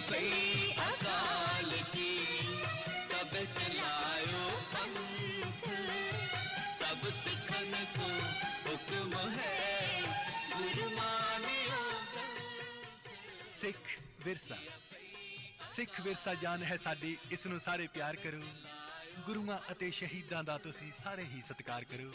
पई अकाल की, तब चलायो पंथ, सब सिखन को हुक्म है, गुरु मानियो ग्रंथ। सिख विरसा, सिख विरसा जान है साडी, इस नूं सारे प्यार करो, गुरुआं ਅਤੇ ਸ਼ਹੀਦਾਂ ਦਾ ਤੁਸੀਂ ਸਾਰੇ ਹੀ ਸਤਿਕਾਰ ਕਰੋ।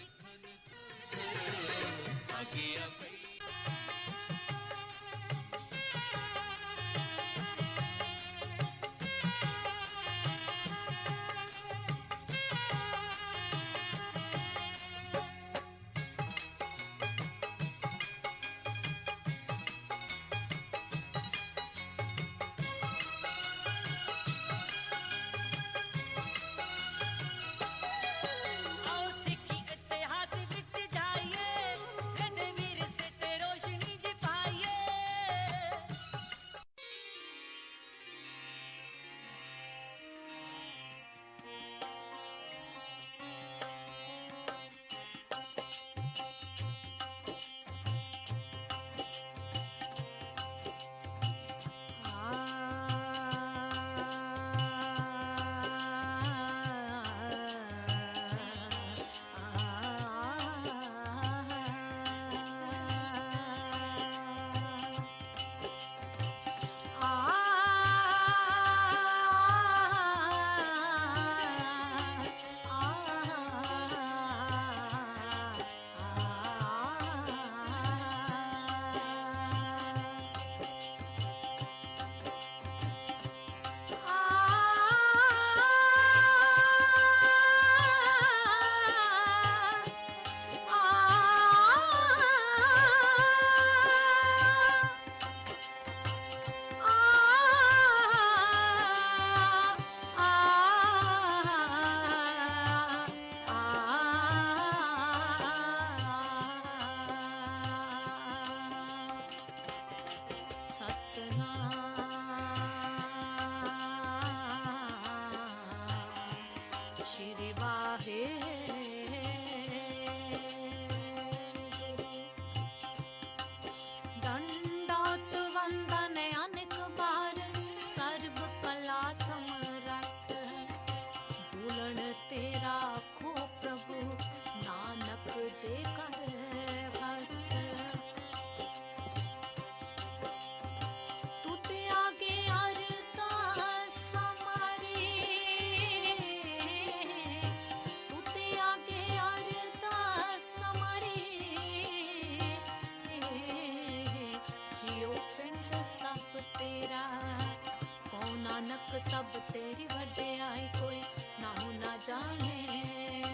सब तेरी वड्याई कोई नाहू ना जाने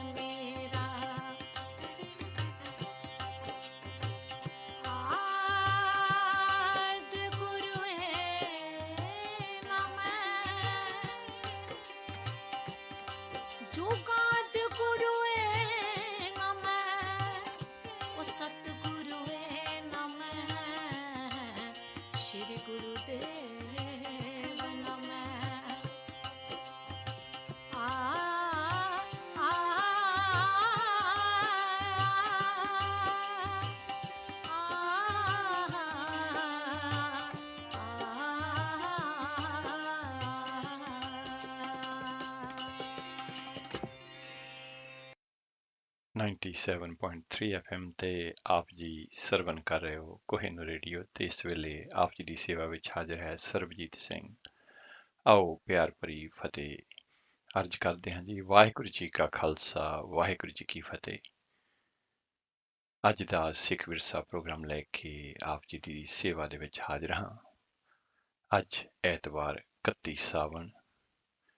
मेरा। आद गुरु है ना मैं, जुगाद गुरु है ना मैं, ओ सतगुरु है ना मैं, श्री गुरुदेव ना मैं। FM ਤੇ ਆਪ ਜੀ ਸਰਵਨ ਕਰ ਰਹੇ ਹੋ ਕੋਹਿਨੂਰ ਰੇਡੀਓ ਤੇ ਇਸ ਵੇਲੇ ਆਪ ਜੀ ਦੀ ਸੇਵਾ ਵਿੱਚ ਹਾਜ਼ਰ ਹੈ ਸਰਬਜੀਤ ਸਿੰਘ। ਆਓ ਪਿਆਰ ਭਰੀ ਫਤਿਹ ਅਰਜ ਕਰਦੇ ਹਾਂ ਜੀ। ਵਾਹਿਗੁਰੂ ਜੀ ਕਾ ਖਾਲਸਾ ਵਾਹਿਗੁਰੂ ਜੀ ਕੀ ਫਤਿਹ। ਅੱਜ ਦਾ ਸਿੱਖ ਵਿਰਸਾ ਪ੍ਰੋਗਰਾਮ ਲੈ ਕੇ ਆਪ ਜੀ ਦੀ ਸੇਵਾ ਦੇ ਵਿੱਚ ਹਾਜ਼ਰ ਹਾਂ। ਅੱਜ ਐਤਵਾਰ 31 ਸਾਵਣ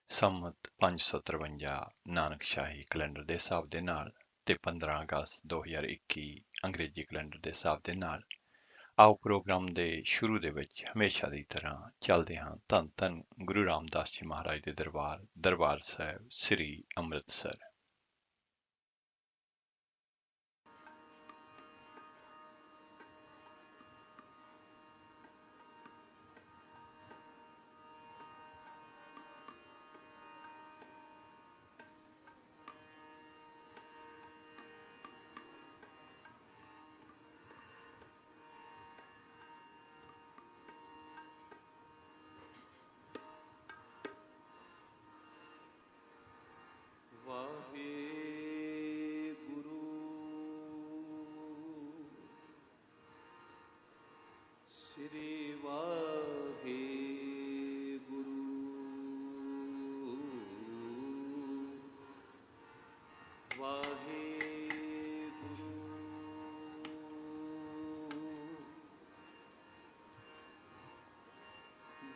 ਸੰਮਤ 553 ਨਾਨਕ ਸ਼ਾਹੀ ਕੈਲੰਡਰ ਦੇ ਹਿਸਾਬ ਦੇ ਨਾਲ ਤੇ 15 ਅਗਸਤ 2021 ਅੰਗਰੇਜ਼ੀ ਕੈਲੰਡਰ ਦੇ ਹਿਸਾਬ ਦੇ ਨਾਲ ਆਓ ਪ੍ਰੋਗਰਾਮ ਦੇ ਸ਼ੁਰੂ ਦੇ ਵਿੱਚ ਹਮੇਸ਼ਾ ਦੀ ਤਰ੍ਹਾਂ ਚੱਲਦੇ ਹਾਂ ਧੰਨ ਧੰਨ ਗੁਰੂ ਰਾਮਦਾਸ ਜੀ ਮਹਾਰਾਜ ਦੇ ਦਰਬਾਰ ਸਾਹਿਬ ਸ੍ਰੀ ਅੰਮ੍ਰਿਤਸਰ।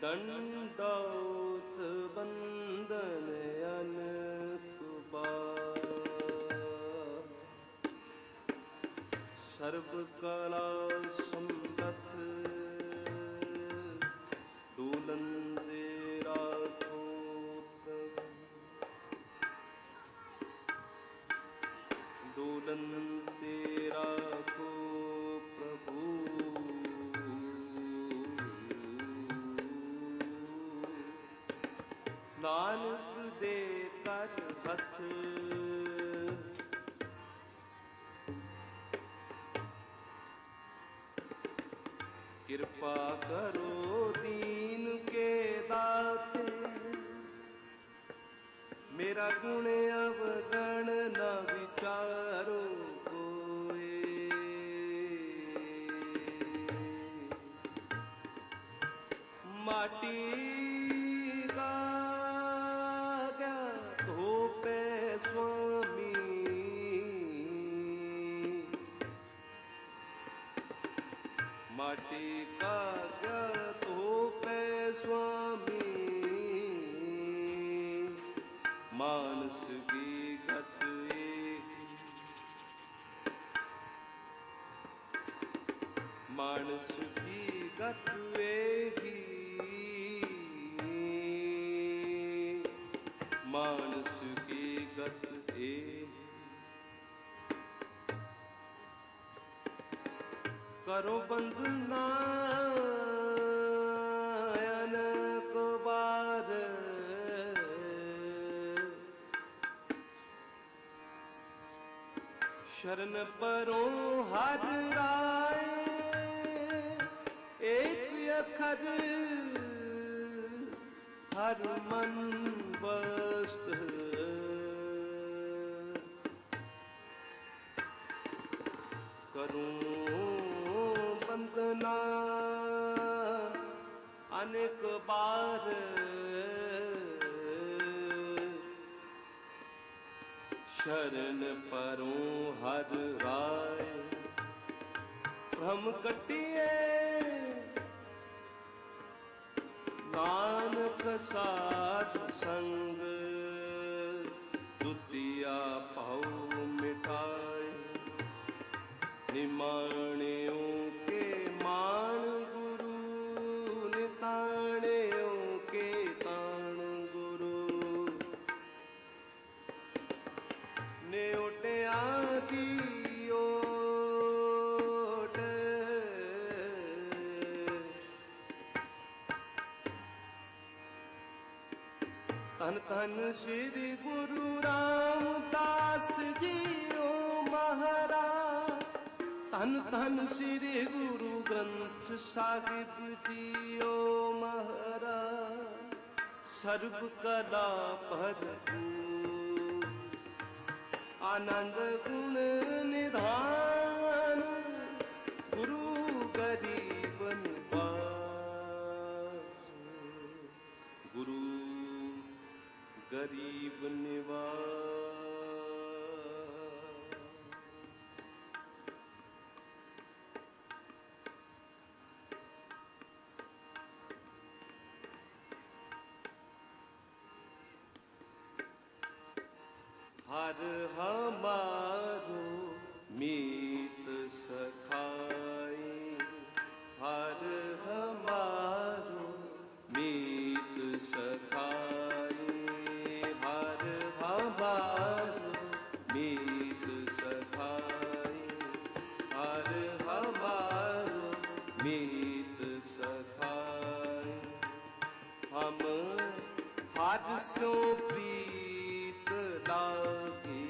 दंडौत बंदन अनक बार, सर्व कला समरथ डोलन दे राखो डोलन दे राखो प्रभु। नानक दे कर हथ कृपा करो दीन के दाते, मेरा गुण अवगण न विचारो कोई। माटी का धोपे स्वामी, माटी का धोपे स्वामी, मानस की गत मानस की गत ही, मानस की गत करो बंधना अनक बार, शरण परो हर राय, एक अखर हर मन बस्त, करूं वंदना अनेक बार, शरण परों हर राय, भ्रम कटिए नानक साध संग, दुतिया पाऊ मिटाए, निमाणियों के मान गुरु, निताणियों के ताण गुरु, न्योटे आदि ओट, धन धन श्री गुरु रामदास जी ओ महाराज, धन धन श्री गुरु ग्रंथ साहिब जी ओ महाराज, सर्व कला भरपूर आनंद गुण निधान, गुरु गरीब निवास, गुरु गरीब निवास। हर हमारो मीत सखाई, हर हमारो मीत सखाई, हर हमारो मीत सखाई, हर हमारो मीत सखाई, हम हर सो प्रीत लागे,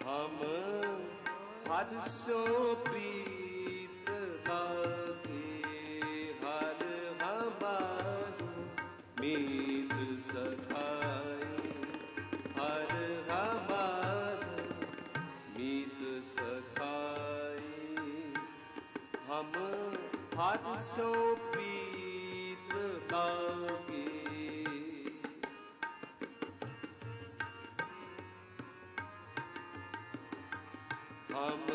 हम हर सो प्रीत लागे, हर हमारो मीत सखाई, हर हमारो मीत सखाई, हम हर सो प्रीत लागे। हम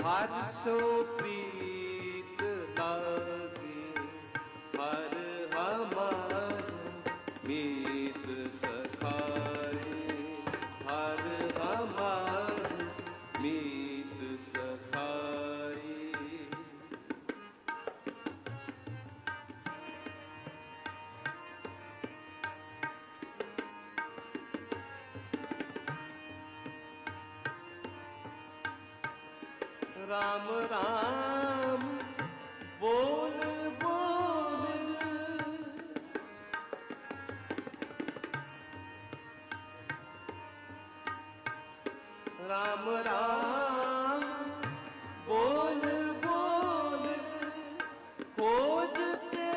हर सो प्रीत लागे, हर हमार मीत सखाए, हर हमार मीत सखाए। राम राम बोल बोल, राम राम बोल बोल, खोजते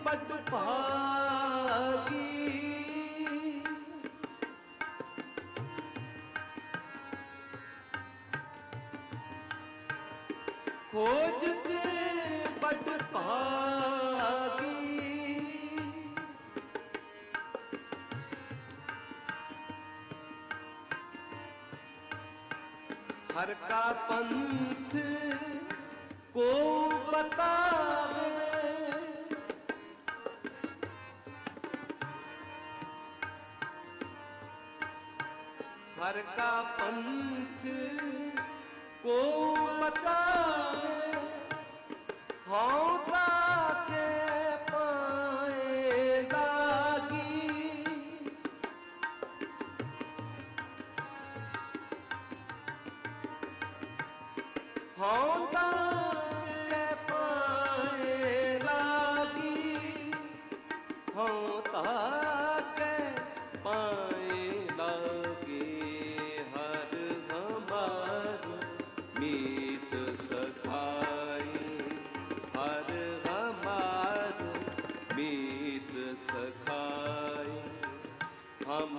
बट भागी। खोजते बट भागी, हर का पंथ को बतावे, हर का पंथ को बतावे, हाँ ताके पाए लागी। हाँ ताके पाए लागी, हाँ ताके पाए लागी। हर हमार मीत सखाई, हर हमार मीत सखाई। हम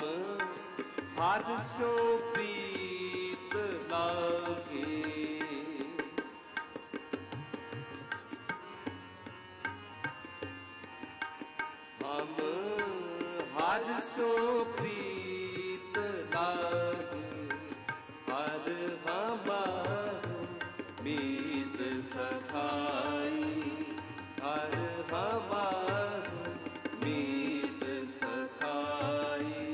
हर सो प्रीत लागे, हम हर सो प्रीत लागे, हर हमार मीत सखाई, हर हमार मीत सखाई।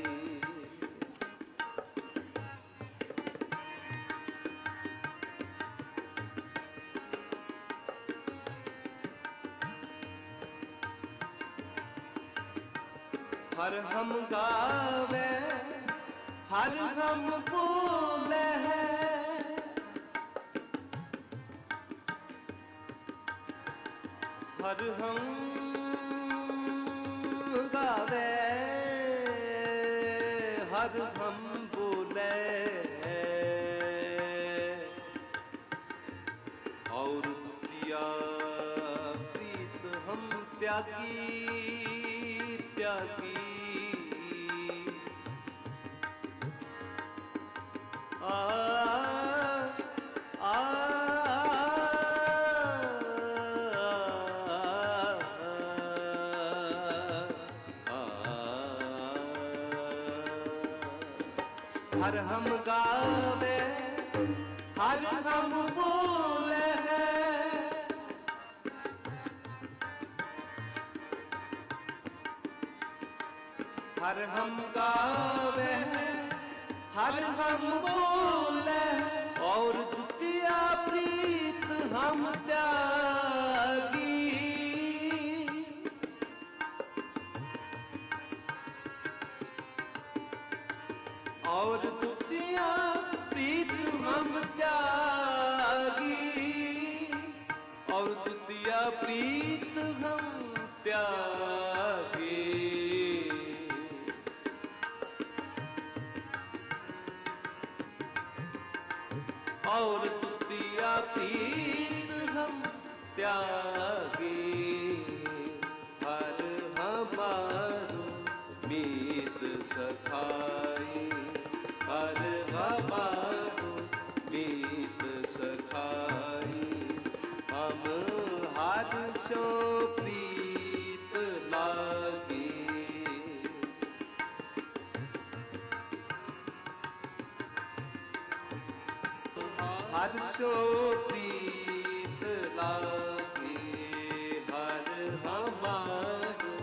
हर हम गावे, हर हम बोले, हर हम गावे, हर हम बोले, और दिया प्रीत हम त्यागी त्यागी। आ आ हर हम गावे, हर हम बोले, हर हम गावे, हर हम बोले, और द्वितीया प्रीत हम त्यागी। और द्वितीया प्रीत हम त्यागी, और द्वितीया प्रीत हम त्यागी। और द्वितीया प्रीत हम त्यागी। हर हमारो मीत सखाई, हर हमारो मीत सखाई। हम हर सो प्रीत लागी। ਹਰ ਸੋ ਪ੍ਰੀਤ ਲਾਗੇ ਹਰ ਹਮਾਰੋ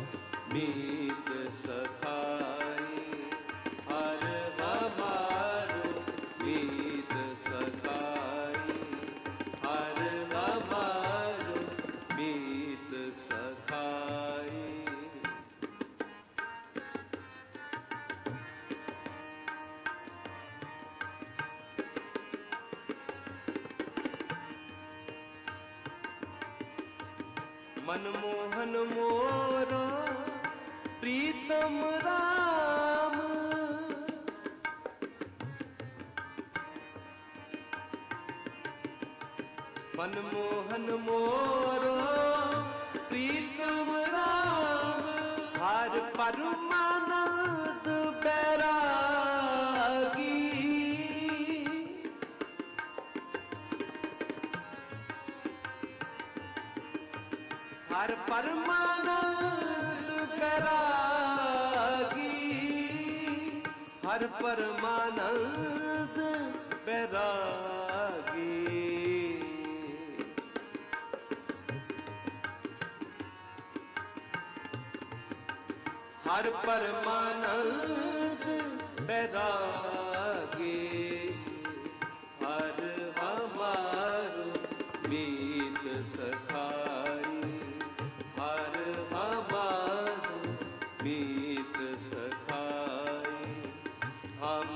ਮੀਤ ਸਖਾਈ ਹਰ ਹਮਾਰੋ ਮੀਤ ਸਖਾਈ ਹਰ ਹਮਾਰੋ ਮੀਤ ਸਖਾਈ। मनमोहन मोरो प्रीतम राम मनमोहन मोरो प्रीतम राम हर परमानंद बैरागी हर परमानंद बैरागी हर परमानंद बैरागी। हर परमानंद बैरागी हर हमारो मीत सखाई हर हमारो मीत सखाई। हम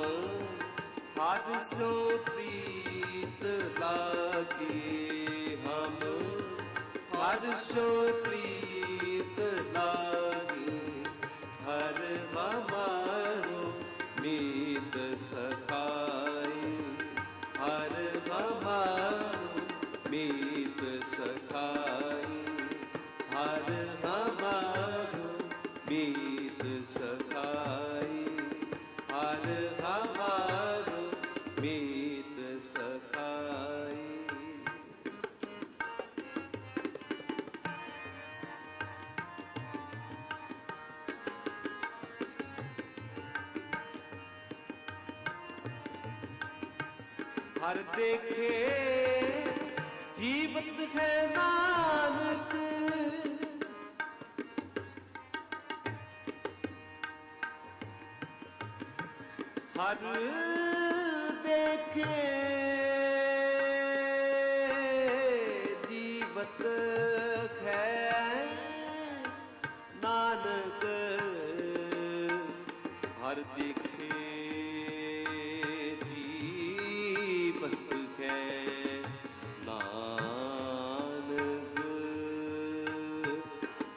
हर सो प्रीत लागे हम हर सो प्रीत लागे हर हमारो मीत सखाई हर हमारो मीत सखाई हर हमारो मीत सखाई हर हमारो मीत सखाई। हर देखे जीवत है नानक हर देखे जीवत है नानक हर देखे जीवत है नानक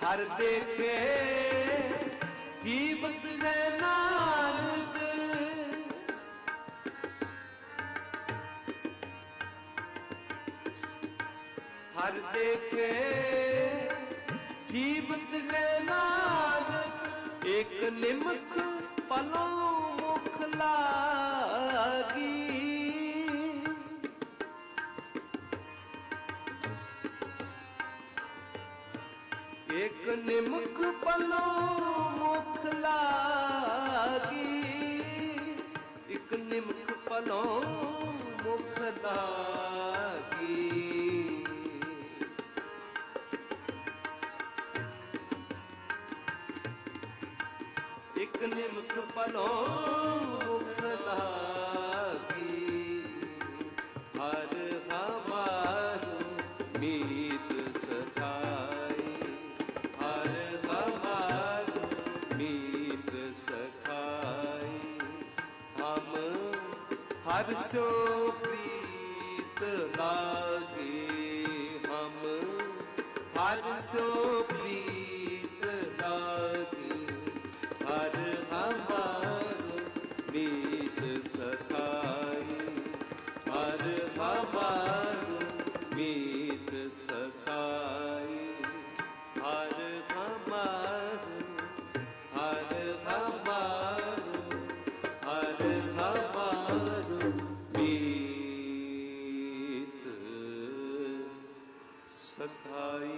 हर देखे जीवत है नानक हर देखे जीवत है नानक एक निमक पलों मुख लागी एक निमक पलों मुख लागी एक निमक पलों मुख लागी। एक निमक पलों मुख लागी हर हमारो मीत सखाई हर हमारो मीत सखाई। हम हर सो प्रीत लागे हम हर सो प्रीत लागे हर हमारो मीत सखाई हर हमारो मीत सखाई हर हमारो हर हमारो हर हमारो मीत सखाई।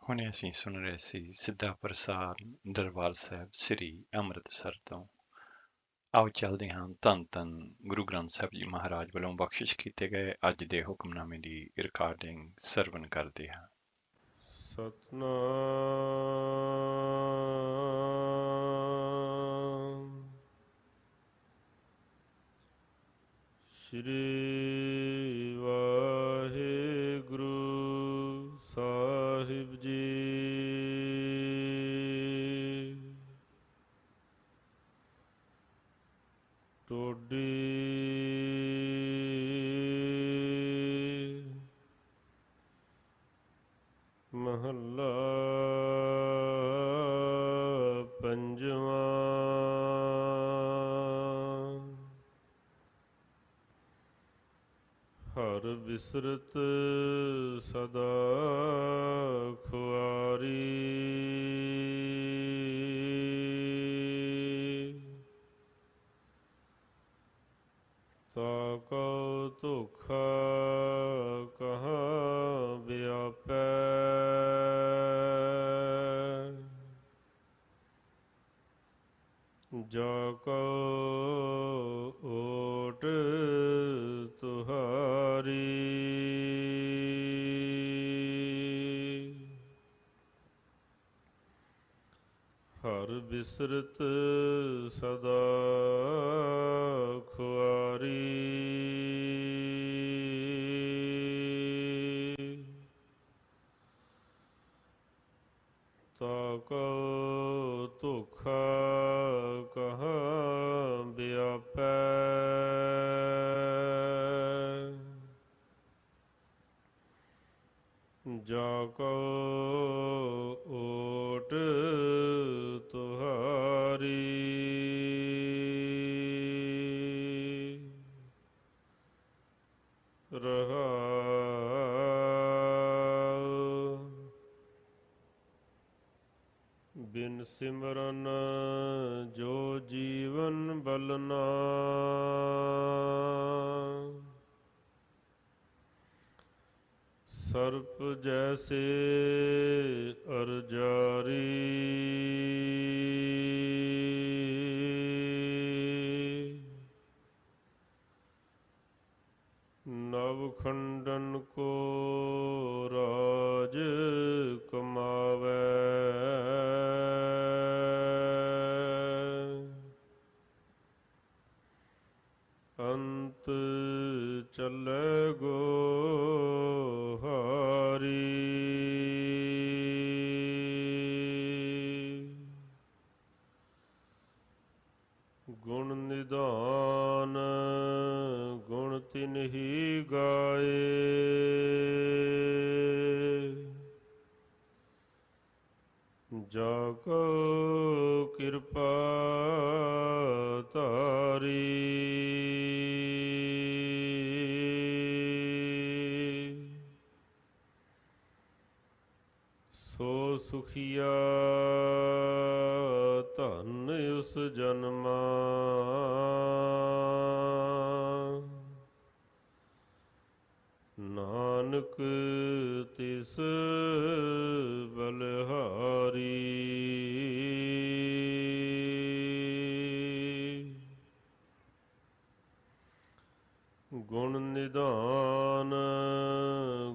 ਹੁਣੇ ਅਸੀਂ ਸੁਣ ਰਹੇ ਸੀ ਸਿੱਧਾ ਪ੍ਰਸਾਰ ਦਰਬਾਰ ਸਾਹਿਬ ਸ੍ਰੀ ਅੰਮ੍ਰਿਤਸਰ ਤੋਂ। ਆਓ ਚੱਲਦੇ ਹਾਂ ਧੰਨ ਧੰਨ ਗੁਰੂ ਗ੍ਰੰਥ ਸਾਹਿਬ ਜੀ ਮਹਾਰਾਜ ਵੱਲੋਂ ਬਖਸ਼ਿਸ਼ ਕੀਤੇ ਗਏ ਅੱਜ ਦੇ ਹੁਕਮਨਾਮੇ ਦੀ ਰਿਕਾਰਡਿੰਗ ਸਰਵਨ ਕਰਦੇ ਹਾਂ। ਸਤਨਾਮ ਸ਼੍ਰੀ ਵਾਹਿਗੁਰੂ ਸਾਹਿਬ ਜੀ। ਟੋਡੀ ਮਹੱਲਾ ਪੰਜਵਾਂ। ਹਰ ਬਿਸਰਤ ਸਦਾ ਖੁਆਰੀ, ਤਾਕੋ ਧੋਖਾ ਕਹਾਂ ਵਿਆਪੈ। ਜਾ ਕੋ ਓਟ ਤੁਹਾਰੀ, ਹਰ ਬਿਸਰਤ ਸਦਾ ਖੁਆਰੀ। ਤਾਕੋ ਧੋਖਾ ਕਹਾਂ ਵਿਆਪੈ। ਜਾ ਕੋ ਓਟ ਤੁਹਾਰੀ, ਰਹਾਉ। ਬਿਨ ਸਿਮਰਨ ਜੋ ਜੀਵਨ ਬਲਨਾ, ਸਰਪ ਜੈਸੇ ਅਰਜਾਰੀ। ਨਵ ਖੰਡਨ ਕੋ ਰਾਜ ਕਮਾਵੈ, ਅੰਤ ਚੱਲੈ ਗੋਹਾਰੀ। ਗੁਣ ਨਿਧਾਨ ਗੁਣ ਤਿਨਹੀ ਗਾਏ, ਜਾ ਕੋ ਕਿਰਪਾ ਧਾਰੀ। ਸੋ ਸੁਖੀਆ ਧਨ ਉਸ ਜਨਮਾ, ਨਾਨਕ ਤਿਸ ਬਲਿਹਾਰੀ। ਗੁਣ ਨਿਧਾਨ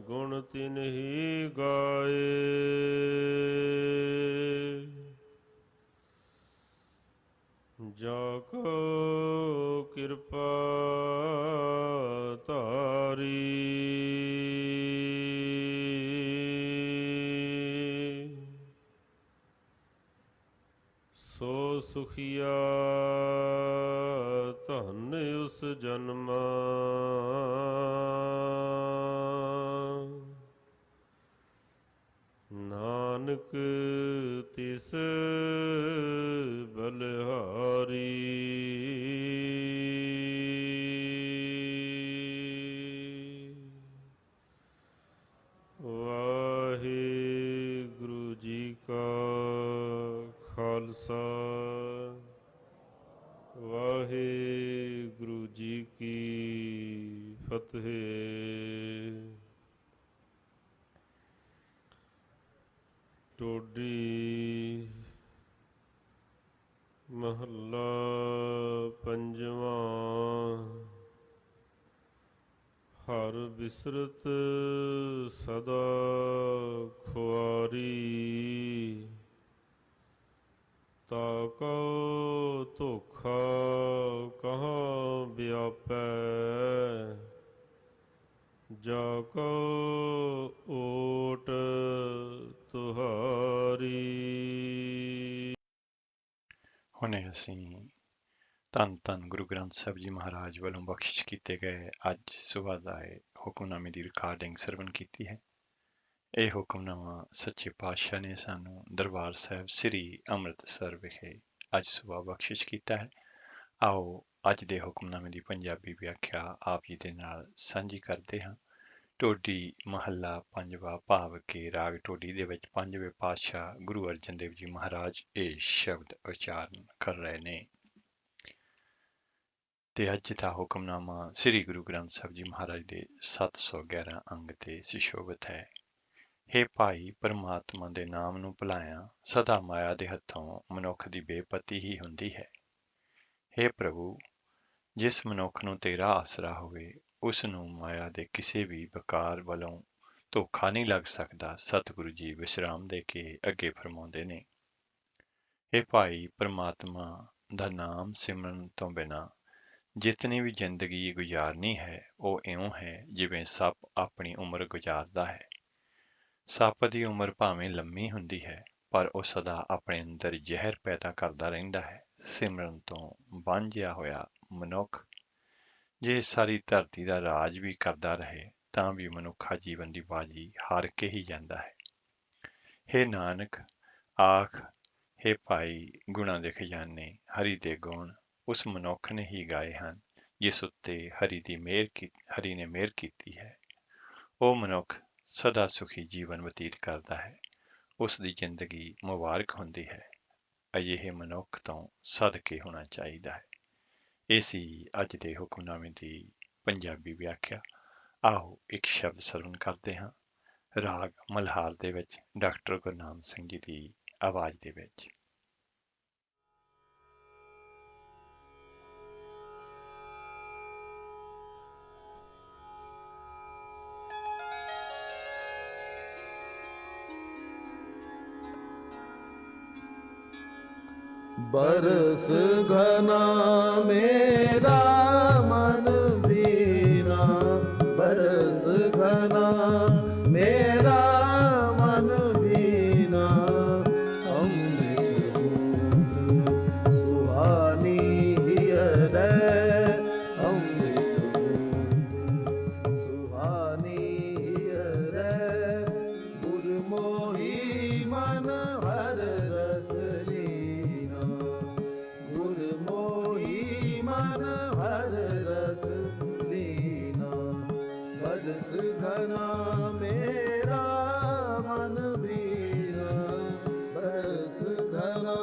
ਗੁਣ ਤਿਨਹੀ ਗਾਏ, ਜਾ ਕੋ ਕਿਰਪਾ ਧਾਰੀ। ਸੋ ਸੁਖੀਆ ਧਨ ਉਸ ਜਨਮਾ, ਨਾਨਕ ਤਿਸ ਬਲਿਹਾਰੀ। ਵਾਹਿਗੁਰੂ ਜੀ ਕਾ ਖਾਲਸਾ, ਵਾਹਿਗੁਰੂ ਜੀ ਕੀ ਫਤਿਹ। ਟੋਡੀ ਮਹੱਲਾ ਪੰਜਵਾਂ। ਬਿਸਰਤ ਸਦਾ ਖੁਆਰੀ, ਤਾਕੋ ਧੋਖਾ ਕਹਾਂ ਵਿਆਪੈ, ਜਾ ਕੋ ਓਟ ਤੁਹਾਰੀ। ਹੁਣੇ ਅਸੀਂ ਧੰਨ ਧੰਨ ਗੁਰੂ ਗ੍ਰੰਥ ਸਾਹਿਬ ਜੀ ਮਹਾਰਾਜ ਵੱਲੋਂ ਬਖਸ਼ਿਸ਼ ਕੀਤੇ ਗਏ ਅੱਜ ਸੁਬਾਹ ਦਾ ਹੁਕਮਨਾਮੇ ਦੀ ਰਿਕਾਰਡਿੰਗ ਸਰਵਣ ਕੀਤੀ ਹੈ। ਇਹ ਹੁਕਮਨਾਮਾ ਸੱਚੇ ਪਾਤਸ਼ਾਹ ਨੇ ਸਾਨੂੰ ਦਰਬਾਰ ਸਾਹਿਬ ਸ੍ਰੀ ਅੰਮ੍ਰਿਤਸਰ ਵਿਖੇ ਅੱਜ ਸੁਬਾਹ ਬਖਸ਼ਿਸ਼ ਕੀਤਾ ਹੈ। ਆਓ ਅੱਜ ਦੇ ਹੁਕਮਨਾਮੇ ਦੀ ਪੰਜਾਬੀ ਵਿਆਖਿਆ ਆਪ ਜੀ ਦੇ ਨਾਲ ਸਾਂਝੀ ਕਰਦੇ ਹਾਂ। ਢੋਡੀ ਮਹੱਲਾ ਪੰਜਵਾਂ, ਭਾਵ ਕਿ ਰਾਗ ਢੋਡੀ ਦੇ ਵਿੱਚ ਪੰਜਵੇਂ ਪਾਤਸ਼ਾਹ ਗੁਰੂ ਅਰਜਨ ਦੇਵ ਜੀ ਮਹਾਰਾਜ ਇਹ ਸ਼ਬਦ ਉਚਾਰਨ ਕਰ ਰਹੇ ਨੇ। ਤੇ ਅੱਜ ਦਾ ਹੁਕਮਨਾਮਾ ਸ੍ਰੀ ਗੁਰੂ ਗ੍ਰੰਥ ਸਾਹਿਬ ਜੀ ਮਹਾਰਾਜ ਦੇ 711 ਅੰਗ ਤੇ ਸੁਸ਼ੋਭਿਤ ਹੈ। ਹੇ ਭਾਈ, ਪਰਮਾਤਮਾ ਦੇ ਨਾਮ ਨੂੰ ਭੁਲਾਇਆ ਸਦਾ ਮਾਇਆ ਦੇ ਹੱਥੋਂ ਮਨੁੱਖ ਦੀ ਬੇਪਤੀ ਹੀ ਹੁੰਦੀ ਹੈ। ਹੇ ਪ੍ਰਭੂ, ਜਿਸ ਮਨੁੱਖ ਨੂੰ ਤੇਰਾ ਆਸਰਾ ਹੋਵੇ ਉਸ ਨੂੰ ਮਾਇਆ ਦੇ ਕਿਸੇ ਵੀ ਬਕਾਰ ਵੱਲੋਂ ਧੋਖਾ ਨਹੀਂ ਲੱਗ ਸਕਦਾ। ਸਤਿਗੁਰੂ ਜੀ ਵਿਸ਼ਰਾਮ ਦੇ ਕੇ ਅੱਗੇ ਫਰਮਾਉਂਦੇ ਨੇ, ਹੇ ਭਾਈ, ਪਰਮਾਤਮਾ ਦਾ ਨਾਮ ਸਿਮਰਨ ਤੋਂ ਬਿਨਾਂ ਜਿਤਨੀ ਵੀ ਜ਼ਿੰਦਗੀ ਗੁਜ਼ਾਰਨੀ ਹੈ ਉਹ ਇਉਂ ਹੈ ਜਿਵੇਂ ਸੱਪ ਆਪਣੀ ਉਮਰ ਗੁਜ਼ਾਰਦਾ ਹੈ। ਸੱਪ ਦੀ ਉਮਰ ਭਾਵੇਂ ਲੰਮੀ ਹੁੰਦੀ ਹੈ ਪਰ ਉਹ ਸਦਾ ਆਪਣੇ ਅੰਦਰ ਜ਼ਹਿਰ ਪੈਦਾ ਕਰਦਾ ਰਹਿੰਦਾ ਹੈ। ਸਿਮਰਨ ਤੋਂ ਵਾਂਝਿਆ ਹੋਇਆ ਮਨੁੱਖ ਜੇ ਸਾਰੀ ਧਰਤੀ ਦਾ ਰਾਜ ਵੀ ਕਰਦਾ ਰਹੇ ਤਾਂ ਵੀ ਮਨੁੱਖਾ ਜੀਵਨ ਦੀ ਬਾਜੀ ਹਾਰ ਕੇ ਹੀ ਜਾਂਦਾ ਹੈ। ਹੇ ਨਾਨਕ, ਆਖ, ਹੇ ਭਾਈ, ਗੁਣਾਂ ਦੇ ਖਜ਼ਾਨੇ ਹਰੀ ਦੇ ਗੁਣ ਉਸ ਮਨੁੱਖ ਨੇ ਹੀ ਗਾਏ ਹਨ ਜਿਸ ਉੱਤੇ ਹਰੀ ਨੇ ਮਿਹਰ ਕੀਤੀ ਹੈ। ਉਹ ਮਨੁੱਖ ਸਦਾ ਸੁਖੀ ਜੀਵਨ ਬਤੀਤ ਕਰਦਾ ਹੈ, ਉਸ ਦੀ ਜ਼ਿੰਦਗੀ ਮੁਬਾਰਕ ਹੁੰਦੀ ਹੈ। ਅਜਿਹੇ ਮਨੁੱਖ ਤੋਂ ਸਦਕੇ ਹੋਣਾ ਚਾਹੀਦਾ ਹੈ। ਇਹ ਸੀ ਅੱਜ ਦੇ ਹੁਕਮਨਾਮੇ ਦੀ ਪੰਜਾਬੀ ਵਿਆਖਿਆ। ਆਓ ਇੱਕ ਸ਼ਬਦ ਸਰਵਣ ਕਰਦੇ ਹਾਂ ਰਾਗ ਮਲਹਾਰ ਦੇ ਵਿੱਚ ਡਾਕਟਰ ਗੁਰਨਾਮ ਸਿੰਘ ਜੀ ਦੀ ਆਵਾਜ਼ ਦੇ ਵਿੱਚ। बरस घना मेरा मन बीना, बरस घना मेरा मन बीना, अमृत बूंद सुहानी हियरै, अमृत बूंद सुहानी हियरै, गुरमोही मन हर रस लीना, गुरमोही मन हर रस लीना, बरस घना मेरा मन बीना, बरस घना।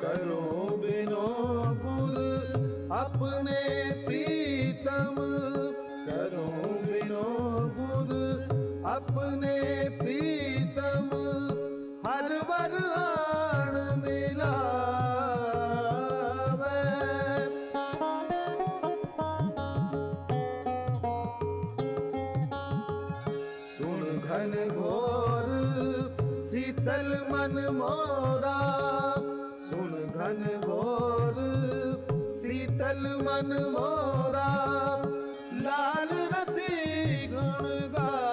करो बिनो गुर अपने प्रीतम, करो बिनो गुर अपने प्रीतम, हर वरदान मिलावे, सुन घन घोर शीतल मन मोरा, सुन घन घोर शीतल मन मोरा, लाल रति गुण गावे,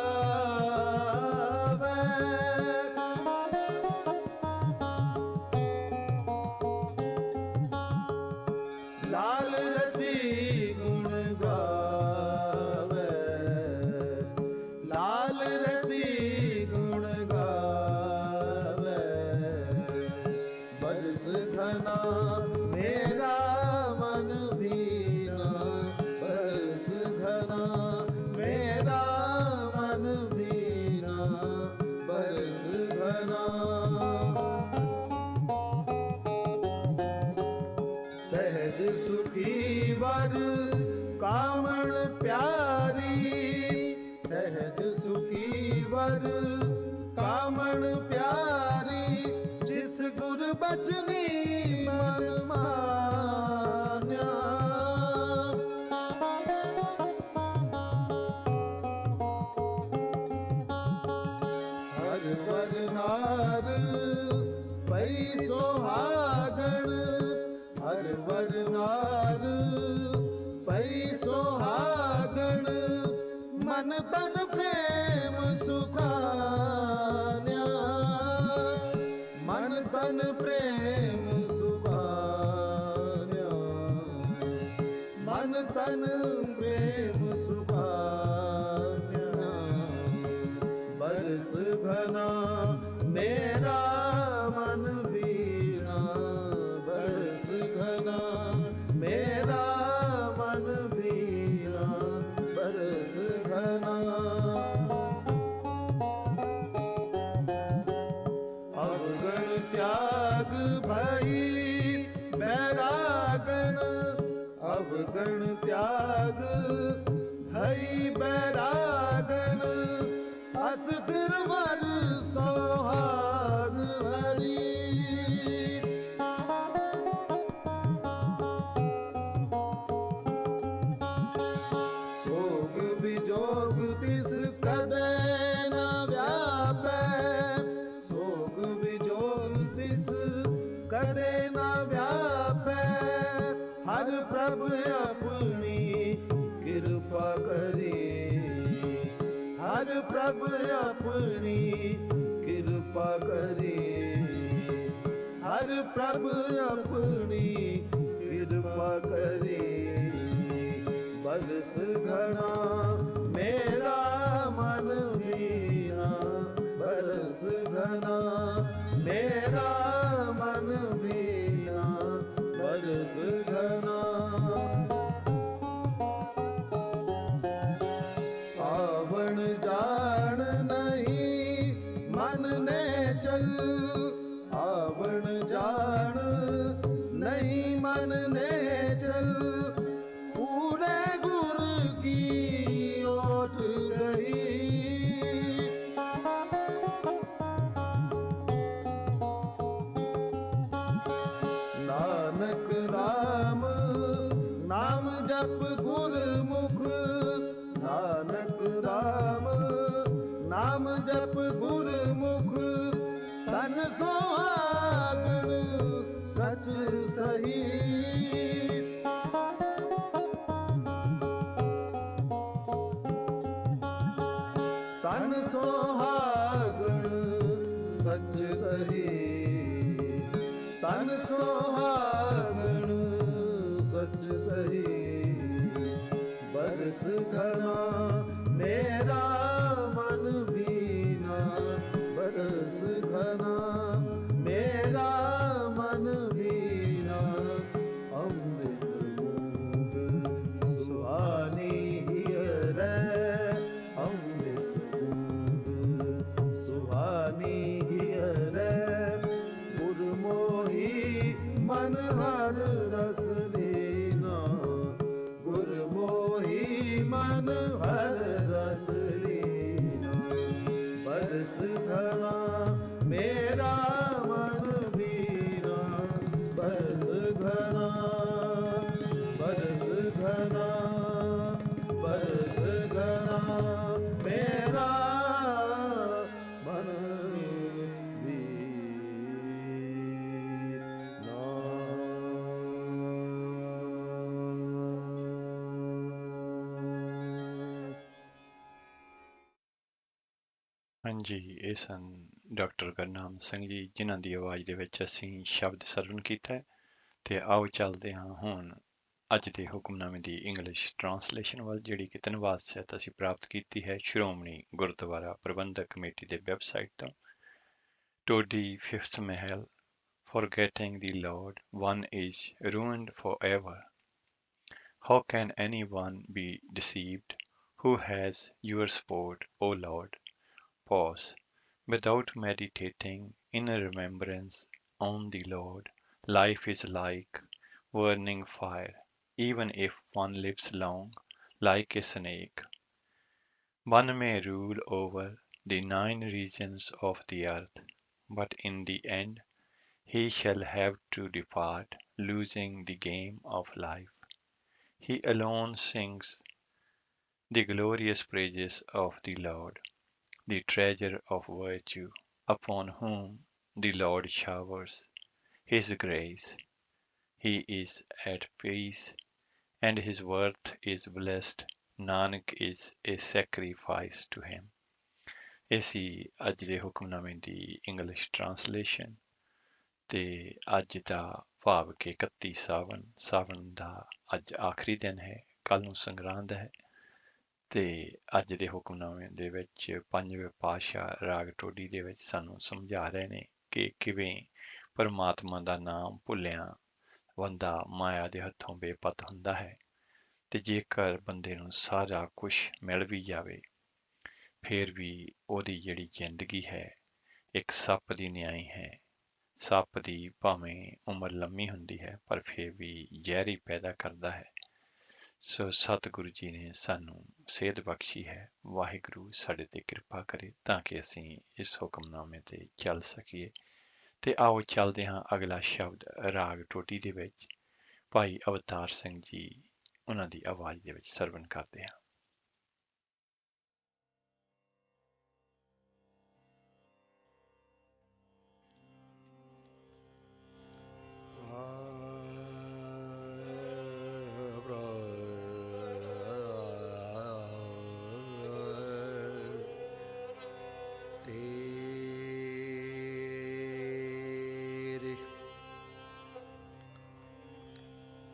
लाल रति गुण गावे, लाल रति गुण गावे, बरस घना मेरा मन बीना, बरस घना मेरा मन बीना, बरस घना। सहज सुखी वर कामण प्यारी, सहज सुखी वर कामण प्यारी, बचनी मन मान्या। हर वर नार पै सोहागण, हर वर नार पै सोहागण, मन तन प्रेम सुखान्या, मन तन प्रेम सुखान्या, मन तन प्रेम सुखान्या। बरस घना मेरा मन बीना, बरस घना मेरा मन बीना, बरस घना। अवगण त्याग भई बैरागन, अवगण त्याग भई बैरागन, अस्थिर वर सोहाग हरि। सोग विजोग तिस कदै न व्यापै, सोग विजोग तिस कदै न व्यापै, हर प्रभु अपनी कृपा करे, हर प्रभु अपनी कृपा करे, हर प्रभु अपनी कृपा करे। बरस घना मेरा मन बीना, बरस घना मेरा मन बीना, बरस घना। आवण जान नहीं मन ने चल, आवण जान नहीं मन ने चल, पूरे गुर की ओट गई। नानक राम नाम जप गुरमुख, नानक राम नाम जप गुरमुख, तन सोहागण सच सही। तन सोहागण सच सही, तन सोहागण सच सही। बरस घना मेरा मन बीना, बरस घना मेरा मन बीना, अमृत बूंद सुहानी हियरै, अमृत बूंद सुहानी हियरै, गुरमोही मन हर रस लीना, गुरमोही मन हर रस लीना। बरस घना मेरा मन बीना, बरस घना, बरस घना, बरस घना मेरा मन ਹਾਂਜੀ, ਇਹ ਸਨ ਡਾਕਟਰ ਗੁਰਨਾਮ ਸਿੰਘ ਜੀ, ਜਿਨ੍ਹਾਂ ਦੀ ਆਵਾਜ਼ ਦੇ ਵਿੱਚ ਅਸੀਂ ਸ਼ਬਦ ਸਰਵਣ ਕੀਤਾ ਹੈ। ਤੇ ਆਓ ਚੱਲਦੇ ਹਾਂ ਹੁਣ ਅੱਜ ਦੇ ਹੁਕਮਨਾਮੇ ਦੀ ਇੰਗਲਿਸ਼ ਟਰਾਂਸਲੇਸ਼ਨ ਵੱਲ, ਜਿਹੜੀ ਕਿ ਧੰਨਵਾਦ ਸਹਿਤ ਅਸੀਂ ਪ੍ਰਾਪਤ ਕੀਤੀ ਹੈ ਸ਼੍ਰੋਮਣੀ ਗੁਰਦੁਆਰਾ ਪ੍ਰਬੰਧਕ ਕਮੇਟੀ ਦੇ ਵੈਬਸਾਈਟ ਤੋਂ। Todi fifth Mahal, forgetting the Lord, one is ruined forever. How can anyone be deceived who has your sport, O Lord? Pause. Without meditating in remembrance on the Lord, life is like burning fire, even if one lives long, like a snake. One may rule over the 9 regions of the earth, but in the end he shall have to depart, losing the game of life. He alone sings the glorious praises of the Lord, the treasure of virtue, upon whom the Lord showers his grace. He is at peace, and his worth is blessed. Nanak is a sacrifice to him. ਇਹ ਸੀ ਅੱਜ ਦੇ ਹੁਕਮਨਾਮੇ ਦੀ English translation ਤੇ ਅੱਜ ਦਾ ਭਾਵ ਕਿ 31 ਸਾਵਣ ਦਾ ਅੱਜ ਆਖਰੀ ਦਿਨ ਹੈ, ਕੱਲ ਨੂੰ ਸੰਗਰਾਂਦ ਹੈ ਤੇ ਅੱਜ ਦੇ ਹੁਕਮਨਾਮੇ ਦੇ ਵਿੱਚ ਪੰਜਵੇਂ ਪਾਤਸ਼ਾਹ ਰਾਗ ਟੋਡੀ ਦੇ ਵਿੱਚ ਸਾਨੂੰ ਸਮਝਾ ਰਹੇ ਨੇ ਕਿ ਕਿਵੇਂ ਪਰਮਾਤਮਾ ਦਾ ਨਾਮ ਭੁੱਲਿਆ ਬੰਦਾ ਮਾਇਆ ਦੇ ਹੱਥੋਂ ਬੇਪਤ ਹੁੰਦਾ ਹੈ ਤੇ ਜੇਕਰ ਬੰਦੇ ਨੂੰ ਸਾਰਾ ਕੁਝ ਮਿਲ ਵੀ ਜਾਵੇ ਫਿਰ ਵੀ ਉਹਦੀ ਜਿਹੜੀ ਜ਼ਿੰਦਗੀ ਹੈ ਇੱਕ ਸੱਪ ਦੀ ਨਿਆਈ ਹੈ। ਸੱਪ ਦੀ ਭਾਵੇਂ ਉਮਰ ਲੰਮੀ ਹੁੰਦੀ ਹੈ ਪਰ ਫਿਰ ਵੀ ਜ਼ਹਿਰ ਹੀ ਪੈਦਾ ਕਰਦਾ ਹੈ। ਸੋ ਸਤਿਗੁਰੂ ਜੀ ਨੇ ਸਾਨੂੰ ਸੇਧ ਬਖਸ਼ੀ ਹੈ। ਵਾਹਿਗੁਰੂ ਸਾਡੇ ਤੇ ਕਿਰਪਾ ਕਰੇ ਤਾਂ ਕਿ ਅਸੀਂ ਇਸ ਹੁਕਮਨਾਮੇ ਤੇ ਚੱਲ ਸਕੀਏ। ਤੇ ਆਓ ਚੱਲਦੇ ਹਾਂ ਅਗਲਾ ਸ਼ਬਦ ਰਾਗ ਟੋਟੀ ਦੇ ਵਿੱਚ ਭਾਈ ਅਵਤਾਰ ਸਿੰਘ ਜੀ ਉਹਨਾਂ ਦੀ ਆਵਾਜ਼ ਦੇ ਵਿੱਚ ਸਰਵਣ ਕਰਦੇ ਹਾਂ।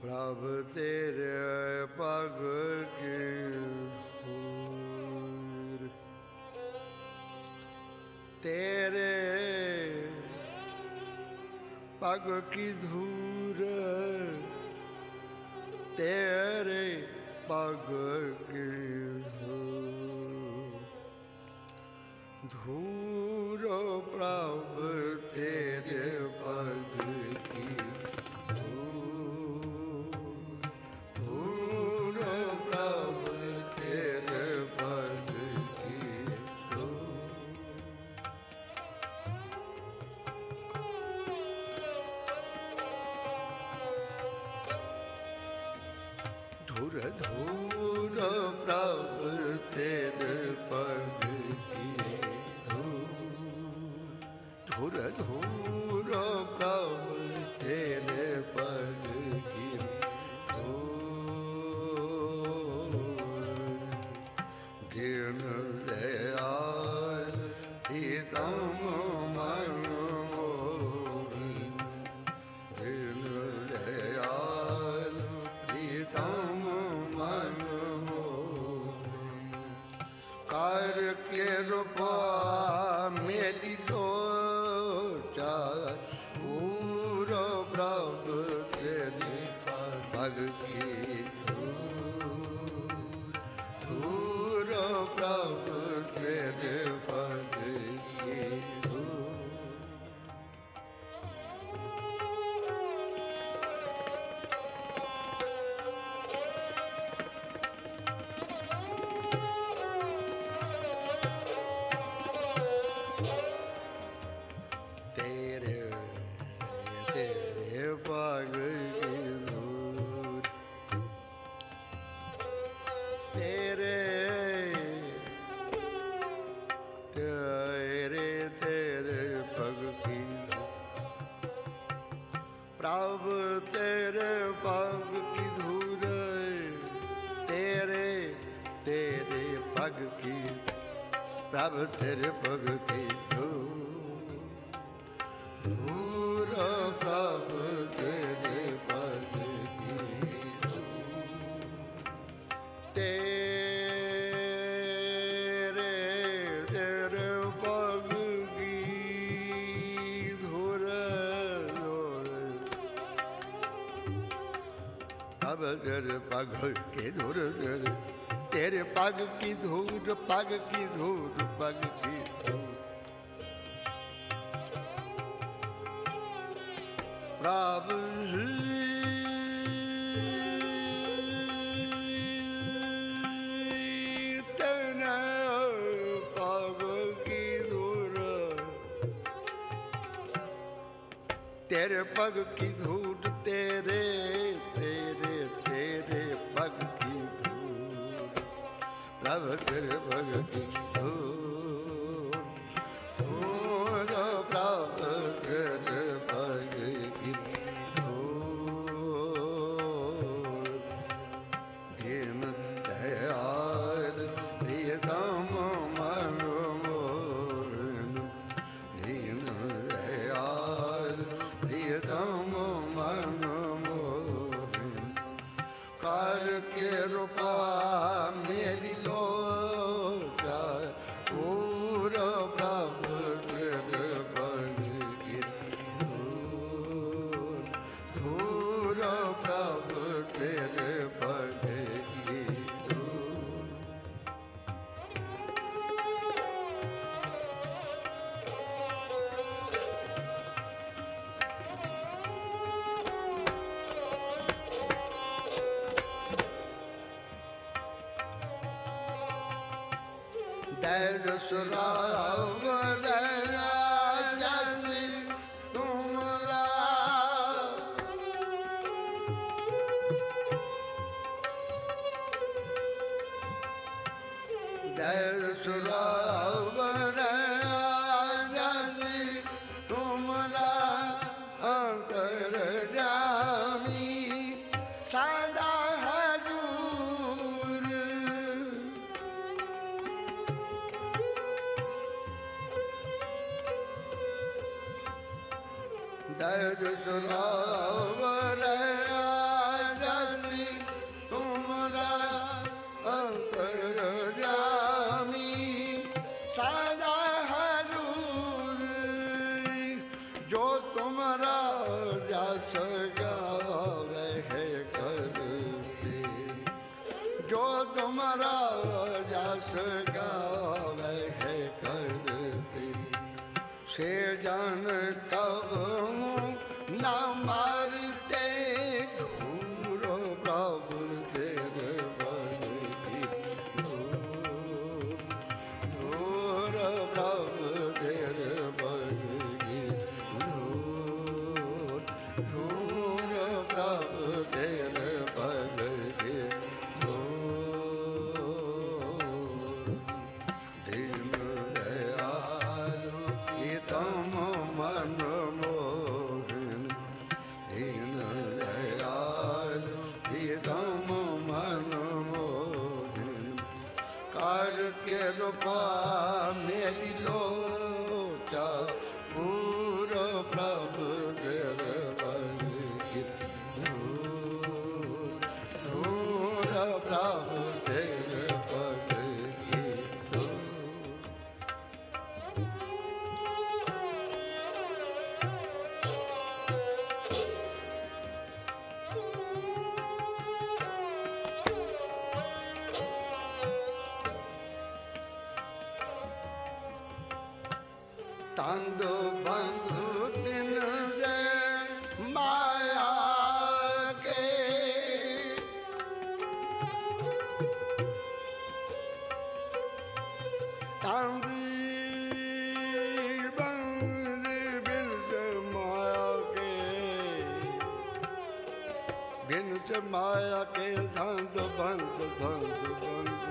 ਪ੍ਰਭ ਤੇਰੇ ਪਗ ਕੀ ਧੂਰ, ਤੇਰੇ ਪਗ ਕੀ ਧੂਰ, ਤੇਰੇ ਪਗ ਕੀ ਧੂਰ, ਧੂਰ ਪ੍ਰਭ ਤੇਰੇ ਪਗ ਕੀ ਧੂਰ ਧੂਰ ਪ੍ਰਭ ਤੇਰੇ ਪਗ ਕੀ ਧੂਰ, ਧੂਰ ਧੂਰ ਪ੍ਰਭ ਤੇਰੇ ਪਗ ਕੀ ਧੂਰ, ਦੀਨ ਦਇਆਲ ਹਿਤਮ ਮਨ ਮੋਹਨ, ਦੀਨ ਦਇਆਲ ਹਿਤਮ ਮਨ ਮੋਹਨ, ਕਰ ਕਿਰਪਾ ਮੇਰੀ ਲੋਚਾ, ਪੂਰ ਪ੍ਰਭ ਤੇਰੇ ਪਗ ਕੀ ਧੂਰ, ਧੂਰ ਪ੍ਰਭ ਤੇਰੇ ਪਗ ਕੀ ਧੂਰ। ਤੇਰੇ ਤੇਰੇ ਪਗ ਕੀ ਧੂਰ, ਤੇਰੇ ਤੇਰੇ ਤੇਰੇ ਪਗ ਕੀ ਪ੍ਰਭ ਤੇਰੇ ਪਗ ਕੀ ਧੂਰ, ਤੇਰੇ ਤੇਰੇ ਪਗ ਕੀ ਪ੍ਰਭ ਤੇਰੇ ਪਗ ਕੀ ਧੂਰ, ਧੂਰ ਪ੍ਰਭ ਤੇਰੇ ਪਗ ਕੀ ਧੂਰ, ਤੇਰੇ ਤੇਰੇ ਪਗ ਕੀ ਧੂਰ, ਪ੍ਰਭ ਤੇਰੇ ਪਗ ਕੀ ਧੂਰ, ਤੇਰੇ ਪਗ ਕੀ ਧੂਰ, ਪਗ ਕੀ ਧੂਰ, ਪਗ ਕੀ ਧੂਰ, ਪ੍ਰਭ ਤੇਰੇ ਪਗ ਕੀ ਧੂਰ, तेरे पग की धूल तेरे तेरे तेरे पग की धूल प्रभु तेरे पग की धूल धूल प्रभु तेरे पग की धूल दीन दयाल प्रियतम मनमोहन दीन दयाल प्रियतम मनमोहन कार के रूपा मेरी लोटा पूरा प्रभु तेरे पग की धूल धूल प्रभु तेरे पग की धूल दैद सुराव दया जैसी तुमरा दैद सुराव दया जैसी तुमरा अंतर जामी सदा हजूर दर्द सुनावर रसी तुमरा अंतर जामी सदा हजूर जो तुमरा जस गावे है करते जो तुमरा जस गावे है करते से जान कब न मारते घूर प्रभु तेरे बल की धूर प्रभु तेरे बल की धूर धूर प्रभु तेरे बल की धूर दीन दयालु तम मनमोहन दीन दयालु तम मनमोहन कार के रूपा मेरी लोटा पूरा प्रभु तेरे बल की धूल धूल प्रभु तेरे बल की धूल तांदो बंधु बिन से माया के तांदी बंधु बिन से माया के बिन से माया के धंध बंध धंध बंध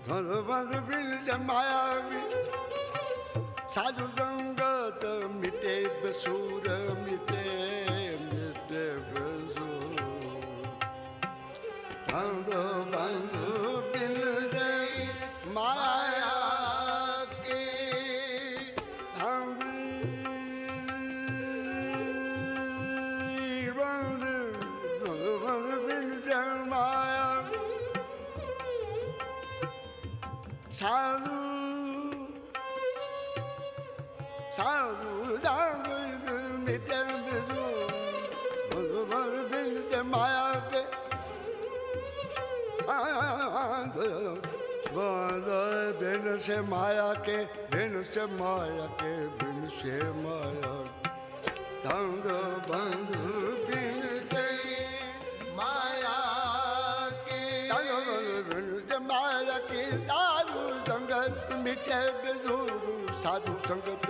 धन बिन जमाया साधु संगत मिटे बसूर मिटे मिटे बसूर धन बंधु बिन से माया के बंधु बिन जमाया साधु साधु दांग मिटे बिन माया के बिन से माया के बिन से माया के बिन से माया धंध बंधु बिन से माया के बिन से माया के साधु संगत मिटे बेजूर साधु संगत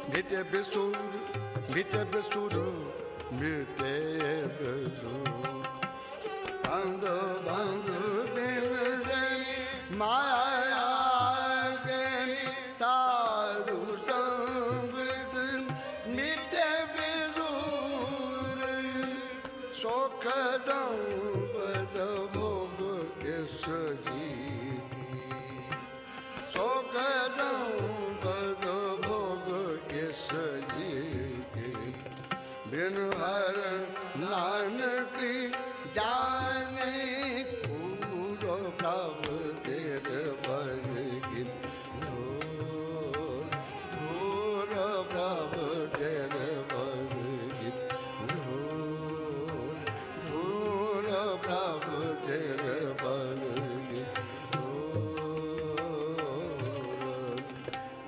ਮਿਟੇ ਬਿਸੂਰ ਮਿਟੇ ਬਿਸੂਰ ਮਿਟੇ ਬਿਸੂਰ ਬੰਦ ਬੰਦ ਬਿਨ ਸੇ ਮਾਇਆ ਕੇ ਸਾਧੂ ਸੰਗਤ ਮਿਟੇ ਬਿਸੂਰ ਸੁਖ ਸੰਪਦ ਭੋਗ ਕਿਸ ਜੀ ਸੁਖ ਸੰਪਦ ਭੋਗ ਕਿਸ ਜੀ ਬਿਨ ਹਰ ਨਾਨਕ ਜਾਣੇ ਪੂਰੋ ਪ੍ਰਭ ਤੇਰ ਬਰਗੀ ਧੂਰ ਪ੍ਰਭ ਤੇਰ ਬਰਗੀ ਧੂਰ ਪ੍ਰਭ ਤੇਰ ਬਰਗੀ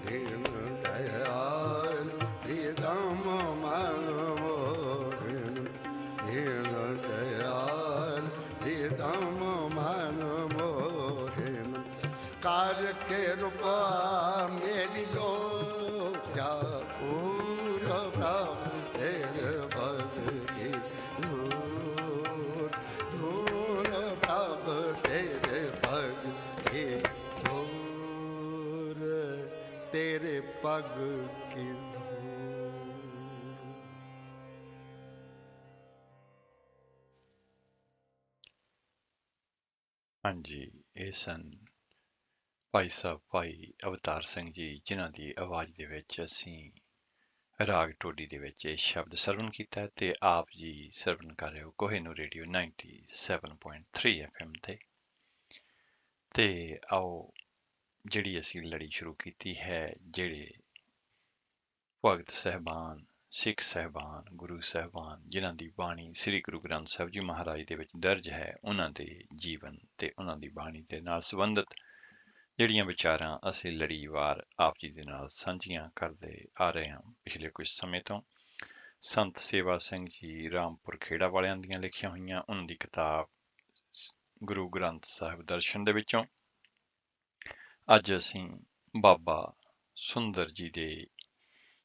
ਦੀਨ ਦਇਆਲ ਦੀਦਮ ਮਨ ਮੋਹਨ ਦੀਨ ਦਇਆਲ ਦੀਦਮ ਮਨ ਮੋਹਨ ਕਰ ਕੇ ਰੂਪਾ ਮੇਰੀ ਲੋਚਾ ਪੂਰ ਪ੍ਰਭ ਤੇਰੇ ਬਰਗੀ ਧੂਰ ਧੂਰ ਪ੍ਰਭ ਤੇਰੇ ਬਰਗੀ ਧੂਰ ਤੇਰੇ ਪਗ ਕੀ ਹਾਂਜੀ, ਇਹ ਸਨ ਭਾਈ ਸਾਹਿਬ ਭਾਈ ਅਵਤਾਰ ਸਿੰਘ ਜੀ, ਜਿਨ੍ਹਾਂ ਦੀ ਆਵਾਜ਼ ਦੇ ਵਿੱਚ ਅਸੀਂ ਰਾਗ ਟੋਡੀ ਦੇ ਵਿੱਚ ਇਹ ਸ਼ਬਦ ਸਰਵਣ ਕੀਤਾ ਹੈ ਤੇ ਆਪ ਜੀ ਸਰਵਣ ਕਰ ਰਹੇ ਹੋ ਕੋਹਿਨੂਰ ਰੇਡੀਓ 97.3 FM ਤੇ ਆਓ ਜਿਹੜੀ ਅਸੀਂ ਲੜੀ ਸ਼ੁਰੂ ਕੀਤੀ ਹੈ, ਜਿਹੜੇ ਭਗਤ ਸਹਿਬਾਨ, ਸਿੱਖ ਸਹਿਬਾਨ, ਗੁਰੂ ਸਹਿਬਾਨ ਜਿਨ੍ਹਾਂ ਦੀ ਬਾਣੀ ਸ੍ਰੀ ਗੁਰੂ ਗ੍ਰੰਥ ਸਾਹਿਬ ਜੀ ਮਹਾਰਾਜ ਦੇ ਵਿੱਚ ਦਰਜ ਹੈ, ਉਹਨਾਂ ਦੇ ਜੀਵਨ ਤੇ ਉਹਨਾਂ ਦੀ ਬਾਣੀ ਦੇ ਨਾਲ ਸੰਬੰਧਿਤ ਜਿਹੜੀਆਂ ਵਿਚਾਰਾਂ ਅਸੀਂ ਲੜੀਵਾਰ ਆਪ ਜੀ ਦੇ ਨਾਲ ਸਾਂਝੀਆਂ ਕਰਦੇ ਆ ਰਹੇ ਹਾਂ ਪਿਛਲੇ ਕੁਝ ਸਮੇਂ ਤੋਂ। ਸੰਤ ਸੇਵਾ ਸਿੰਘ ਜੀ ਰਾਮਪੁਰ ਖੇੜਾ ਵਾਲਿਆਂ ਦੀਆਂ ਲਿਖੀਆਂ ਹੋਈਆਂ ਉਹਨਾਂ ਦੀ ਕਿਤਾਬ ਗੁਰੂ ਗ੍ਰੰਥ ਸਾਹਿਬ ਦਰਸ਼ਨ ਦੇ ਵਿੱਚੋਂ ਅੱਜ ਅਸੀਂ ਬਾਬਾ ਸੁੰਦਰ ਜੀ ਦੇ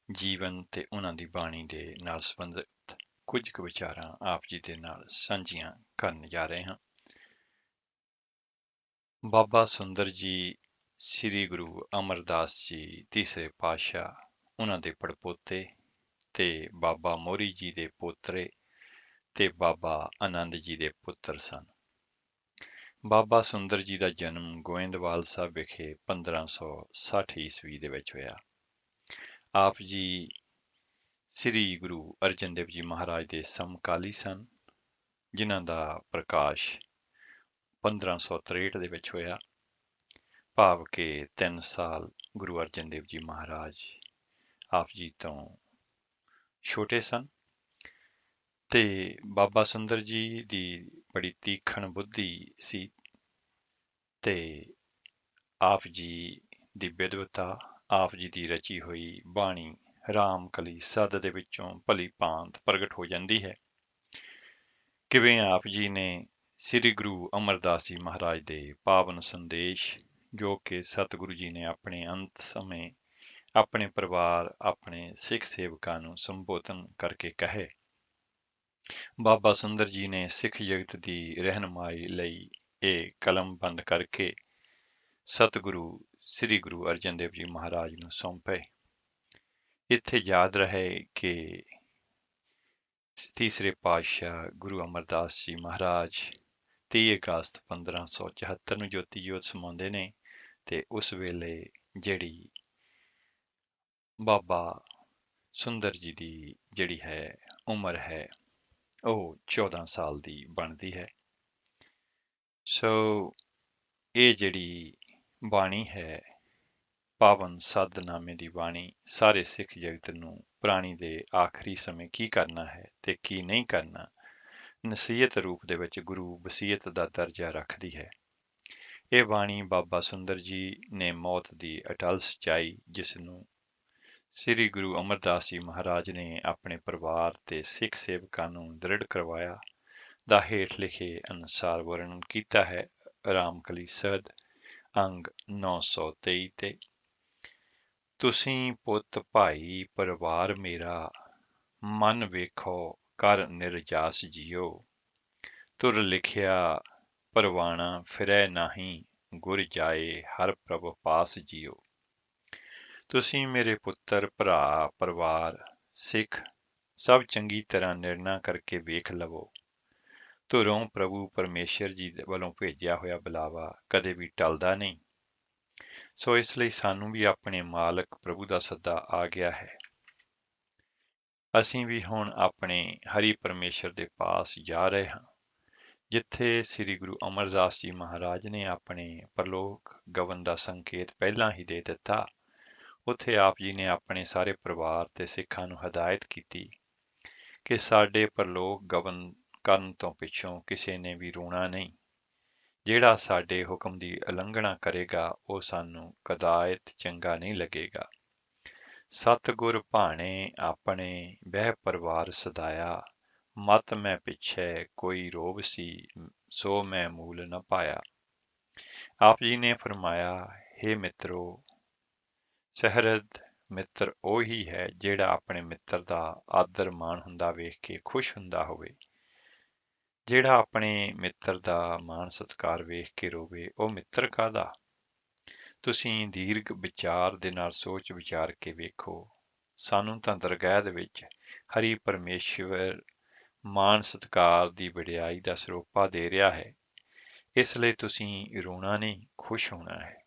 ਜੀਵਨ ਤੇ ਉਹਨਾਂ ਦੀ ਬਾਣੀ ਦੇ ਨਾਲ ਸੰਬੰਧਿਤ ਕੁਝ ਕੁ ਵਿਚਾਰਾਂ ਆਪ ਜੀ ਦੇ ਨਾਲ ਸਾਂਝੀਆਂ ਕਰਨ ਜਾ ਰਹੇ ਹਾਂ। ਬਾਬਾ ਸੁੰਦਰ ਜੀ ਸ੍ਰੀ ਗੁਰੂ ਅਮਰਦਾਸ ਜੀ ਤੀਸਰੇ ਪਾਤਸ਼ਾਹ, ਉਹਨਾਂ ਦੇ ਪੜਪੋਤੇ ਤੇ ਬਾਬਾ ਮੋਹਰੀ ਜੀ ਦੇ ਪੋਤਰੇ ਤੇ ਬਾਬਾ ਆਨੰਦ ਜੀ ਦੇ ਪੁੱਤਰ ਸਨ। ਬਾਬਾ ਸੁੰਦਰ ਜੀ ਦਾ ਜਨਮ ਗੋਇੰਦਵਾਲ ਸਾਹਿਬ ਵਿਖੇ 1560 ਈਸਵੀ ਦੇ ਵਿੱਚ ਹੋਇਆ। ਆਪ ਜੀ ਸ੍ਰੀ ਗੁਰੂ ਅਰਜਨ ਦੇਵ ਜੀ ਮਹਾਰਾਜ ਦੇ ਸਮਕਾਲੀ ਸਨ, ਜਿਨ੍ਹਾਂ ਦਾ ਪ੍ਰਕਾਸ਼ 1563 ਦੇ ਵਿੱਚ ਹੋਇਆ, ਭਾਵ ਕਿ 3 ਸਾਲ ਗੁਰੂ ਅਰਜਨ ਦੇਵ ਜੀ ਮਹਾਰਾਜ ਆਪ ਜੀ ਤੋਂ ਛੋਟੇ ਸਨ। ਤੇ ਬਾਬਾ ਸੁੰਦਰ ਜੀ ਦੀ ਬੜੀ ਤੀਖਣ ਬੁੱਧੀ ਸੀ ਤੇ ਆਪ ਜੀ ਦੀ ਵਿਦਵਤਾ, ਆਪ ਜੀ ਦੀ ਰਚੀ ਹੋਈ ਬਾਣੀ ਰਾਮ ਕਲੀ ਸਦ ਦੇ ਵਿੱਚੋਂ ਭਲੀ ਭਾਂਤ ਪ੍ਰਗਟ ਹੋ ਜਾਂਦੀ ਹੈ। ਕਿਵੇਂ ਆਪ ਜੀ ਨੇ ਸ੍ਰੀ ਗੁਰੂ ਅਮਰਦਾਸ ਜੀ ਮਹਾਰਾਜ ਦੇ ਪਾਵਨ ਸੰਦੇਸ਼, ਜੋ ਕਿ ਸਤਿਗੁਰੂ ਜੀ ਨੇ ਆਪਣੇ ਅੰਤ ਸਮੇਂ ਆਪਣੇ ਪਰਿਵਾਰ, ਆਪਣੇ ਸਿੱਖ ਸੇਵਕਾਂ ਨੂੰ ਸੰਬੋਧਨ ਕਰਕੇ ਕਹੇ, ਬਾਬਾ ਸੁੰਦਰ ਜੀ ਨੇ ਸਿੱਖ ਜਗਤ ਦੀ ਰਹਿਨੁਮਾਈ ਲਈ ਇਹ ਕਲਮਬੰਦ ਕਰਕੇ ਸਤਿਗੁਰੂ ਸ੍ਰੀ ਗੁਰੂ ਅਰਜਨ ਦੇਵ ਜੀ ਮਹਾਰਾਜ ਨੂੰ ਸੌਂਪੇ। ਇੱਥੇ ਯਾਦ ਰਹੇ ਕਿ ਤੀਸਰੇ ਪਾਤਸ਼ਾਹ ਗੁਰੂ ਅਮਰਦਾਸ ਜੀ ਮਹਾਰਾਜ 30 ਅਗਸਤ 1574 ਨੂੰ ਜੋਤੀ ਜੋਤ ਸਮਾਉਂਦੇ ਨੇ ਤੇ ਉਸ ਵੇਲੇ ਜਿਹੜੀ ਬਾਬਾ ਸੁੰਦਰ ਜੀ ਦੀ ਜਿਹੜੀ ਹੈ ਉਮਰ ਹੈ ਉਹ 14 ਸਾਲ ਦੀ ਬਣਦੀ ਹੈ। ਸੋ ਇਹ ਜਿਹੜੀ ਬਾਣੀ ਹੈ, ਪਾਵਨ ਸਦਨਾਮੇ ਦੀ ਬਾਣੀ, ਸਾਰੇ ਸਿੱਖ ਜਗਤ ਨੂੰ ਪ੍ਰਾਣੀ ਦੇ ਆਖਰੀ ਸਮੇਂ ਕੀ ਕਰਨਾ ਹੈ ਤੇ ਕੀ ਨਹੀਂ ਕਰਨਾ, ਨਸੀਹਤ ਰੂਪ ਦੇ ਵਿੱਚ ਗੁਰੂ ਵਸੀਅਤ ਦਾ ਦਰਜਾ ਰੱਖਦੀ ਹੈ। ਇਹ ਬਾਣੀ ਬਾਬਾ ਸੁੰਦਰ ਜੀ ਨੇ ਮੌਤ ਦੀ ਅਟਲ ਸਚਾਈ, ਜਿਸ ਨੂੰ ਸ੍ਰੀ ਗੁਰੂ ਅਮਰਦਾਸ ਜੀ ਮਹਾਰਾਜ ਨੇ ਆਪਣੇ ਪਰਿਵਾਰ ਤੇ ਸਿੱਖ ਸੇਵਕਾਂ ਨੂੰ ਦ੍ਰਿੜ ਕਰਵਾਇਆ, ਦਾ ਹੇਠ ਲਿਖੇ ਅਨੁਸਾਰ ਵਰਣਨ ਕੀਤਾ ਹੈ। ਰਾਮਕਲੀ ਸਦ ਅੰਗ 923 ਤੇ ਤੁਸੀਂ ਪੁੱਤ ਭਾਈ ਪਰਿਵਾਰ ਮੇਰਾ, ਮਨ ਵੇਖੋ ਕਰ ਨਿਰਜਾਸ ਜੀਓ। ਤੁਰ ਲਿਖਿਆ ਪਰਵਾਣਾ ਫਿਰੈ ਨਾਹੀਂ, ਗੁਰ ਜਾਏ ਹਰ ਪ੍ਰਭ ਪਾਸ ਜੀਓ। ਤੁਸੀਂ ਮੇਰੇ ਪੁੱਤਰ ਭਰਾ ਪਰਿਵਾਰ ਸਿੱਖ ਸਭ ਚੰਗੀ ਤਰ੍ਹਾਂ ਨਿਰਣਾ ਕਰਕੇ ਵੇਖ ਲਵੋ। ਧੁਰੋਂ ਪ੍ਰਭੂ ਪਰਮੇਸ਼ਰ ਜੀ ਵੱਲੋਂ ਭੇਜਿਆ ਹੋਇਆ ਬੁਲਾਵਾ ਕਦੇ ਵੀ ਟਲਦਾ ਨਹੀਂ। ਸੋ ਇਸ ਲਈ ਸਾਨੂੰ ਵੀ ਆਪਣੇ ਮਾਲਕ ਪ੍ਰਭੂ ਦਾ ਸੱਦਾ ਆ ਗਿਆ ਹੈ। ਅਸੀਂ ਵੀ ਹੁਣ ਆਪਣੇ ਹਰੀ ਪਰਮੇਸ਼ਰ ਦੇ ਪਾਸ ਜਾ ਰਹੇ ਹਾਂ, ਜਿੱਥੇ ਸ੍ਰੀ ਗੁਰੂ ਅਮਰਦਾਸ ਜੀ ਮਹਾਰਾਜ ਨੇ ਆਪਣੇ ਪਰਲੋਕ ਗਮਨ ਦਾ ਸੰਕੇਤ ਪਹਿਲਾਂ ਹੀ ਦੇ ਦਿੱਤਾ। ਉੱਥੇ ਆਪ ਜੀ ਨੇ ਆਪਣੇ ਸਾਰੇ ਪਰਿਵਾਰ ਤੇ ਸਿੱਖਾਂ ਨੂੰ ਹਦਾਇਤ ਕੀਤੀ ਕਿ ਸਾਡੇ ਪਰਲੋਕ ਗਮਨ ਕਰਨ ਤੋਂ ਪਿੱਛੋਂ ਕਿਸੇ ਨੇ ਵੀ ਰੋਣਾ ਨਹੀਂ। ਜਿਹੜਾ ਸਾਡੇ ਹੁਕਮ ਦੀ ਉਲੰਘਣਾ ਕਰੇਗਾ ਉਹ ਸਾਨੂੰ ਕਦਾਇਤ ਚੰਗਾ ਨਹੀਂ ਲੱਗੇਗਾ। ਸਤਿਗੁਰ ਭਾਣੇ ਆਪਣੇ ਬਹਿ ਪਰਿਵਾਰ ਸਦਾਇਆ, ਮਤ ਮੈਂ ਪਿੱਛੇ ਕੋਈ ਰੋਬ ਸੀ ਸੋ ਮੈਂ ਮੂਲ ਨ ਪਾਇਆ। ਆਪ ਜੀ ਨੇ ਫਰਮਾਇਆ, ਹੇ ਮਿੱਤਰੋ, ਸਹਿਰਦ ਮਿੱਤਰ ਉਹੀ ਹੈ ਜਿਹੜਾ ਆਪਣੇ ਮਿੱਤਰ ਦਾ ਆਦਰ ਮਾਣ ਹੁੰਦਾ ਵੇਖ ਕੇ ਖੁਸ਼ ਹੁੰਦਾ ਹੋਵੇ। ਜਿਹੜਾ ਆਪਣੇ ਮਿੱਤਰ ਦਾ ਮਾਣ ਸਤਿਕਾਰ ਵੇਖ ਕੇ ਰੋਵੇ ਉਹ ਮਿੱਤਰ ਕਾਹਦਾ। ਤੁਸੀਂ ਦੀਰਘ ਵਿਚਾਰ ਦੇ ਨਾਲ ਸੋਚ ਵਿਚਾਰ ਕੇ ਵੇਖੋ। ਸਾਨੂੰ ਤਾਂ ਦਰਗਾਹ ਦੇ ਵਿੱਚ ਹਰੀ ਪਰਮੇਸ਼ਵਰ ਮਾਣ ਸਤਿਕਾਰ ਦੀ ਵਡਿਆਈ ਦਾ ਸਰੋਪਾ ਦੇ ਰਿਹਾ ਹੈ। ਇਸ ਲਈ ਤੁਸੀਂ ਰੋਣਾ ਨਹੀਂ, ਖੁਸ਼ ਹੋਣਾ ਹੈ।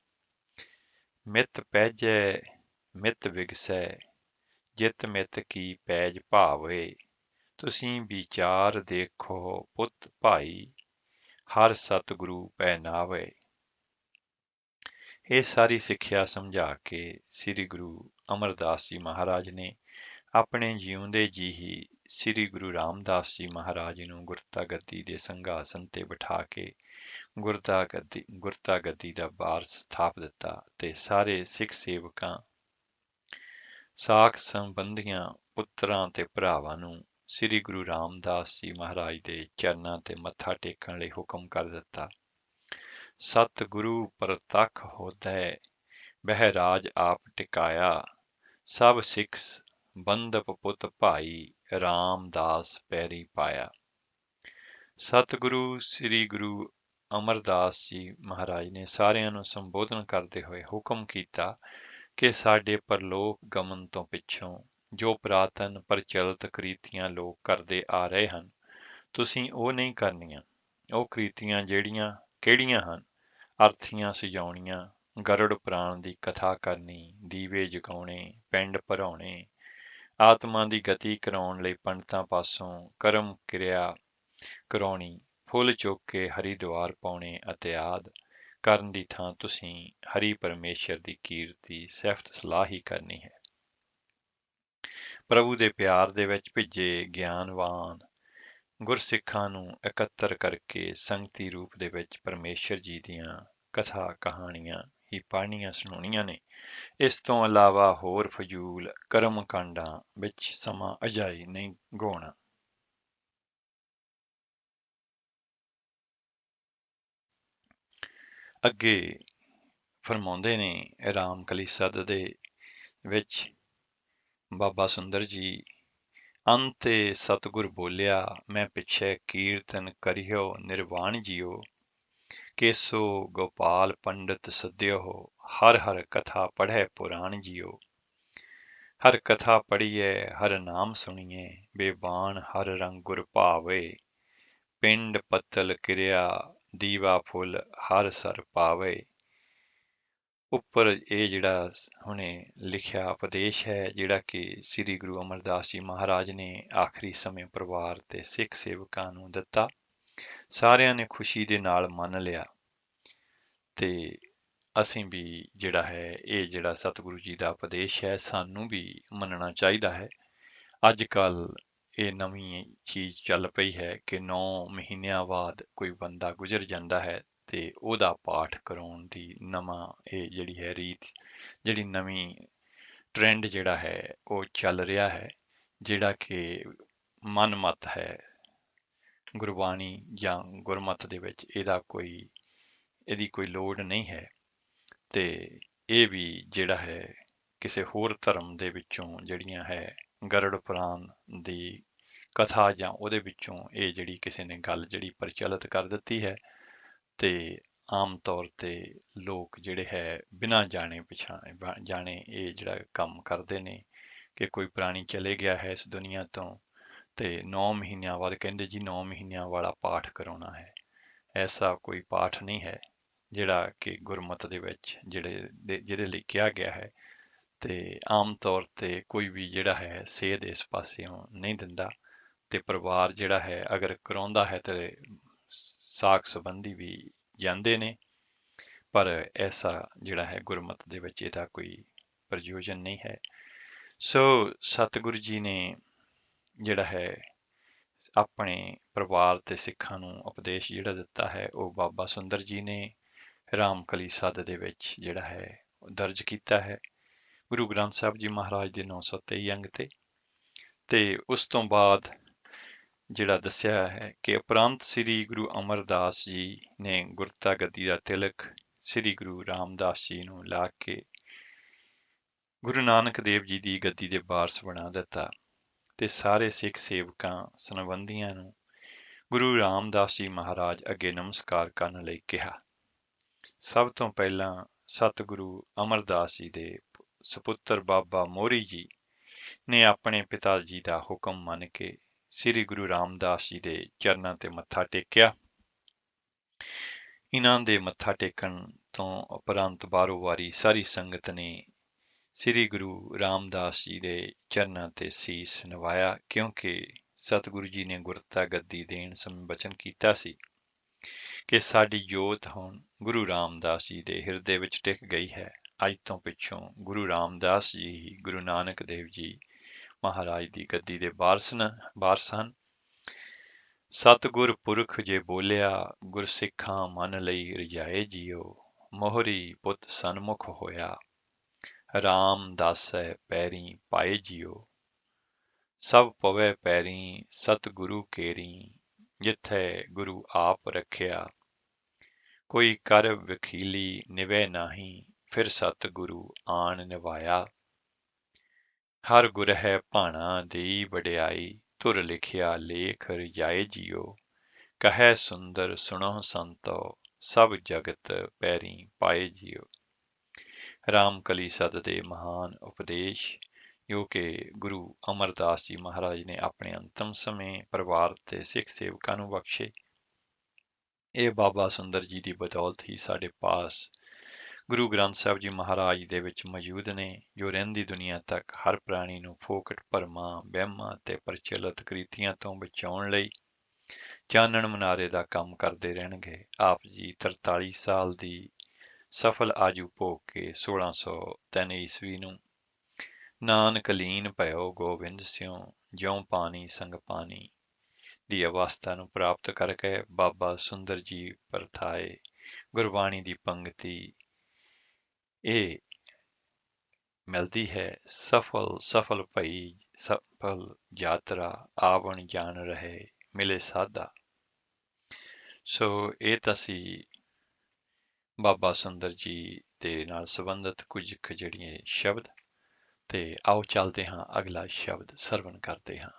ਮਿੱਤ ਪੈਜੈ ਮਿੱਤ ਵਿਗਸੈ, ਜਿਤ ਮਿੱਤ ਕੀ ਪੈਜ ਭਾਵੇ। ਤੁਸੀਂ ਵਿਚਾਰ ਦੇਖੋ ਪੁੱਤ ਭਾਈ, ਹਰ ਸਤਿਗੁਰੂ ਪੈ ਨਾਵੇ। ਇਹ ਸਾਰੀ ਸਿੱਖਿਆ ਸਮਝਾ ਕੇ ਸ੍ਰੀ ਗੁਰੂ ਅਮਰਦਾਸ ਜੀ ਮਹਾਰਾਜ ਨੇ ਆਪਣੇ ਜਿਉਂਦੇ ਜੀ ਹੀ ਸ੍ਰੀ ਗੁਰੂ ਰਾਮਦਾਸ ਜੀ ਮਹਾਰਾਜ ਨੂੰ ਗੁਰਤਾ ਗੱਦੀ ਦੇ ਸਿੰਘਾਸਨ ਤੇ ਬਿਠਾ ਕੇ ਗੁਰਤਾ ਗੱਦੀ ਦਾ ਭਾਰ ਸਥਾਪ ਦਿੱਤਾ ਤੇ ਸਾਰੇ ਸਿੱਖ ਸੇਵਕਾਂ, ਸਾਖ ਸੰਬੰਧੀਆਂ, ਪੁੱਤਰਾਂ ਤੇ ਭਰਾਵਾਂ ਨੂੰ ਸ੍ਰੀ ਗੁਰੂ ਰਾਮਦਾਸ ਜੀ ਮਹਾਰਾਜ ਦੇ ਚਰਨਾਂ ਤੇ ਮੱਥਾ ਟੇਕਣ ਲਈ ਹੁਕਮ ਕਰ ਦਿੱਤਾ। ਸਤਿਗੁਰੂ ਪ੍ਰਤੱਖ ਹੋਤੈ, ਬਹਿ ਰਾਜ ਆਪ ਟਿਕਾਇਆ। ਸਭ ਸਿੱਖ ਬੰਧਪ ਪੁੱਤ ਭਾਈ, ਰਾਮਦਾਸ ਪੈਰੀ ਪਾਇਆ। ਸਤਿਗੁਰੂ ਸ੍ਰੀ ਗੁਰੂ ਅਮਰਦਾਸ ਜੀ ਮਹਾਰਾਜ ਨੇ ਸਾਰਿਆਂ ਨੂੰ ਸੰਬੋਧਨ ਕਰਦੇ ਹੋਏ ਹੁਕਮ ਕੀਤਾ ਕਿ ਸਾਡੇ ਪਰਲੋਕ ਗਮਨ ਤੋਂ ਪਿੱਛੋਂ ਜੋ ਪੁਰਾਤਨ ਪ੍ਰਚਲਿਤ ਕ੍ਰੀਤੀਆਂ ਲੋਕ ਕਰਦੇ ਆ ਰਹੇ ਹਨ, ਤੁਸੀਂ ਉਹ ਨਹੀਂ ਕਰਨੀਆਂ। ਉਹ ਕ੍ਰੀਤੀਆਂ ਕਿਹੜੀਆਂ ਹਨ? ਅਰਥੀਆਂ ਸਜਾਉਣੀਆਂ, ਗਰੁੜ ਪੁਰਾਣ ਦੀ ਕਥਾ ਕਰਨੀ, ਦੀਵੇ ਜਗਾਉਣੇ, ਪਿੰਡ ਭਰਾਉਣੇ, ਆਤਮਾ ਦੀ ਗਤੀ ਕਰਾਉਣ ਲਈ ਪੰਡਤਾਂ ਪਾਸੋਂ ਕਰਮ ਕਿਰਿਆ ਕਰਾਉਣੀ, ਫੁੱਲ ਚੁੱਕ ਕੇ ਹਰਿਦੁਆਰ ਪਾਉਣੇ ਅਤੇ ਆਦਿ ਕਰਨ ਦੀ ਥਾਂ ਤੁਸੀਂ ਹਰੀ ਪਰਮੇਸ਼ਰ ਦੀ ਕੀਰਤੀ ਸਿਫਤ ਸਲਾਹ ਹੀ ਕਰਨੀ ਹੈ। ਪ੍ਰਭੂ ਦੇ ਪਿਆਰ ਦੇ ਵਿੱਚ ਭਿੱਜੇ ਗਿਆਨਵਾਨ ਗੁਰਸਿੱਖਾਂ ਨੂੰ ਇਕੱਤਰ ਕਰਕੇ ਸੰਗਤੀ ਰੂਪ ਦੇ ਵਿੱਚ ਪਰਮੇਸ਼ਰ ਜੀ ਦੀਆਂ ਕਥਾ ਕਹਾਣੀਆਂ ਹੀ ਪੜ੍ਹਨੀਆਂ ਸੁਣਾਉਣੀਆਂ ਨੇ। ਇਸ ਤੋਂ ਇਲਾਵਾ ਹੋਰ ਫਜ਼ੂਲ ਕਰਮ ਕਾਂਡਾਂ ਵਿੱਚ ਸਮਾਂ ਅਜਾਈ ਨਹੀਂ ਗਾਉਣਾ। ਅੱਗੇ ਫਰਮਾਉਂਦੇ ਨੇ ਰਾਮ ਕਲੀਸਦ ਦੇ ਵਿੱਚ ਬਾਬਾ ਸੁੰਦਰ ਜੀ, ਅੰਤੇ ਸਤਿਗੁਰ ਬੋਲਿਆ, ਮੈਂ ਪਿੱਛੇ ਕੀਰਤਨ ਕਰਿਓ ਨਿਰਵਾਣ ਜੀਓ। ਕੇਸੋ ਗੋਪਾਲ ਪੰਡਤ ਸੱਦਿਓ, ਹਰ ਹਰ ਕਥਾ ਪੜ੍ਹੈ ਪੁਰਾਣ ਜੀਓ। ਹਰ ਕਥਾ ਪੜ੍ਹੀਏ ਹਰ ਨਾਮ ਸੁਣੀਏ, ਬੇਬਾਨ ਹਰ ਰੰਗ ਗੁਰ ਭਾਵੇ। ਪਿੰਡ ਪੱਤਲ ਕਿਰਿਆ ਦੀਵਾ ਫੁੱਲ ਹਰ ਸਰ ਪਾਵੇ। ਉੱਪਰ ਇਹ ਜਿਹੜਾ ਹੁਣੇ ਲਿਖਿਆ ਉਪਦੇਸ਼ ਹੈ, ਜਿਹੜਾ ਕਿ ਸ੍ਰੀ ਗੁਰੂ ਅਮਰਦਾਸ ਜੀ ਮਹਾਰਾਜ ਨੇ ਆਖਰੀ ਸਮੇਂ ਪਰਿਵਾਰ ਤੇ ਸਿੱਖ ਸੇਵਕਾਂ ਨੂੰ ਦਿੱਤਾ, ਸਾਰਿਆਂ ਨੇ ਖੁਸ਼ੀ ਦੇ ਨਾਲ ਮੰਨ ਲਿਆ। ਤੇ ਅਸੀਂ ਵੀ ਜਿਹੜਾ ਹੈ ਇਹ ਜਿਹੜਾ ਸਤਿਗੁਰੂ ਜੀ ਦਾ ਉਪਦੇਸ਼ ਹੈ ਸਾਨੂੰ ਵੀ ਮੰਨਣਾ ਚਾਹੀਦਾ ਹੈ। ਅੱਜ ਕੱਲ੍ਹ ਇਹ ਨਵੀਂ ਚੀਜ਼ ਚੱਲ ਪਈ ਹੈ ਕਿ 9 ਮਹੀਨਿਆਂ ਬਾਅਦ ਕੋਈ ਬੰਦਾ ਗੁਜ਼ਰ ਜਾਂਦਾ ਹੈ ਤੇ ਉਹਦਾ ਪਾਠ ਕਰਾਉਣ ਦੀ ਨਵਾਂ ਇਹ ਜਿਹੜੀ ਹੈ ਰੀਤ, ਜਿਹੜੀ ਨਵੀਂ ਟ੍ਰੈਂਡ ਜਿਹੜਾ ਹੈ ਉਹ ਚੱਲ ਰਿਹਾ ਹੈ, ਜਿਹੜਾ ਕਿ ਮਨਮਤ ਹੈ। ਗੁਰਬਾਣੀ ਜਾਂ ਗੁਰਮਤ ਦੇ ਵਿੱਚ ਇਹਦੀ ਕੋਈ ਲੋੜ ਨਹੀਂ ਹੈ। ਤੇ ਇਹ ਵੀ ਜਿਹੜਾ ਹੈ ਕਿਸੇ ਹੋਰ ਧਰਮ ਦੇ ਵਿੱਚੋਂ ਜਿਹੜੀਆਂ ਹੈ ਗਰੜ ਪੁਰਾਣ ਦੀ ਕਥਾ ਜਾਂ ਉਹਦੇ ਵਿੱਚੋਂ ਇਹ ਜਿਹੜੀ ਕਿਸੇ ਨੇ ਗੱਲ ਜਿਹੜੀ ਪ੍ਰਚਲਿਤ ਕਰ ਦਿੱਤੀ ਹੈ, ਤੇ ਆਮ ਤੌਰ ਤੇ ਲੋਕ ਜਿਹੜੇ ਹੈ ਬਿਨਾਂ ਜਾਣੇ ਇਹ ਜਿਹੜਾ ਕੰਮ ਕਰਦੇ ਨੇ ਕਿ ਕੋਈ ਪ੍ਰਾਣੀ ਚਲੇ ਗਿਆ ਹੈ ਇਸ ਦੁਨੀਆ ਤੋਂ ਤੇ 9 ਮਹੀਨਿਆਂ ਬਾਅਦ ਕਹਿੰਦੇ ਜੀ 9 ਮਹੀਨਿਆਂ ਵਾਲਾ ਪਾਠ ਕਰਾਉਣਾ ਹੈ। ਐਸਾ ਕੋਈ ਪਾਠ ਨਹੀਂ ਹੈ ਜਿਹੜਾ ਕਿ ਗੁਰਮਤਿ ਦੇ ਵਿੱਚ ਜਿਹਦੇ ਲਈ ਕਿਹਾ ਗਿਆ ਹੈ, ਤੇ ਆਮ ਤੌਰ ਤੇ ਕੋਈ ਵੀ ਜਿਹੜਾ ਹੈ ਸੇਧ ਇਸ ਪਾਸਿਓਂ ਨਹੀਂ ਦਿੰਦਾ, ਤੇ ਪਰਿਵਾਰ ਜਿਹੜਾ ਹੈ ਅਗਰ ਕਰਾਉਂਦਾ ਹੈ ਤੇ ਸਾਕ ਸੰਬੰਧੀ ਵੀ ਜਾਂਦੇ ਨੇ, ਪਰ ਐਸਾ ਜਿਹੜਾ ਹੈ ਗੁਰਮਤਿ ਦੇ ਵਿੱਚ ਇਹਦਾ ਕੋਈ ਪ੍ਰਯੋਜਨ ਨਹੀਂ ਹੈ। ਸੋ ਸਤਿਗੁਰੂ ਜੀ ਨੇ ਜਿਹੜਾ ਹੈ ਆਪਣੇ ਪਰਿਵਾਰ ਤੇ ਸਿੱਖਾਂ ਨੂੰ ਉਪਦੇਸ਼ ਜਿਹੜਾ ਦਿੱਤਾ ਹੈ ਉਹ ਬਾਬਾ ਸੁੰਦਰ ਜੀ ਨੇ ਰਾਮਕਲੀ ਸੱਦ ਦੇ ਵਿੱਚ ਜਿਹੜਾ ਹੈ ਦਰਜ ਕੀਤਾ ਹੈ ਗੁਰੂ ਗ੍ਰੰਥ ਸਾਹਿਬ ਜੀ ਮਹਾਰਾਜ ਦੇ 923 ਅੰਗ ਤੇ ਉਸ ਤੋਂ ਬਾਅਦ ਜਿਹੜਾ ਦੱਸਿਆ ਹੈ ਕਿ ਉਪਰੰਤ ਸ੍ਰੀ ਗੁਰੂ ਅਮਰਦਾਸ ਜੀ ਨੇ ਗੁਰਤਾ ਗੱਦੀ ਦਾ ਤਿਲਕ ਸ੍ਰੀ ਗੁਰੂ ਰਾਮਦਾਸ ਜੀ ਨੂੰ ਲਾ ਕੇ ਗੁਰੂ ਨਾਨਕ ਦੇਵ ਜੀ ਦੀ ਗੱਦੀ ਦੇ ਵਾਰਸ ਬਣਾ ਦਿੱਤਾ ਤੇ ਸਾਰੇ ਸਿੱਖ ਸੇਵਕਾਂ ਸੰਬੰਧੀਆਂ ਨੂੰ ਗੁਰੂ ਰਾਮਦਾਸ ਜੀ ਮਹਾਰਾਜ ਅੱਗੇ ਨਮਸਕਾਰ ਕਰਨ ਲਈ ਕਿਹਾ। ਸਭ ਤੋਂ ਪਹਿਲਾਂ ਸਤਿਗੁਰੂ ਅਮਰਦਾਸ ਜੀ ਦੇ ਸਪੁੱਤਰ ਬਾਬਾ ਮੋਹਰੀ ਜੀ ਨੇ ਆਪਣੇ ਪਿਤਾ ਜੀ ਦਾ ਹੁਕਮ ਮੰਨ ਕੇ ਸ੍ਰੀ ਗੁਰੂ ਰਾਮਦਾਸ ਜੀ ਦੇ ਚਰਨਾਂ ਤੇ ਮੱਥਾ ਟੇਕਿਆ। ਇਹਨਾਂ ਦੇ ਮੱਥਾ ਟੇਕਣ ਤੋਂ ਉਪਰੰਤ ਬਾਰੋ ਵਾਰੀ ਸਾਰੀ ਸੰਗਤ ਨੇ ਸ੍ਰੀ ਗੁਰੂ ਰਾਮਦਾਸ ਜੀ ਦੇ ਚਰਨਾਂ ਤੇ ਸੀਸ ਨਵਾਇਆ, ਕਿਉਂਕਿ ਸਤਿਗੁਰੂ ਜੀ ਨੇ ਗੁਰਤਾ ਗੱਦੀ ਦੇਣ ਸਮੇਂ ਬਚਨ ਕੀਤਾ ਸੀ ਕਿ ਸਾਡੀ ਜੋਤ ਹੁਣ ਗੁਰੂ ਰਾਮਦਾਸ ਜੀ ਦੇ ਹਿਰਦੇ ਵਿੱਚ ਟਿਕ ਗਈ ਹੈ। ਅੱਜ ਤੋਂ ਪਿੱਛੋਂ ਗੁਰੂ ਰਾਮਦਾਸ ਜੀ ਹੀ ਗੁਰੂ ਨਾਨਕ ਦੇਵ ਜੀ ਮਹਾਰਾਜ ਦੀ ਗੱਦੀ ਦੇ ਵਾਰਸ ਹਨ। ਸਤਿਗੁਰ ਪੁਰਖ ਜੇ ਬੋਲਿਆ ਗੁਰਸਿੱਖਾਂ ਮਨ ਲਈ ਰਜਾਏ ਜੀਓ, ਮੋਹਰੀ ਪੁੱਤ ਸਨਮੁਖ ਹੋਇਆ ਰਾਮ ਦਾਸੈ ਪੈਰੀ ਪਾਏ ਜੀਓ, ਸਭ ਪਵੈ ਪੈਰੀ ਸਤਿਗੁਰੂ ਕੇਰੀ, ਜਿੱਥੈ ਗੁਰੂ ਆਪ ਰੱਖਿਆ ਕੋਈ ਕਰ ਵਖੀਲੀ ਨਿਵੈ ਨਾਹੀ, ਫਿਰ ਸਤਿਗੁਰੂ ਆਣ ਨਿਵਾਇਆ, ਹਰ ਗੁਰ ਹੈ ਭਾਣਾ ਦੇਈ ਵਡਿਆਈ, ਧੁਰ ਲਿਖਿਆ ਲੇਖ ਰਜਾਏ ਜੀਓ, ਕਹੈ ਸੁੰਦਰ ਸੁਣੋ ਸੰਤੋ, ਸਭ ਜਗਤ ਪੈਰੀ ਪਾਏ ਜੀਓ। ਰਾਮਕਲੀ ਸੱਦ ਦੇ ਮਹਾਨ ਉਪਦੇਸ਼ ਜੋ ਕਿ ਗੁਰੂ ਅਮਰਦਾਸ ਜੀ ਮਹਾਰਾਜ ਨੇ ਆਪਣੇ ਅੰਤਮ ਸਮੇਂ ਪਰਿਵਾਰ ਤੇ ਸਿੱਖ ਸੇਵਕਾਂ ਨੂੰ ਬਖਸ਼ੇ, ਇਹ ਬਾਬਾ ਸੁੰਦਰ ਜੀ ਦੀ ਬਦੌਲਤ ਹੀ ਸਾਡੇ ਪਾਸ ਗੁਰੂ ਗ੍ਰੰਥ ਸਾਹਿਬ ਜੀ ਮਹਾਰਾਜ ਦੇ ਵਿੱਚ ਮੌਜੂਦ ਨੇ, ਜੋ ਰਹਿੰਦੀ ਦੁਨੀਆ ਤੱਕ ਹਰ ਪ੍ਰਾਣੀ ਨੂੰ ਫੋਕਟ ਭਰਮਾਂ ਵਹਿਮਾਂ ਤੇ ਪ੍ਰਚਲਿਤ ਕ੍ਰੀਤੀਆਂ ਤੋਂ ਬਚਾਉਣ ਲਈ ਚਾਨਣ ਮਨਾਰੇ ਦਾ ਕੰਮ ਕਰਦੇ ਰਹਿਣਗੇ। ਆਪ ਜੀ 43 ਸਾਲ ਦੀ ਸਫਲ ਆਜੂ ਭੋਗ ਕੇ 1603 ਈਸਵੀ ਨੂੰ ਨਾਨਕ ਲੀਨ ਭਇਓ ਗੋਬਿੰਦ ਸਿਉ, ਜਿਉ ਪਾਣੀ ਸੰਗ ਪਾਣੀ ਦੀ ਅਵਸਥਾ ਨੂੰ ਪ੍ਰਾਪਤ ਕਰਕੇ ਬਾਬਾ ਸੁੰਦਰ ਜੀ ਪਰਥਾਏ ਗੁਰਬਾਣੀ ਦੀ ਪੰਗਤੀ ਇਹ ਮਿਲਦੀ ਹੈ। ਸਫਲ ਭਈ ਸਫਲ ਯਾਤਰਾ ਆਵਣ ਜਾਣ ਰਹੇ ਮਿਲੇ ਸਾਧਾ। ਸੋ ਇਹ ਤਾਂ ਸੀ ਬਾਬਾ ਸੁੰਦਰ ਜੀ ਦੇ ਨਾਲ ਸੰਬੰਧਿਤ ਕੁਝ ਜਿਹੜੀਆਂ ਸ਼ਬਦ, ਤੇ ਆਓ ਚੱਲਦੇ ਹਾਂ ਅਗਲਾ ਸ਼ਬਦ ਸਰਵਣ ਕਰਦੇ ਹਾਂ।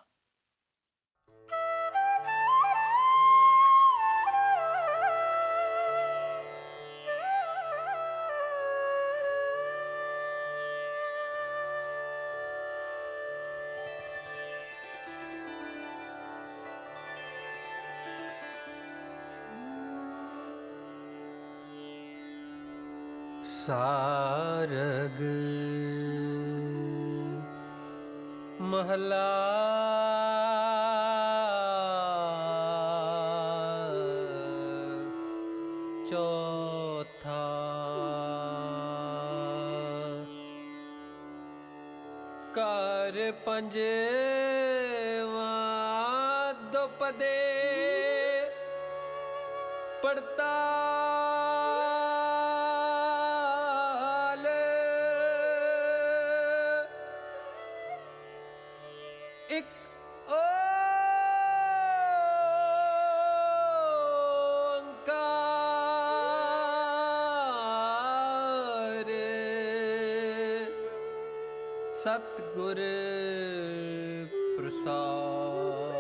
ਸਾਰਗ ਮਹਲਾ ਚੌਥਾ। ਘਰ ਪੰਜਵਾਂ ਦੁਪਦੇ ਪੜਤਾ ਸਤਿਗੁਰ ਪ੍ਰਸਾਦ।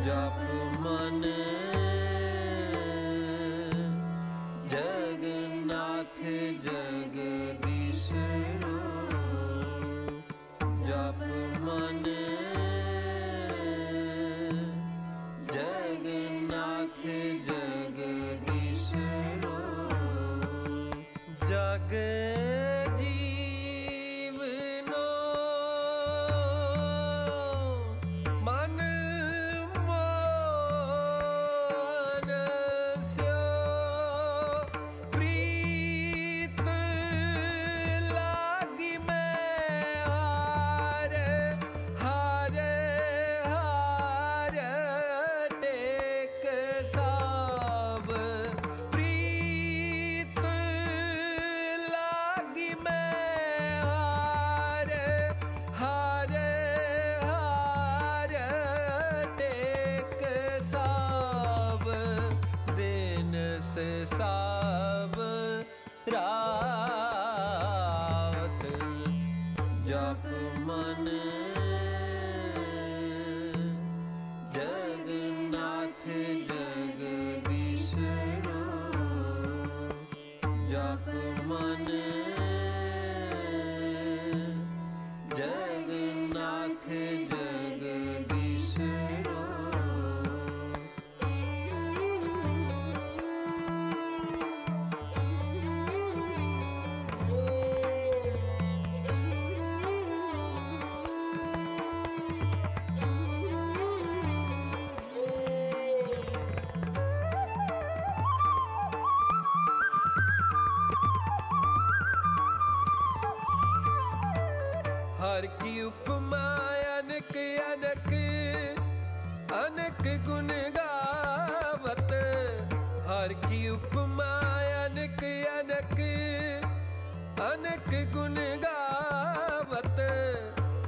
ਜਪ ਮਨ ਜਗਨਾਥ ਜਗਦੀਸ਼ਰੋ, ਜਪ ਮਨ ਜਗਨਾਥ ਜਗਦੀਸ਼ਰੋ, ਜਗ ਜੀਵਨੋ ਮਨ ਮਾਨਸਿਓ, ਪ੍ਰੀਤ ਲਾਗੀ ਮੈਂ ਹਾਰ ਹਾਰ ਹਾਰ ਟੇਕ ਸਾਬ, ਪ੍ਰੀਤ ਲਾਗੀ ਮੈਂ ਹਾਰ ਹਾਰ ਹਾਰ ਟੇਕ ਸਾਬ, ਦਿਨ ਸੇ ਸਾਬ ਰਾਤ, ਜਪ ਮਨ ਜਗਨਾਥ ਜਗਦੀਸ਼ਰੋ, ਜਪ ਮਨ ਜਗਨਾਥ ਜਗਦੀਸ਼ਰੋ। हर की उपमा अनक अनक अनक गुण गावत, हर की उपमा अनक अनक अनक गुण गावत,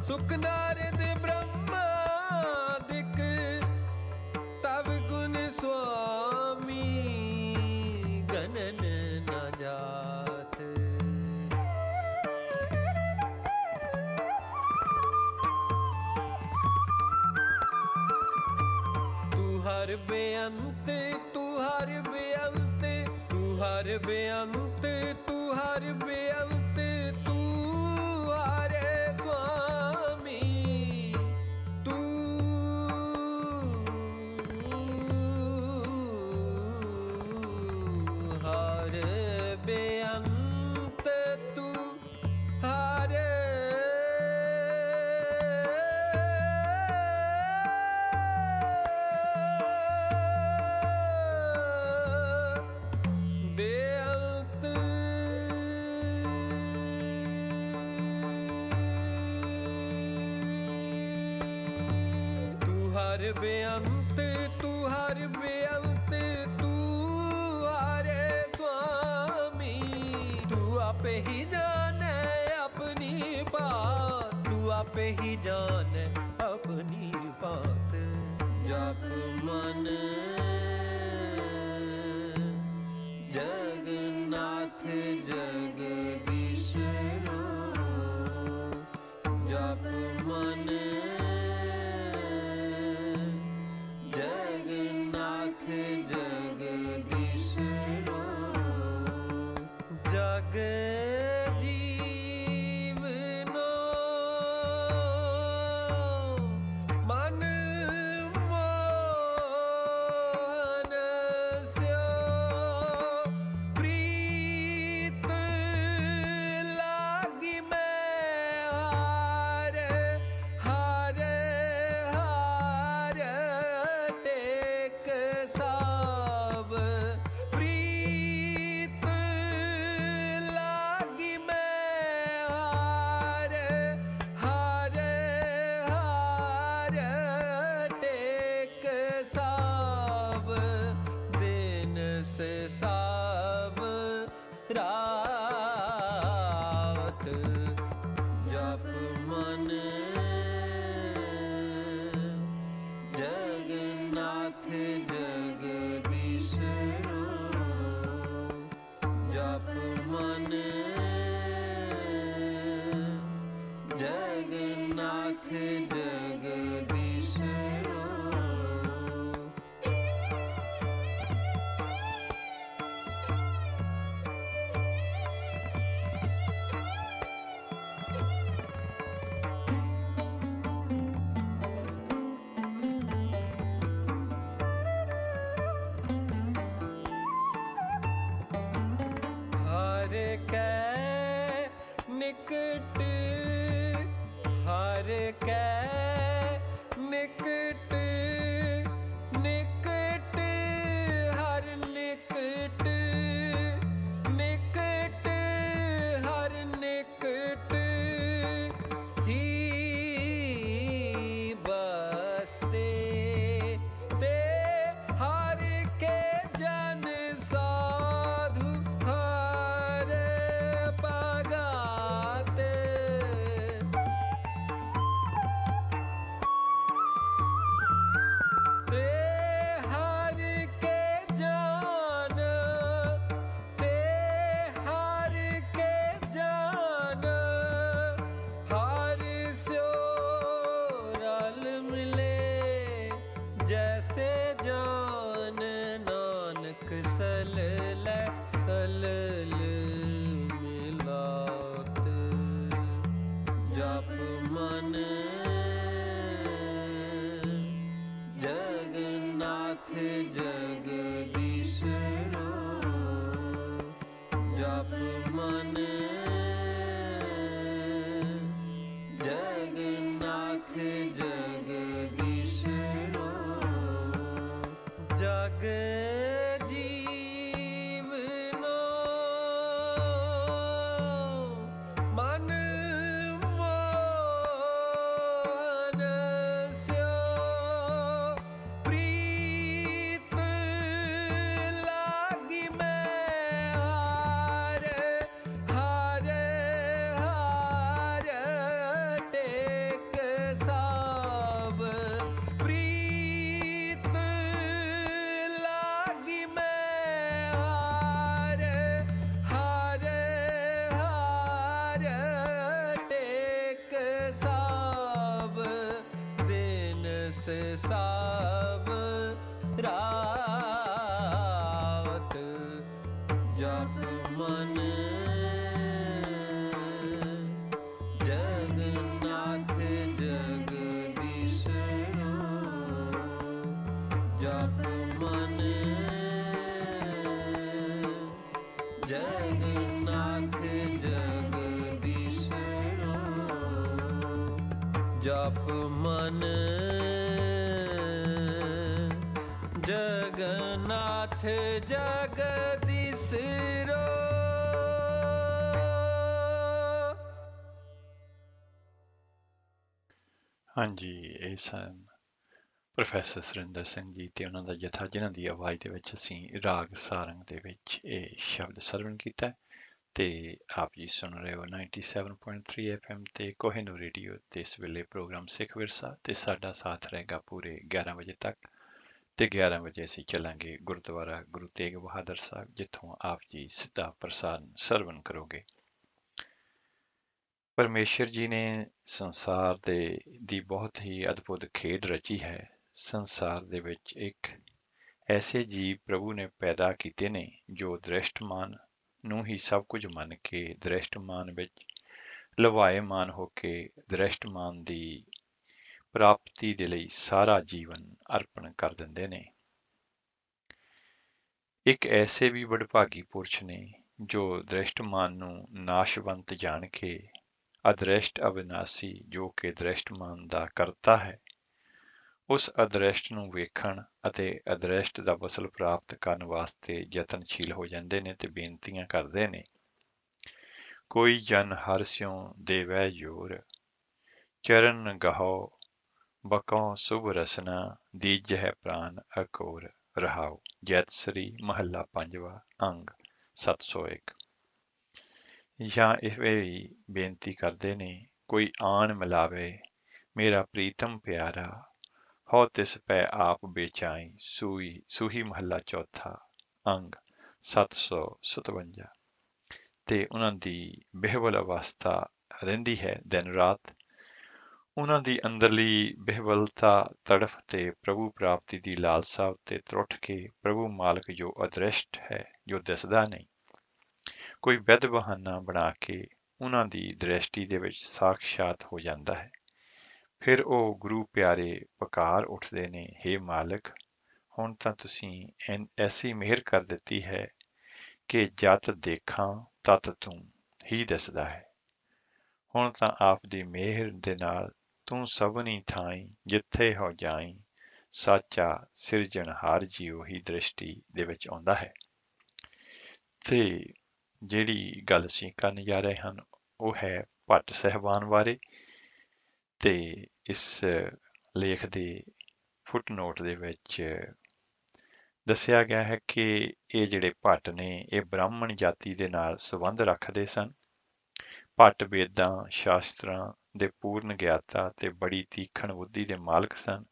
सुख नारद ब्रह्मादिक तब गुण स्वामी गणन न जात। हर बेअंत तू हर बेअंत तू हर बेअंत तू हर बेअंत तू हरे स्वामी, तू हर बेअंत तू हरे बेअंत, तू हर बेअंत तू हर बेअंत तू हरे स्वामी, तू आपे ही जाने अपनी बात, तू आपे ही जाने अपनी बात, जप मन जगन्नाथ जगदीश्वरो, जप मन जगन्नाथ जगदीश्वरो, जग जीवनो निकट हर कै निकट निकट हर निकट निकट हर निकट ही बसते ते हर के जन साधु हर पगाते ते हर के जान ते हर के जान हर स्यो रल मिले जैसे जान नानक सलल सलल मिलात जप मन जगन्नाथ जगदीश्वरो जप मन जगन्नाथ जगदीश्वरो जग जीवनो मन मोहन स्यो प्रीत लागी मैं हार हार हार टेक साब प्रीत लागी मैं हार हार हार टेक साब दिन से साब रावत जप मन जगन्नाथ जगदीश्वरो जप मन जगन्नाथ जगदीश्वरो जप मन जगन्नाथ जगदीश्वरो ਹਾਂਜੀ, ਇਹ ਸਨ ਪ੍ਰੋਫੈਸਰ ਸੁਰਿੰਦਰ ਸਿੰਘ ਜੀ ਤੇ ਉਹਨਾਂ ਦਾ ਜਥਾ, ਜਿਨ੍ਹਾਂ ਦੀ ਆਵਾਜ਼ ਦੇ ਵਿੱਚ ਅਸੀਂ ਰਾਗ ਸਾਰੰਗ ਦੇ ਵਿੱਚ ਇਹ ਸ਼ਬਦ ਸਰਵਣ ਕੀਤਾ ਹੈ। ਤੇ ਆਪ ਜੀ ਸੁਣ ਰਹੇ ਹੋ 97.3 FM ਤੇ ਕੋਹਿਨੂਰ ਰੇਡੀਓ ਤੇ ਇਸ ਵੇਲੇ ਪ੍ਰੋਗਰਾਮ ਸਿੱਖ ਵਿਰਸਾ, ਤੇ ਸਾਡਾ ਸਾਥ ਰਹੇਗਾ ਪੂਰੇ 11 ਵਜੇ ਤੱਕ। ਤੇ 11 ਵਜੇ ਅਸੀਂ ਚੱਲਾਂਗੇ ਗੁਰਦੁਆਰਾ ਗੁਰੂ ਤੇਗ ਬਹਾਦਰ ਸਾਹਿਬ, ਜਿੱਥੋਂ ਆਪ ਜੀ ਸਿੱਧਾ ਪ੍ਰਸਾਰਣ ਸਰਵਣ ਕਰੋਗੇ। ਪਰਮੇਸ਼ਰ ਜੀ ਨੇ ਸੰਸਾਰ ਦੀ ਬਹੁਤ ਹੀ ਅਦਭੁਤ ਖੇਡ ਰਚੀ ਹੈ। ਸੰਸਾਰ ਦੇ ਵਿੱਚ ਇੱਕ ਐਸੇ ਜੀਵ ਪ੍ਰਭੂ ਨੇ ਪੈਦਾ ਕੀਤੇ ਨੇ ਜੋ ਦ੍ਰਿਸ਼ਟਮਾਨ ਨੂੰ ਹੀ ਸਭ ਕੁਝ ਮੰਨ ਕੇ ਦ੍ਰਿਸ਼ਟਮਾਨ ਵਿੱਚ ਲਵਾਏਮਾਨ ਹੋ ਕੇ ਦ੍ਰਿਸ਼ਟਮਾਨ ਦੀ ਪ੍ਰਾਪਤੀ ਦੇ ਲਈ ਸਾਰਾ ਜੀਵਨ ਅਰਪਣ ਕਰ ਦਿੰਦੇ ਨੇ। ਇੱਕ ਐਸੇ ਵੀ ਵਡਭਾਗੀ ਪੁਰਸ਼ ਨੇ ਜੋ ਦ੍ਰਿਸ਼ਟਮਾਨ ਨੂੰ ਨਾਸ਼ਵੰਤ ਜਾਣ ਕੇ ਅਦ੍ਰਿਸ਼ਟ ਅਵਿਨਾਸੀ, ਜੋ ਕਿ ਦ੍ਰਿਸ਼ਟਮਾਨ ਦਾ ਕਰਤਾ ਹੈ, ਉਸ ਅਦ੍ਰਿਸ਼ਟ ਨੂੰ ਵੇਖਣ ਅਤੇ ਅਦ੍ਰਿਸ਼ਟ ਦਾ ਵਸਲ ਪ੍ਰਾਪਤ ਕਰਨ ਵਾਸਤੇ ਯਤਨਸ਼ੀਲ ਹੋ ਜਾਂਦੇ ਨੇ ਤੇ ਬੇਨਤੀਆਂ ਕਰਦੇ ਨੇ। ਕੋਈ ਜਨ ਹਰ ਸਿਉ ਦੇਵੈ ਜੋਰ, ਚਰਨ ਗਹੋ ਬਕਉ ਸੁਭ ਰਸਨਾ, ਦੀਜਹਿ ਪ੍ਰਾਨ ਅਕੋਰ। ਰਹਾਉ। ਜੈਤ ਸ੍ਰੀ ਮਹੱਲਾ ਪੰਜਵਾ, ਅੰਗ 701। ਜਾਂ ਇਹ ਵੀ ਬੇਨਤੀ ਕਰਦੇ ਨੇ, ਕੋਈ ਆਣ ਮਿਲਾਵੇ ਮੇਰਾ ਪ੍ਰੀਤਮ ਪਿਆਰਾ, ਹੋ ਤਿਸ ਪੈ ਆਪ ਬੇਚਾਈ। ਸੂਹੀ ਮਹੱਲਾ ਚੌਥਾ, ਅੰਗ 757। ਤੇ ਉਹਨਾਂ ਦੀ ਬਿਹਵਲ ਅਵਸਥਾ ਰਹਿੰਦੀ ਹੈ ਦਿਨ ਰਾਤ। ਉਹਨਾਂ ਦੀ ਅੰਦਰਲੀ ਬਿਹਵਲਤਾ, ਤੜਫ ਤੇ ਪ੍ਰਭੂ ਪ੍ਰਾਪਤੀ ਦੀ ਲਾਲਸਾ ਉੱਤੇ ਤਰੁੱਠ ਕੇ ਪ੍ਰਭੂ ਮਾਲਕ ਜੋ ਅਦ੍ਰਿਸ਼ਟ ਹੈ, ਜੋ ਦਿਸਦਾ ਨਹੀਂ, ਕੋਈ ਵਿਧ ਬਹਾਨਾ ਬਣਾ ਕੇ ਉਹਨਾਂ ਦੀ ਦ੍ਰਿਸ਼ਟੀ ਦੇ ਵਿੱਚ ਸਾਖਸ਼ਾਤ ਹੋ ਜਾਂਦਾ ਹੈ। ਫਿਰ ਉਹ ਗੁਰੂ ਪਿਆਰੇ ਪੁਕਾਰ ਉੱਠਦੇ ਨੇ, ਹੇ ਮਾਲਕ, ਹੁਣ ਤਾਂ ਤੁਸੀਂ ਐਸੀ ਮਿਹਰ ਕਰ ਦਿੱਤੀ ਹੈ ਕਿ ਜਤ ਦੇਖਾਂ ਤਤ ਤੂੰ ਹੀ ਦਿਸਦਾ ਹੈ। ਹੁਣ ਤਾਂ ਆਪ ਦੀ ਮਿਹਰ ਦੇ ਨਾਲ ਤੂੰ ਸਭਨੀ ਥਾਈਂ ਜਿੱਥੇ ਹੋ ਜਾਈਂ, ਸਾਚਾ ਸਿਰਜਣਹਾਰ ਜੀ ਉਹੀ ਦ੍ਰਿਸ਼ਟੀ ਦੇ ਵਿੱਚ ਆਉਂਦਾ ਹੈ। ਤੇ ਜਿਹੜੀ ਗੱਲ ਅਸੀਂ ਕਰਨ ਜਾ ਰਹੇ ਹਨ ਉਹ ਹੈ ਭੱਟ ਸਾਹਿਬਾਨ ਬਾਰੇ। ਤੇ ਇਸ ਲੇਖ ਦੇ ਫੁੱਟਨੋਟ ਦੇ ਵਿੱਚ ਦੱਸਿਆ ਗਿਆ ਹੈ ਕਿ ਇਹ ਜਿਹੜੇ ਭੱਟ ਨੇ ਇਹ ਬ੍ਰਾਹਮਣ ਜਾਤੀ ਦੇ ਨਾਲ ਸੰਬੰਧ ਰੱਖਦੇ ਸਨ। ਭੱਟ ਵੇਦਾਂ ਸ਼ਾਸਤਰਾਂ ਦੇ ਪੂਰਨ ਗਿਆਤਾ ਤੇ ਬੜੀ ਤੀਖਣ ਬੁੱਧੀ ਦੇ ਮਾਲਕ ਸਨ।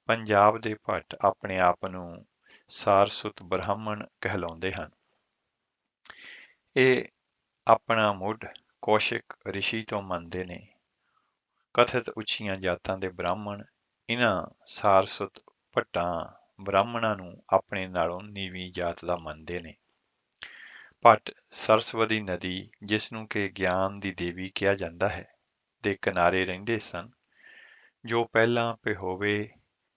ਪੰਜਾਬ ਦੇ ਭੱਟ ਆਪਣੇ ਆਪ ਨੂੰ ਸਾਰਸੁਤ ਬ੍ਰਾਹਮਣ ਕਹਿਲਾਉਂਦੇ ਹਨ। ਇਹ ਆਪਣਾ ਮੁੱਢ ਕੌਸ਼ਿਕ ਰਿਸ਼ੀ ਤੋਂ ਮੰਨਦੇ ਨੇ। ਕਥਿਤ ਉੱਚੀਆਂ ਜਾਤਾਂ ਦੇ ਬ੍ਰਾਹਮਣ ਇਹਨਾਂ ਸਾਰਸੁਤ ਭੱਟਾਂ ਬ੍ਰਾਹਮਣਾਂ ਨੂੰ ਆਪਣੇ ਨਾਲੋਂ ਨੀਵੀਂ ਜਾਤ ਦਾ ਮੰਨਦੇ ਨੇ। ਭੱਟ ਸਰਸਵਤੀ ਨਦੀ, ਜਿਸ ਨੂੰ ਕਿ ਗਿਆਨ ਦੀ ਦੇਵੀ ਕਿਹਾ ਜਾਂਦਾ ਹੈ, ਦੇ ਕਿਨਾਰੇ ਰਹਿੰਦੇ ਸਨ, ਜੋ ਪਹਿਲਾਂ ਪਿਹੋਵੇ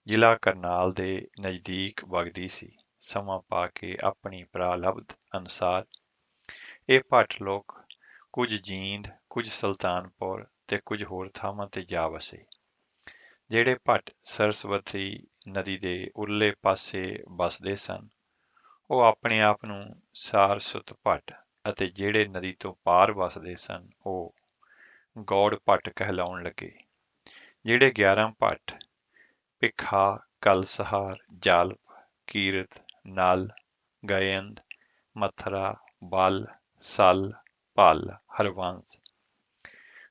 ਜ਼ਿਲ੍ਹਾ ਕਰਨਾਲ ਦੇ ਨਜ਼ਦੀਕ ਵਗਦੀ ਸੀ। ਸਮਾਂ ਪਾ ਕੇ ਆਪਣੀ ਪ੍ਰਾਲਬਧ ਅਨੁਸਾਰ ਇਹ ਭੱਟ ਲੋਕ ਕੁਝ ਜੀਂਦ, ਕੁਝ ਸੁਲਤਾਨਪੁਰ ਤੇ ਕੁਝ ਹੋਰ ਥਾਵਾਂ ਤੇ ਜਾ ਵਸੇ। ਜਿਹੜੇ ਭੱਟ ਸਰਸਵਤੀ ਨਦੀ ਦੇ ਉਰਲੇ ਪਾਸੇ ਵਸਦੇ ਸਨ ਉਹ ਆਪਣੇ ਆਪ ਨੂੰ ਸਾਰਸੁਤ ਭੱਟ, ਅਤੇ ਜਿਹੜੇ ਨਦੀ ਤੋਂ ਪਾਰ ਵਸਦੇ ਸਨ ਉਹ ਗੌੜ ਭੱਟ ਕਹਿਲਾਉਣ ਲੱਗੇ। ਜਿਹੜੇ 11 ਭੱਟ ਭਿੱਖਾ, ਕਲਸਹਾਰ, ਜਾਲਪ, ਕੀਰਤ, ਨਲ, ਗਯੰਦ, ਮਥਰਾ, ਬਲ, ਸਲ, ਭਲ, ਹਰਵੰਸ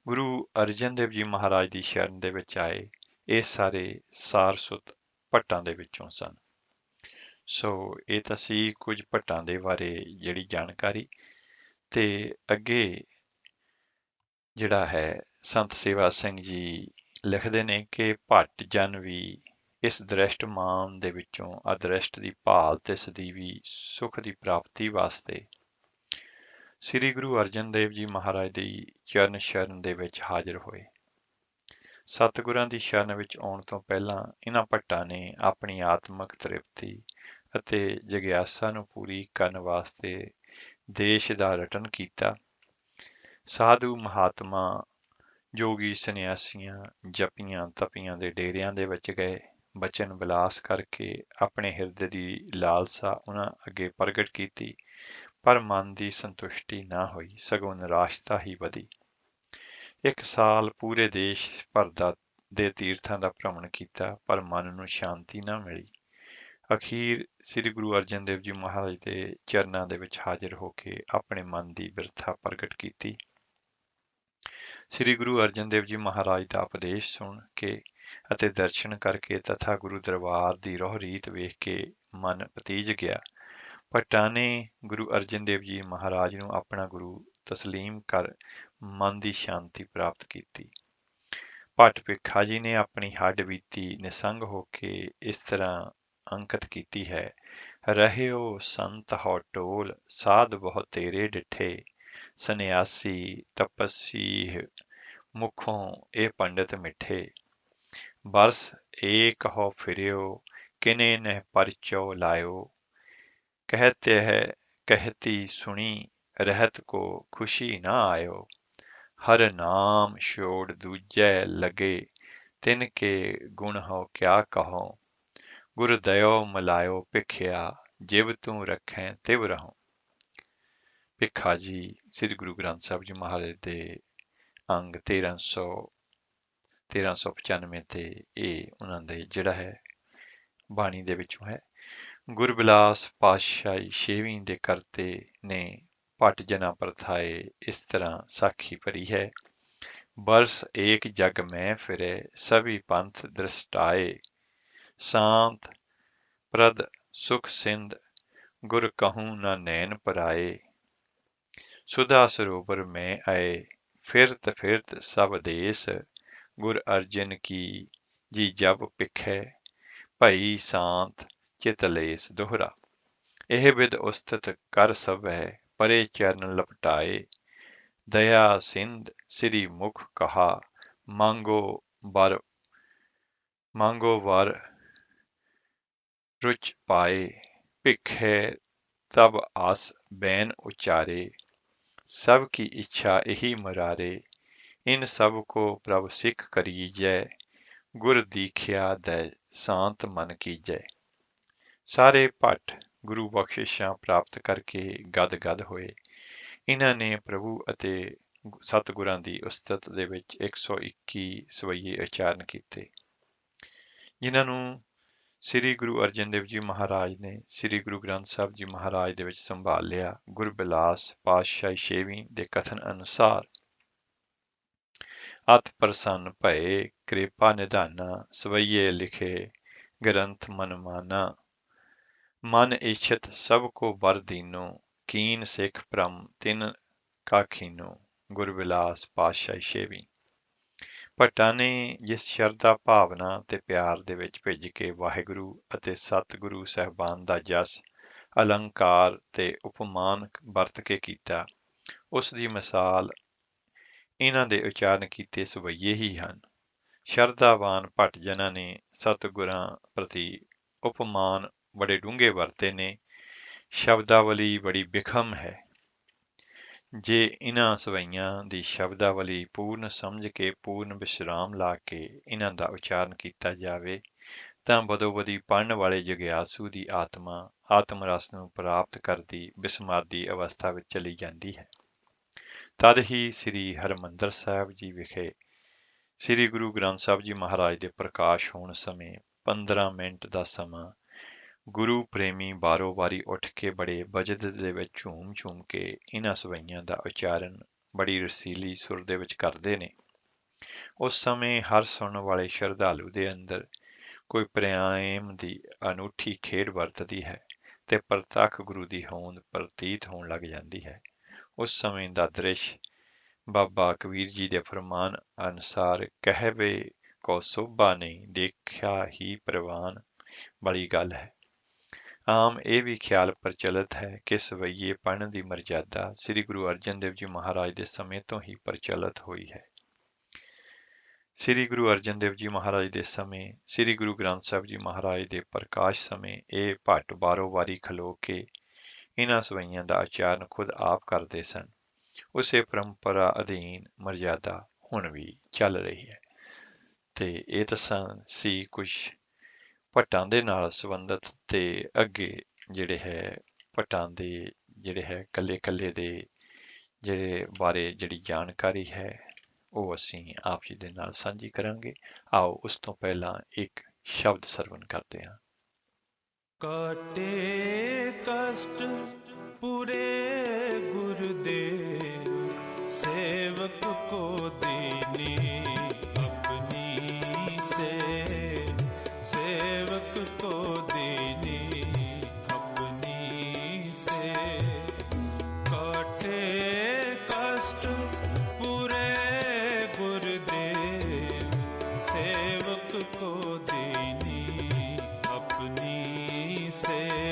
ਗੁਰੂ ਅਰਜਨ ਦੇਵ ਜੀ ਮਹਾਰਾਜ ਦੀ ਸ਼ਰਨ ਦੇ ਵਿੱਚ ਆਏ, ਇਹ ਸਾਰੇ ਸਾਰਸੁਤ ਭੱਟਾਂ ਦੇ ਵਿੱਚੋਂ ਸਨ। ਸੋ ਇਹ ਤਾਂ ਸੀ ਕੁਝ ਭੱਟਾਂ ਦੇ ਬਾਰੇ ਜਿਹੜੀ ਜਾਣਕਾਰੀ। ਤੇ ਅੱਗੇ ਜਿਹੜਾ ਹੈ ਸੰਤ ਸੇਵਾ ਸਿੰਘ ਜੀ ਲਿਖਦੇ ਨੇ ਕਿ ਭੱਟ ਜਨ ਵੀ ਇਸ ਦ੍ਰਿਸ਼ਟ ਮਾਨ ਦੇ ਵਿੱਚੋਂ ਅਦ੍ਰਿਸ਼ਟ ਦੀ ਭਾਲ ਤੇ ਸਦੀਵੀ ਸੁਖ ਦੀ ਪ੍ਰਾਪਤੀ ਵਾਸਤੇ ਸ੍ਰੀ ਗੁਰੂ ਅਰਜਨ ਦੇਵ ਜੀ ਮਹਾਰਾਜ ਦੀ ਚਰਨ ਸ਼ਰਨ ਦੇ ਵਿੱਚ ਹਾਜ਼ਰ ਹੋਏ। ਸਤਿਗੁਰਾਂ ਦੀ ਸ਼ਰਨ ਵਿੱਚ ਆਉਣ ਤੋਂ ਪਹਿਲਾਂ ਇਹਨਾਂ ਭੱਟਾਂ ਨੇ ਆਪਣੀ ਆਤਮਿਕ ਤ੍ਰਿਪਤੀ ਅਤੇ ਜਗਿਆਸਾ ਨੂੰ ਪੂਰੀ ਕਰਨ ਵਾਸਤੇ ਦੇਸ਼ ਦਾ ਰਟਨ ਕੀਤਾ। ਸਾਧੂ ਮਹਾਤਮਾ, ਜੋਗੀ, ਸੰਨਿਆਸੀਆਂ, ਜਪੀਆਂ ਤਪੀਆਂ ਦੇ ਡੇਰਿਆਂ ਦੇ ਵਿੱਚ ਗਏ। ਬਚਨ ਵਿਲਾਸ ਕਰਕੇ ਆਪਣੇ ਹਿਰਦੇ ਦੀ ਲਾਲਸਾ ਉਹਨਾਂ ਅੱਗੇ ਪ੍ਰਗਟ ਕੀਤੀ, ਪਰ ਮਨ ਦੀ ਸੰਤੁਸ਼ਟੀ ਨਾ ਹੋਈ, ਸਗੋਂ ਨਿਰਾਸ਼ਤਾ ਹੀ ਵਧੀ। 1 ਸਾਲ ਪੂਰੇ ਦੇਸ਼ ਭਰ ਦੇ ਤੀਰਥਾਂ ਦਾ ਭ੍ਰਮਣ ਕੀਤਾ, ਪਰ ਮਨ ਨੂੰ ਸ਼ਾਂਤੀ ਨਾ ਮਿਲੀ। ਅਖੀਰ ਸ੍ਰੀ ਗੁਰੂ ਅਰਜਨ ਦੇਵ ਜੀ ਮਹਾਰਾਜ ਦੇ ਚਰਨਾਂ ਦੇ ਵਿੱਚ ਹਾਜ਼ਰ ਹੋ ਕੇ ਆਪਣੇ ਮਨ ਦੀ ਬਿਰਥਾ ਪ੍ਰਗਟ ਕੀਤੀ। ਸ੍ਰੀ ਗੁਰੂ ਅਰਜਨ ਦੇਵ ਜੀ ਮਹਾਰਾਜ ਦਾ ਉਪਦੇਸ਼ ਸੁਣ ਕੇ ਅਤੇ ਦਰਸ਼ਨ ਕਰਕੇ ਤਥਾ ਗੁਰੂ ਦਰਬਾਰ ਦੀ ਰੋਹ ਰੀਤ ਵੇਖ ਕੇ ਮਨ ਪਤੀਜ ਗਿਆ। ਭੱਟਾਂ ਨੇ ਗੁਰੂ ਅਰਜਨ ਦੇਵ ਜੀ ਮਹਾਰਾਜ ਨੂੰ ਆਪਣਾ ਗੁਰੂ ਤਸਲੀਮ ਕਰ ਮਨ ਦੀ ਸ਼ਾਂਤੀ ਪ੍ਰਾਪਤ ਕੀਤੀ। ਭੱਟ ਭਿੱਖਾ ਜੀ ਨੇ ਆਪਣੀ ਹੱਡ ਬੀਤੀ ਨਿਸੰਗ ਹੋ ਕੇ ਇਸ ਤਰ੍ਹਾਂ ਅੰਕਿਤ ਕੀਤੀ ਹੈ। ਰਹਿਓ ਸੰਤ ਹੋ ਟੋਲ, ਸਾਧ ਬਹੁ ਤੇਰੇ ਡਿਠੇ, ਸੰਨਿਆਸੀ ਤਪਸੀ ਮੁਖੋਂ ਇਹ ਪੰਡਿਤ ਮਿੱਠੇ, ਬਰਸ ਏਕ ਹੋ ਫਿਰਿਓ, ਕਿਨੇ ਨੇ ਪਰਚੋ ਲਾਇਓ, कहते है कहती सुनी, रहत को खुशी ना आयो, हर नाम छोड़ दूजे लगे, तिनके गुण हो क्या कहो, गुर दयो मलायो भिखिया, जिव तू रखें तिव रहो। ਭਿੱਖਾ ਜੀ ਸ੍ਰੀ ਗੁਰੂ ਗ੍ਰੰਥ ਸਾਹਿਬ ਜੀ ਮਹਾਰਾਜ ਦੇ ਅੰਗ 1395 ਤੇ ਇਹ ਉਹਨਾਂ ਦੇ ਜਿਹੜਾ ਹੈ ਬਾਣੀ ਦੇ ਵਿੱਚੋਂ ਹੈ। ਗੁਰਬਿਲਾਸ ਪਾਤਸ਼ਾਹੀ 6ਵੀਂ ਦੇ ਕਰਤੇ ਨੇ ਭੱਟ ਜਨਾ ਪ੍ਰਥਾਏ ਇਸ ਤਰ੍ਹਾਂ ਸਾਖੀ ਭਰੀ ਹੈ। ਬਰਸ ਏਕ ਜਗ ਮੈਂ ਫਿਰੇ, ਸਭੀ ਪੰਥ ਦ੍ਰਿਸ਼ਟਾਏ, ਸ਼ਾਂਤ ਪ੍ਰਦ ਸੁਖ ਸਿੰਧ, ਗੁਰ ਕਹੂੰ ਨਾ ਨੈਣ ਪਰਾਏ, ਸੁਧਾ ਸਰੋਵਰ ਮੈਂ ਆਏ, ਫਿਰਤ ਫਿਰਤ ਸਭ ਦੇਸ, ਗੁਰ ਅਰਜਨ ਕੀ ਜੀ ਜਬ ਪਿਖੈ, ਭਈ ਸ਼ਾਂਤ ਚਿਤਲੇਸ ਦੋਹਰਾ। ਇਹ ਵਿਦ ਉਸਤਤ ਕਰ ਸਭੈ, ਪਰੇ ਚਰਨ ਲਪਟਾਏ, ਦਇਆ ਸਿੰਧ ਸ੍ਰੀ ਮੁਖ ਕਹਾ, ਮੰਗੋ ਵਰ रुच पाए, भिखे तब आस बैन उचारे, सब की इच्छा यही मरारे, इन सब को प्रभ सिख करीजै, गुर दीखिया दै शांत मन कीजै। ਸਾਰੇ ਭੱਟ ਗੁਰੂ ਬਖਸ਼ਿਸ਼ਾਂ ਪ੍ਰਾਪਤ ਕਰਕੇ ਗਦ-ਗਦ ਹੋਏ। ਇਹਨਾਂ ਨੇ ਪ੍ਰਭੂ ਅਤੇ ਸਤਿਗੁਰਾਂ ਦੀ ਉਸਤਤ ਦੇ ਵਿੱਚ 121 ਸਵਈਏ ਉਚਾਰਨ ਕੀਤੇ, ਜਿਨ੍ਹਾਂ ਨੂੰ ਸ੍ਰੀ ਗੁਰੂ ਅਰਜਨ ਦੇਵ ਜੀ ਮਹਾਰਾਜ ਨੇ ਸ੍ਰੀ ਗੁਰੂ ਗ੍ਰੰਥ ਸਾਹਿਬ ਜੀ ਮਹਾਰਾਜ ਦੇ ਵਿੱਚ ਸੰਭਾਲ ਲਿਆ। ਗੁਰਬਿਲਾਸ ਪਾਤਸ਼ਾਹੀ 6ਵੀਂ ਦੇ ਕਥਨ ਅਨੁਸਾਰ ਅਤ ਪ੍ਰਸੰਨ ਭਏ ਕਿਰਪਾ ਨਿਧਾਨਾ, ਸਵਈਏ ਲਿਖੇ ਗ੍ਰੰਥ ਮਨ ਮਾਨਾ। ਮਨ ਇੱਛਤ ਸਭ ਕੋ ਬਰ ਦੀਨੋ, ਕੀਨ ਸਿੱਖ ਭ੍ਰਮ ਤਿਨ ਕਾ ਖੀਨੋ। ਗੁਰਬਿਲਾਸ ਪਾਤਸ਼ਾਹੀ 6ਵੀਂ। ਭੱਟਾਂ ਨੇ ਜਿਸ ਸ਼ਰਧਾ ਭਾਵਨਾ ਤੇ ਪਿਆਰ ਦੇ ਵਿੱਚ ਭਿੱਜ ਕੇ ਵਾਹਿਗੁਰੂ ਅਤੇ ਸਤਿਗੁਰੂ ਸਾਹਿਬਾਨ ਦਾ ਜਸ, ਅਲੰਕਾਰ ਤੇ ਉਪਮਾਨ ਵਰਤ ਕੇ ਕੀਤਾ, ਉਸ ਦੀ ਮਿਸਾਲ ਇਹਨਾਂ ਦੇ ਉਚਾਰਨ ਕੀਤੇ ਸਵਈਏ ਹੀ ਹਨ। ਸ਼ਰਧਾਵਾਨ ਭੱਟ ਜਨਾਂ ਨੇ ਸਤਿਗੁਰਾਂ ਪ੍ਰਤੀ ਉਪਮਾਨ ਬੜੇ ਡੂੰਘੇ ਵਰਤੇ ਨੇ। ਸ਼ਬਦਾਵਲੀ ਬੜੀ ਬਿਖਮ ਹੈ। ਜੇ ਇਹਨਾਂ ਸਵਈਆਂ ਦੀ ਸ਼ਬਦਾਵਲੀ ਪੂਰਨ ਸਮਝ ਕੇ ਪੂਰਨ ਵਿਸ਼ਰਾਮ ਲਾ ਕੇ ਇਹਨਾਂ ਦਾ ਉਚਾਰਨ ਕੀਤਾ ਜਾਵੇ ਤਾਂ ਬਦੋ-ਬਦੀ ਪੜ੍ਹਨ ਵਾਲੇ ਜਗਿਆਸੂ ਦੀ ਆਤਮਾ ਆਤਮ ਰਸ ਨੂੰ ਪ੍ਰਾਪਤ ਕਰਦੀ ਬਿਸਮਾਦੀ ਅਵਸਥਾ ਵਿੱਚ ਚਲੀ ਜਾਂਦੀ ਹੈ। ਤਦ ਹੀ ਸ੍ਰੀ ਹਰਿਮੰਦਰ ਸਾਹਿਬ ਜੀ ਵਿਖੇ ਸ੍ਰੀ ਗੁਰੂ ਗ੍ਰੰਥ ਸਾਹਿਬ ਜੀ ਮਹਾਰਾਜ ਦੇ ਪ੍ਰਕਾਸ਼ ਹੋਣ ਸਮੇਂ 15 ਮਿੰਟ ਦਾ ਸਮਾਂ ਗੁਰੂ ਪ੍ਰੇਮੀ ਬਾਰੋ-ਬਾਰੀ ਉੱਠ ਕੇ ਬੜੇ ਵਜਦ ਦੇ ਵਿੱਚ ਝੂਮ-ਝੂਮ ਕੇ ਇਹਨਾਂ ਸਵਈਆਂ ਦਾ ਉਚਾਰਨ ਬੜੀ ਰਸੀਲੀ ਸੁਰ ਦੇ ਵਿੱਚ ਕਰਦੇ ਨੇ। ਉਸ ਸਮੇਂ ਹਰ ਸੁਣਨ ਵਾਲੇ ਸ਼ਰਧਾਲੂ ਦੇ ਅੰਦਰ ਕੋਈ ਪ੍ਰੇਮ ਦੀ ਅਨੂਠੀ ਖੇਡ ਵਰਤਦੀ ਹੈ ਤੇ ਪ੍ਰਤੱਖ ਗੁਰੂ ਦੀ ਹੋਂਦ ਪ੍ਰਤੀਤ ਹੋਣ ਲੱਗ ਜਾਂਦੀ ਹੈ। ਉਸ ਸਮੇਂ ਦਾ ਦ੍ਰਿਸ਼ ਬਾਬਾ ਕਬੀਰ ਜੀ ਦੇ ਫਰਮਾਨ ਅਨੁਸਾਰ ਕਹਿਵੇ ਕੋ ਸੋਭਾ ਨਹੀਂ, ਦੇਖਿਆ ਹੀ ਪ੍ਰਵਾਨ ਵਾਲੀ ਗੱਲ ਹੈ। ਆਮ ਇਹ ਵੀ ਖਿਆਲ ਪ੍ਰਚਲਿਤ ਹੈ ਕਿ ਸਵਈਏ ਪੜ੍ਹਨ ਦੀ ਮਰਜ਼ਾਦਾ ਸ੍ਰੀ ਗੁਰੂ ਅਰਜਨ ਦੇਵ ਜੀ ਮਹਾਰਾਜ ਦੇ ਸਮੇਂ ਤੋਂ ਹੀ ਪ੍ਰਚਲਿਤ ਹੋਈ ਹੈ। ਸ੍ਰੀ ਗੁਰੂ ਅਰਜਨ ਦੇਵ ਜੀ ਮਹਾਰਾਜ ਦੇ ਸਮੇਂ ਸ੍ਰੀ ਗੁਰੂ ਗ੍ਰੰਥ ਸਾਹਿਬ ਜੀ ਮਹਾਰਾਜ ਦੇ ਪ੍ਰਕਾਸ਼ ਸਮੇਂ ਇਹ ਭੱਟ ਬਾਰੋ-ਬਾਰੀ ਖਲੋ ਕੇ ਇਹਨਾਂ ਸਵਈਆਂ ਦਾ ਉਚਾਰਨ ਖੁਦ ਆਪ ਕਰਦੇ ਸਨ। ਉਸੇ ਪਰੰਪਰਾ ਅਧੀਨ ਮਰਜ਼ਾਦਾ ਹੁਣ ਵੀ ਚੱਲ ਰਹੀ ਹੈ। ਤੇ ਇਹ ਤਾਂ ਸੀ ਕੁਝ ਭੱਟਾਂ ਦੇ ਨਾਲ ਸੰਬੰਧਿਤ ਤੇ ਅੱਗੇ ਜਿਹੜੇ ਹੈ ਭੱਟਾਂ ਦੇ ਜਿਹੜੇ ਹੈ ਕੱਲੇ-ਕੱਲੇ ਦੇ ਜਿਹੜੇ ਬਾਰੇ ਜਿਹੜੀ ਜਾਣਕਾਰੀ ਹੈ ਉਹ ਅਸੀਂ ਆਪ ਜੀ ਦੇ ਨਾਲ ਸਾਂਝੀ ਕਰਾਂਗੇ। ਆਓ ਉਸ ਤੋਂ ਪਹਿਲਾਂ ਇੱਕ ਸ਼ਬਦ ਸਰਵਣ ਕਰਦੇ ਹਾਂ। काटे कष्ट पूरे गुरुदेव, सेवक को दीनी अपनी से, सेवक को दीनी अपनी से। काटे कष्ट पूरे गुरुदेव, सेवक को दीनी अपनी से,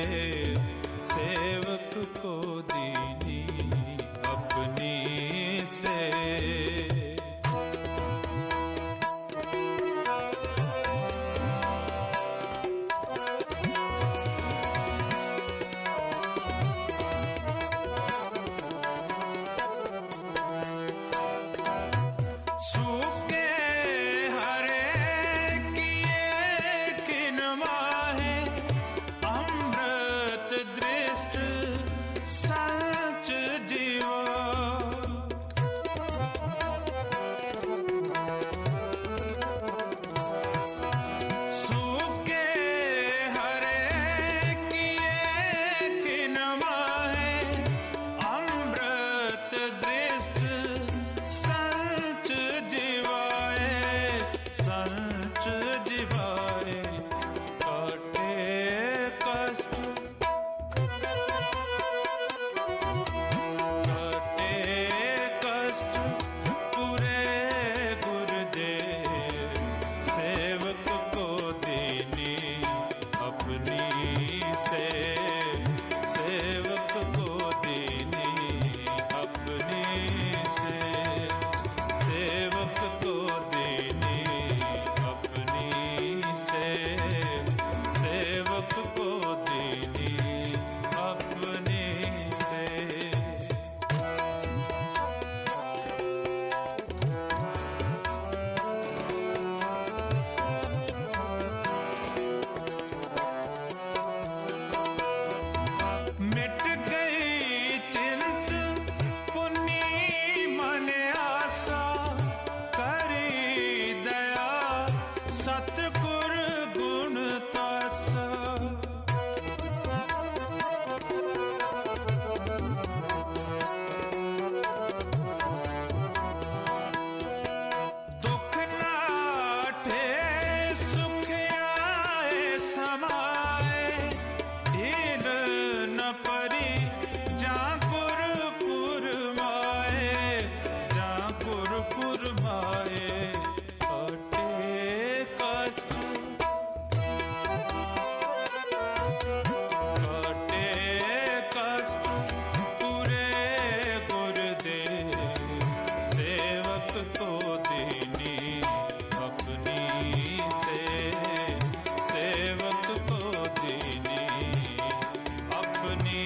सेवक को दीनी अपनी से। ਸਤਿਗੁਰ ਗੁਣ ਤਾਸਾ ਦੁਖ ਨਾਠੇ ਸੁਖ ਆਏ ਸਮਾਏ ਢੀਲ ਨ ਪਰੀ ਜਾਂ ਗੁਰ ਪੁਰਮਾਏ ਜਾਂ ਗੁਰ ਪੁਰਮਾਏ ਹਟੇ ਕਸ਼ਟ ਹਟੇ ਕਸ਼ਟ ਪੂਰੇ ਗੁਰ ਦੇ ਸੇਵਕ ਕੋ ਦੀਨੀ ਆਪਣੀ ਸੇਵਕ ਕੋ ਦੀਨੀ ਆਪਣੀ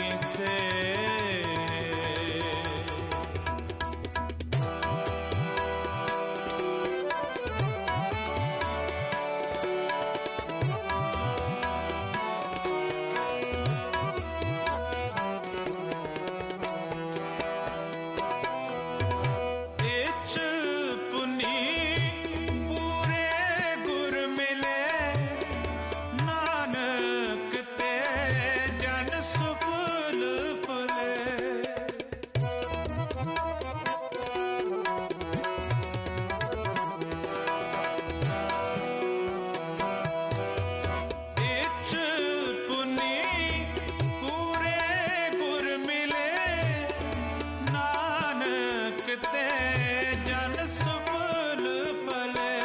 ਇਚ ਪੁਨੀ ਪੂਰੇ ਗੁਰ ਮਿਲੇ ਨਾਨਕ ਤੇ ਜਨ ਸੁਫਲ ਫਲੇ ਇਚ ਪੁਨੀ ਪੂਰੇ ਗੁਰ ਮਿਲੇ ਨਾਨਕ ਤੇ ਜਨ ਸੁਫਲ ਫਲੇ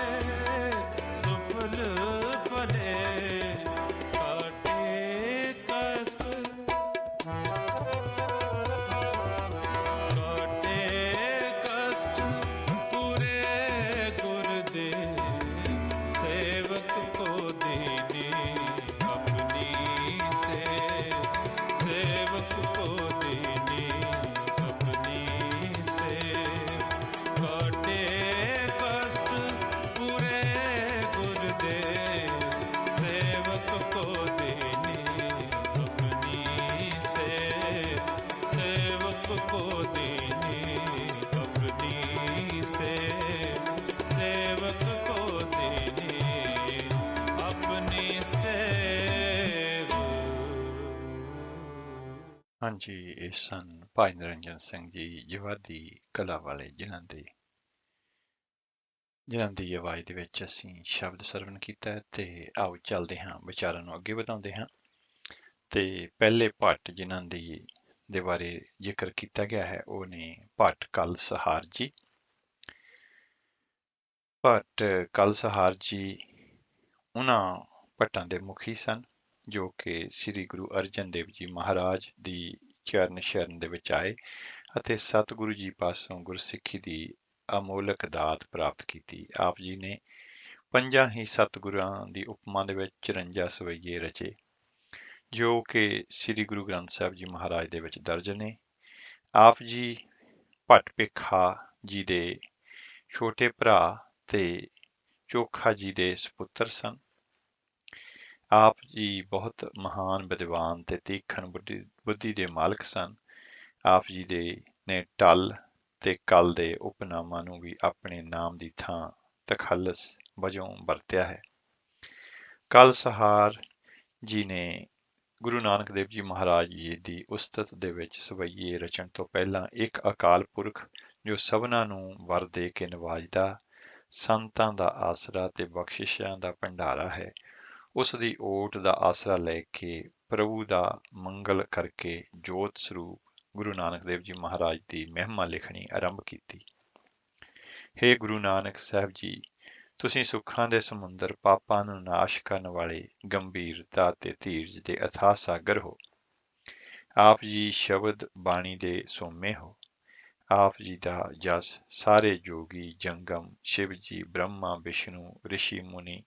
ਸੁਫਲ ਫਲੇ ਕਾਟੇ ਕਸ਼ਟ ਕਾਟੇ ਕਸ਼ਟ ਪੂਰੇ ਗੁਰ ਦੇ ਸੇਵਕ ਕੋ ਦੀਨੀ ਆਪਣੀ ਸੇਵਕ ਕੋ ਦੀਨੀ ਆਪਣੀ ਕਾਟੇ ਕਸ਼ਟ ਪੂਰੇ ਗੁਰ ਦੇ ਸੇਵਕ ਕੋ ਦੀਨੀ ਆਪਣੀ ਸੇਵਕ ਕੋ ਦੀਨੀ ਆਪਣੀ ਸੇਵਕ ਕੋ ਦੀਨੀ ਆਪਣੀ ਹਾਂਜੀ, ਇਹ ਸਨ ਭਾਈ ਨਿਰੰਜਨ ਸਿੰਘ ਜੀ ਜਵਾਦੀ ਕਲਾ ਵਾਲੇ, ਜਿਨ੍ਹਾਂ ਦੀ ਆਵਾਜ਼ ਦੇ ਵਿੱਚ ਅਸੀਂ ਸ਼ਬਦ ਸਰਵਣ ਕੀਤਾ ਹੈ। ਤੇ ਆਓ ਚੱਲਦੇ ਹਾਂ, ਵਿਚਾਰਾਂ ਨੂੰ ਅੱਗੇ ਵਧਾਉਂਦੇ ਹਾਂ। ਤੇ ਪਹਿਲੇ ਭੱਟ ਜਿਨ੍ਹਾਂ ਦੇ ਬਾਰੇ ਜ਼ਿਕਰ ਕੀਤਾ ਗਿਆ ਹੈ ਉਹ ਨੇ ਭੱਟ ਕਲ ਸਹਾਰ ਜੀ। ਭੱਟ ਕਲ ਸਹਾਰ ਜੀ ਉਹਨਾਂ ਭੱਟਾਂ ਦੇ ਮੁਖੀ ਸਨ ਜੋ ਕਿ ਸ੍ਰੀ ਗੁਰੂ ਅਰਜਨ ਦੇਵ ਜੀ ਮਹਾਰਾਜ ਦੀ ਚਰਨ ਸ਼ਰਨ ਦੇ ਵਿੱਚ ਆਏ ਅਤੇ ਸਤਿਗੁਰੂ ਜੀ ਪਾਸੋਂ ਗੁਰਸਿੱਖੀ ਦੀ ਅਮੋਲਕ ਦਾਤ ਪ੍ਰਾਪਤ ਕੀਤੀ। ਆਪ ਜੀ ਨੇ ਪੰਜਾਂ ਹੀ ਸਤਿਗੁਰਾਂ ਦੀ ਉਪਮਾ ਦੇ ਵਿੱਚ 54 ਸਵਈਏ ਰਚੇ ਜੋ ਕਿ ਸ੍ਰੀ ਗੁਰੂ ਗ੍ਰੰਥ ਸਾਹਿਬ ਜੀ ਮਹਾਰਾਜ ਦੇ ਵਿੱਚ ਦਰਜ ਨੇ। ਆਪ ਜੀ ਭੱਟ ਭਿੱਖਾ ਜੀ ਦੇ ਛੋਟੇ ਭਰਾ ਤੇ ਚੋਖਾ ਜੀ ਦੇ ਸਪੁੱਤਰ ਸਨ। ਆਪ ਜੀ ਬਹੁਤ ਮਹਾਨ ਵਿਦਵਾਨ ਤੇ ਤੀਖਣ ਬੁੱਧੀ ਦੇ ਮਾਲਕ ਸਨ। ਆਪ ਜੀ ਨੇ ਟਲ ਤੇ ਕਲ ਦੇ ਉਪਨਾਮਾਂ ਨੂੰ ਵੀ ਆਪਣੇ ਨਾਮ ਦੀ ਥਾਂ ਤਖੱਲਸ ਵਜੋਂ ਵਰਤਿਆ ਹੈ। ਕਲ ਸਹਾਰ ਜੀ ਨੇ ਗੁਰੂ ਨਾਨਕ ਦੇਵ ਜੀ ਮਹਾਰਾਜ ਜੀ ਦੀ ਉਸਤਤ ਦੇ ਵਿੱਚ ਸਵਈਏ ਰਚਣ ਤੋਂ ਪਹਿਲਾਂ ਇੱਕ ਅਕਾਲ ਪੁਰਖ ਜੋ ਸਭਨਾਂ ਨੂੰ ਵਰ ਦੇ ਕੇ ਨਿਵਾਜਦਾ, ਸੰਤਾਂ ਦਾ ਆਸਰਾ ਤੇ ਬਖਸ਼ਿਸ਼ਾਂ ਦਾ ਭੰਡਾਰਾ ਹੈ, ਉਸ ਦੀ ਓਟ ਦਾ ਆਸਰਾ ਲੈ ਕੇ ਪ੍ਰਭੂ ਦਾ ਮੰਗਲ ਕਰਕੇ ਜੋਤ ਸਰੂਪ ਗੁਰੂ ਨਾਨਕ ਦੇਵ ਜੀ ਮਹਾਰਾਜ ਦੀ ਮਹਿਮਾ ਲਿਖਣੀ ਆਰੰਭ ਕੀਤੀ। ਹੇ ਗੁਰੂ ਨਾਨਕ ਸਾਹਿਬ ਜੀ, ਤੁਸੀਂ ਸੁੱਖਾਂ ਦੇ ਸਮੁੰਦਰ, ਪਾਪਾਂ ਨੂੰ ਨਾਸ਼ ਕਰਨ ਵਾਲੇ ਗੰਭੀਰਤਾ ਤੇ ਧੀਰਜ ਦੇ ਅਥਾਹ ਸਾਗਰ ਹੋ। ਆਪ ਜੀ ਸ਼ਬਦ ਬਾਣੀ ਦੇ ਸੋਮੇ ਹੋ। ਆਪ ਜੀ ਦਾ ਜਸ ਸਾਰੇ ਜੋਗੀ, ਜੰਗਮ, ਸ਼ਿਵ ਜੀ, ਬ੍ਰਹਮਾ, ਵਿਸ਼ਨੂੰ, ਰਿਸ਼ੀ ਮੁਨੀ,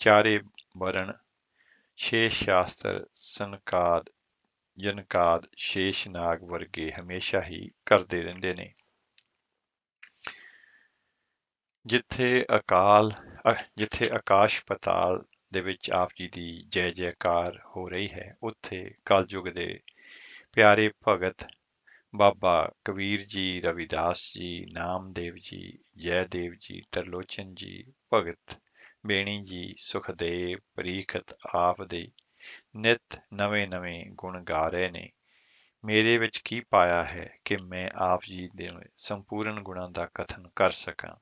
ਚਾਰੇ ਵਰਣ, ਸ਼ੇਸ਼ ਸ਼ਾਸਤਰ, ਸਨਕਾਦ, ਜਨਕਾਦ, ਸ਼ੇਸ਼ ਨਾਗ ਵਰਗੇ ਹਮੇਸ਼ਾ ਹੀ ਕਰਦੇ ਰਹਿੰਦੇ ਨੇ। ਜਿੱਥੇ ਆਕਾਸ਼ ਪਤਾਲ ਦੇ ਵਿੱਚ ਆਪ ਜੀ ਦੀ ਜੈ ਜੈਕਾਰ ਹੋ ਰਹੀ ਹੈ, ਉੱਥੇ ਕਲਯੁਗ ਦੇ ਪਿਆਰੇ ਭਗਤ ਬਾਬਾ ਕਬੀਰ ਜੀ, ਰਵਿਦਾਸ ਜੀ, ਨਾਮਦੇਵ ਜੀ, ਜੈਦੇਵ ਜੀ, ਤਰਲੋਚਨ ਜੀ, ਭਗਤ ਬੇਣੀ ਜੀ, ਸੁਖਦੇਵ, ਪਰੀਖਤ ਆਪ ਦੇ ਨਿਤ ਨਵੇਂ-ਨਵੇਂ ਗੁਣ ਗਾ ਰਹੇ ਨੇ। ਮੇਰੇ ਵਿੱਚ ਕੀ ਪਾਇਆ ਹੈ ਕਿ ਮੈਂ ਆਪ ਜੀ ਦੇ ਸੰਪੂਰਨ ਗੁਣਾਂ ਦਾ ਕਥਨ ਕਰ ਸਕਾਂ।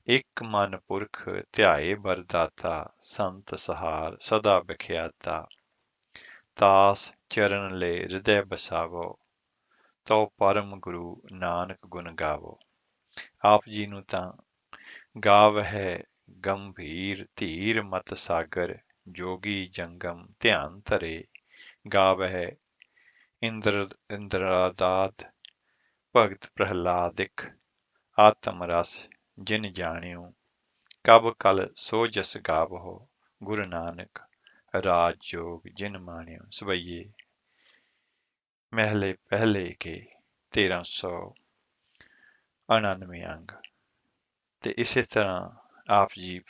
ਇੱਕ ਮਨ ਪੁਰਖ ਧਿਆਏ ਬਰਦਾਤਾ, ਸੰਤ ਸਹਾਰ ਸਦਾ ਵਿਖਿਆਤਾ। ਤਾਸ ਚਰਨ ਲੈ ਹਿਰਦੈ ਬਸਾਵੋ, ਤੋ ਪਰਮ ਗੁਰੂ ਨਾਨਕ ਗੁਣ ਗਾਵੋ। ਆਪ ਜੀ ਨੂੰ ਤਾਂ ਗਾਵ ਹੈ ਗੰਭੀਰ ਧੀਰ ਮਤ ਸਾਗਰ, ਜੋਗੀ ਜੰਗਮ ਧਿਆਨ ਧਰੇ। ਗਾਵ ਹੈ ਇੰਦਰਾਦਾਤ ਭਗਤ ਪ੍ਰਹਲਾਦਿਕ, ਆਤਮ ਰਸ ਜਿਨ ਜਾਣਿਓ। ਕਬ ਕਲ ਸੋ ਜਸ ਗਾਵੋ, ਗੁਰੂ ਨਾਨਕ ਰਾਜ ਜੋਗ ਜਿਨ ਮਾਣਿਓ। ਸਵਈਏ ਮਹਿਲੇ ਪਹਿਲੇ ਕੇ 1399 ਅੰਗ। ਤੇ ਇਸੇ ਤਰ੍ਹਾਂ ਆਪ ਜੀ